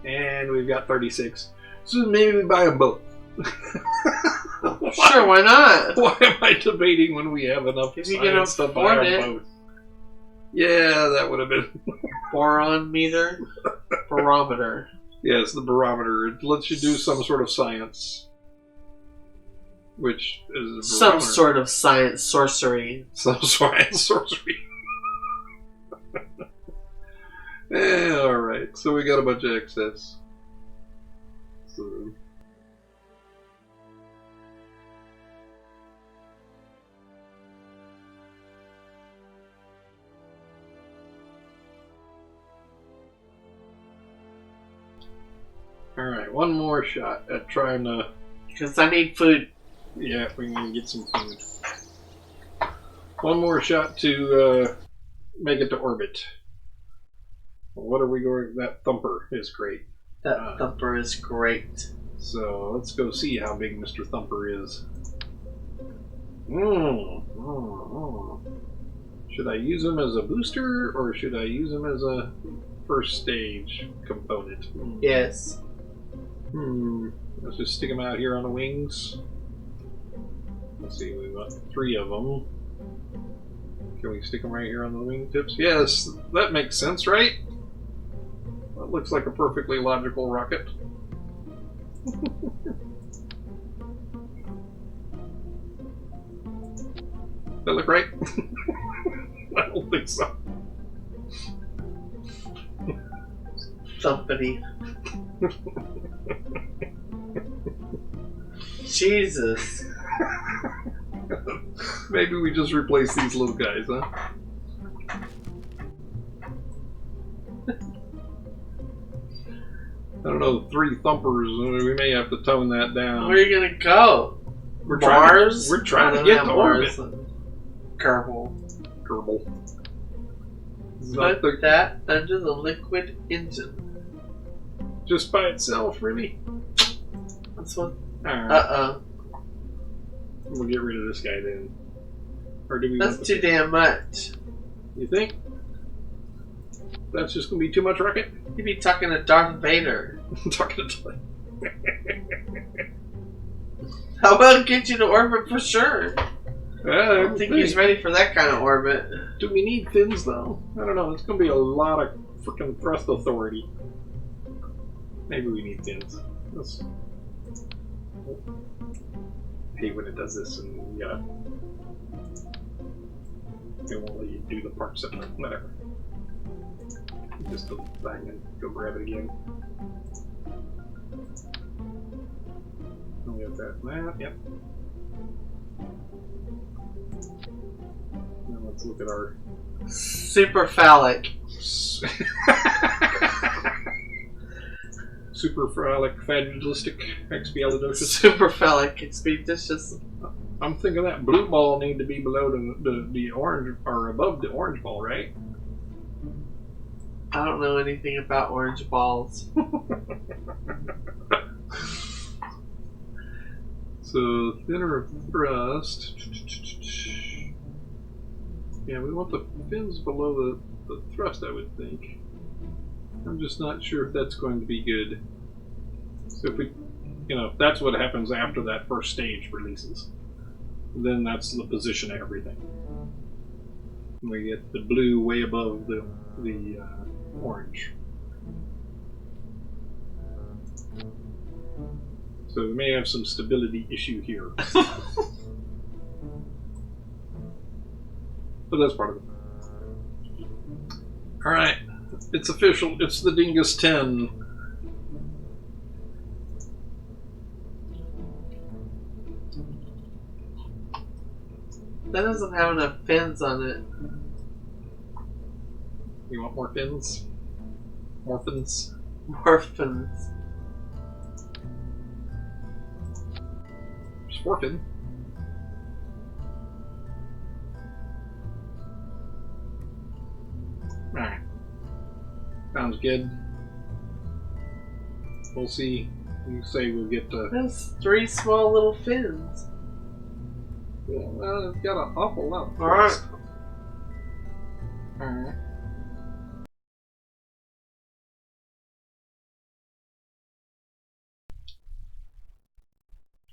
And we've got 36. So maybe we buy them both. Sure, why not? Why am I debating when we have enough science to buy them both? Yeah, that would have been... Boron meter? Barometer. Yes, the barometer. It lets you do some sort of science. Which is a some sort of science sorcery. Some science sorcery. Alright, so we got a bunch of excess. So... Alright, one more shot at trying to... Because I need food. Yeah, we can get some food. One more shot to make it to orbit. What are we going... That thumper is great. That thumper is great. So, let's go see how big Mr. Thumper is. Should I use him as a booster, or should I use him as a first stage component? Yes. Let's just stick him out here on the wings. Let's see, we got 3 of them. Can we stick them right here on the wingtips? Yes, that makes sense, right? That looks like a perfectly logical rocket. That look right? I don't think so. Somebody. Jesus. Maybe we just replace these little guys, huh? I don't know, 3 thumpers. We may have to tone that down. Where are you gonna go? Mars? We're trying to get to orbit. Kerbal. Put that under the liquid engine. Just by itself, really? That's what. Alright. We'll get rid of this guy then. Or do we? That's too damn much. You think? That's just gonna be too much rocket? You'd be talking to Darth Vader. Talking to Darth. How about get you to orbit for sure? I don't think he's ready for that kind of orbit. Do we need fins though? I don't know. It's gonna be a lot of freaking thrust authority. Maybe we need fins. Let's... I hate when it does this and you gotta... It won't let you do the part separate. Whatever. Just the thing and go grab it again. We have that. Yep. Now let's look at our... Super phallic. Super phallic, fabulistic, expialidocious. Super phallic, expeditious. I'm thinking that blue ball need to be below the orange, or above the orange ball, right? I don't know anything about orange balls. So, thinner thrust. Yeah, we want the fins below the thrust, I would think. I'm just not sure if that's going to be good. So if we, if that's what happens after that first stage releases, then that's the position of everything. We get the blue way above the orange. So we may have some stability issue here. But that's part of it. Alright, it's official. It's the Dingus 10. That doesn't have enough fins on it. You want more fins? More fins? More fins. There's 4 fins. Alright. Sounds good. We'll see. You say we'll get to... That's 3 small little fins. Yeah, well, it's got an awful lot of Alright. Alright.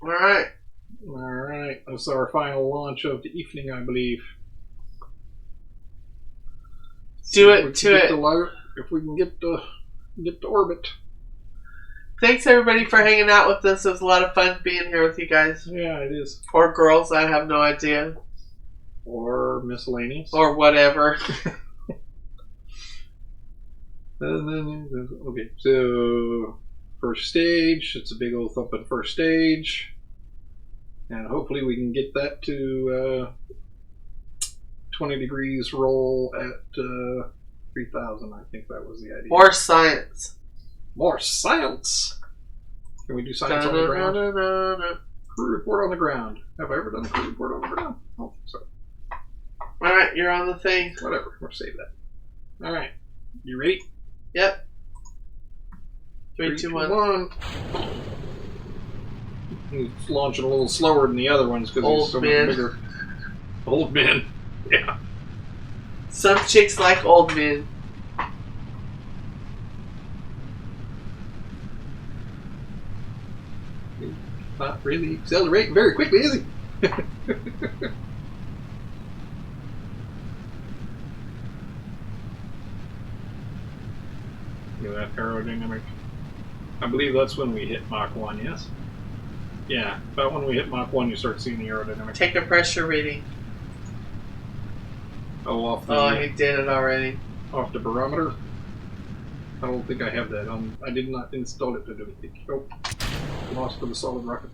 Alright. Alright. That's our final launch of the evening, I believe. Do If it we to can it. get if we can get to orbit. Thanks everybody for hanging out with us. It was a lot of fun being here with you guys. Yeah, it is. Or girls, I have no idea. Or miscellaneous. Or whatever. Okay, so first stage. It's a big old thumping first stage. And hopefully we can get that to 20 degrees roll at 3,000. I think that was the idea. More science. More science! Can we do science on the ground? Crew report on the ground. Have I ever done a crew report on the ground? I don't think so. Alright, you're on the thing. Whatever, we'll save that. Alright, you ready? Yep. 3, 2, 1. He's launching a little slower than the other ones because he's so much bigger. Old man. Yeah. Some chicks like old men. He's not really accelerating very quickly, is he? Look at that aerodynamic. I believe that's when we hit Mach 1, yes? Yeah, about when we hit Mach 1 you start seeing the aerodynamic. Take a pressure reading. Oh, off the... Oh, he did it already. Off the barometer? I don't think I have that. I did not install it to do it. Oh, lost for the solid rocket.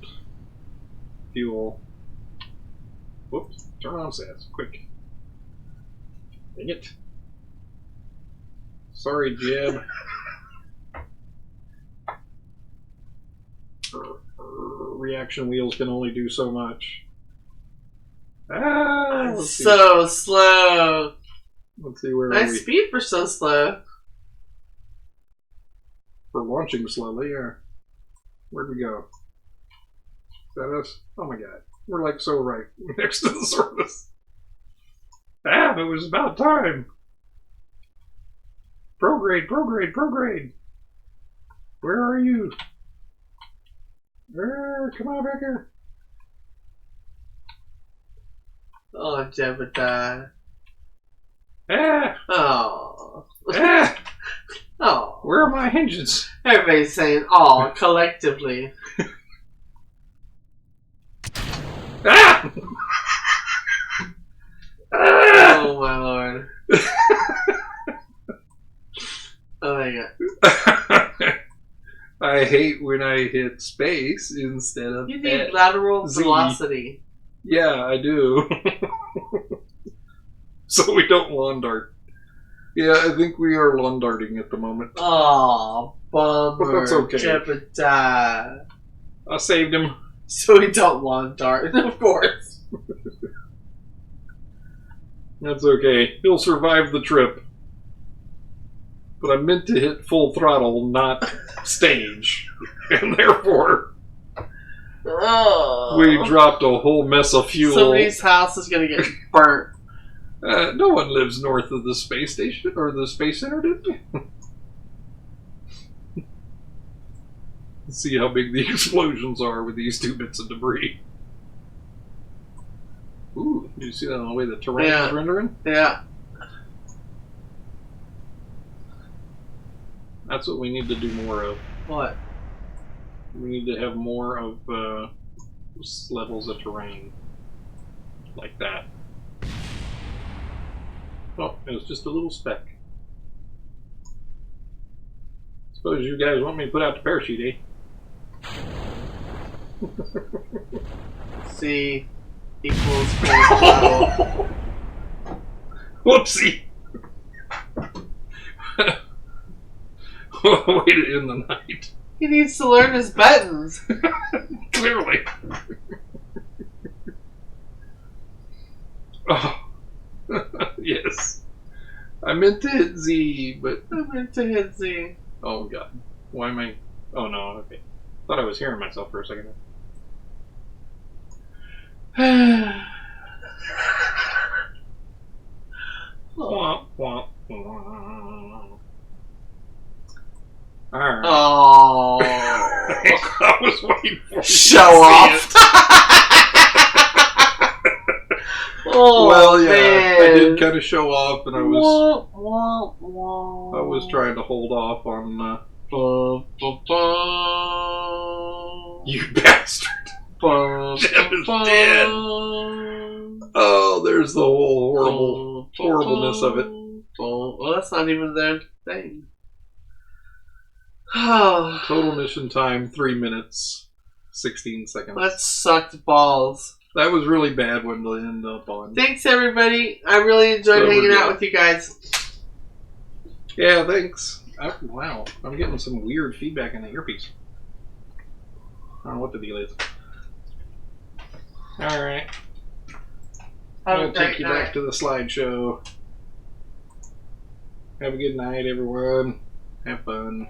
Fuel. Whoops. Turn on SAS. Quick. Dang it. Sorry, Jeb. Reaction wheels can only do so much. Ah, let's see. So slow. Let's see where are Nice we. speed for so slow. For launching slowly, or where'd we go? Is that us? Oh my god. We're like so right next to the surface. Ah, it was about time. Prograde, prograde, prograde. Where are you? Come on back here. Oh, Jebediah. Ah! Oh. Ah! Oh. Where are my hinges? Everybody's saying "oh" collectively. Ah! Ah! Oh my lord. Oh my god. I hate when I hit space instead of You need lateral Z. velocity. Yeah, I do. So we don't lawn dart. Yeah, I think we are lawn darting at the moment. Oh, bummer. But that's okay. Jebediah. I saved him. So we don't lawn dart, of course. That's okay. He'll survive the trip. But I meant to hit full throttle, not stage. And therefore, Oh. we dropped a whole mess of fuel. Somebody's house is gonna get burnt. No one lives north of the space station or the space center, did they? Let's see how big the explosions are with these 2 bits of debris. Ooh, you see that on the way the terrain is rendering? Yeah. That's what we need to do more of. What? We need to have more of levels of terrain. Like that. Oh, it was just a little speck. Suppose you guys want me to put out the parachute, eh? C equals level. Whoopsie! Way to end the night. He needs to learn his buttons. Clearly. Oh. Yes. I meant to hit Z, but... I meant to hit Z. Oh, God. Why am I... Oh, no, okay. Thought I was hearing myself for a second. Womp, womp, womp. Alright. Oh. I was waiting for you to Show see off. it. Oh, well, yeah, man. I did kind of show off, and I was trying to hold off on. You bastard! Jim is dead. Oh, there's the whole horribleness of it. Well, that's not even their thing. Oh, Total mission time 3 minutes, 16 seconds. that sucked balls. That was really bad one to end up on. Thanks, everybody. I really enjoyed hanging out with you guys. Yeah, thanks. Wow, I'm getting some weird feedback in the earpiece. I don't know what the deal is. Alright. I'm going to take you back to the slideshow. Have a good night, everyone. Have fun.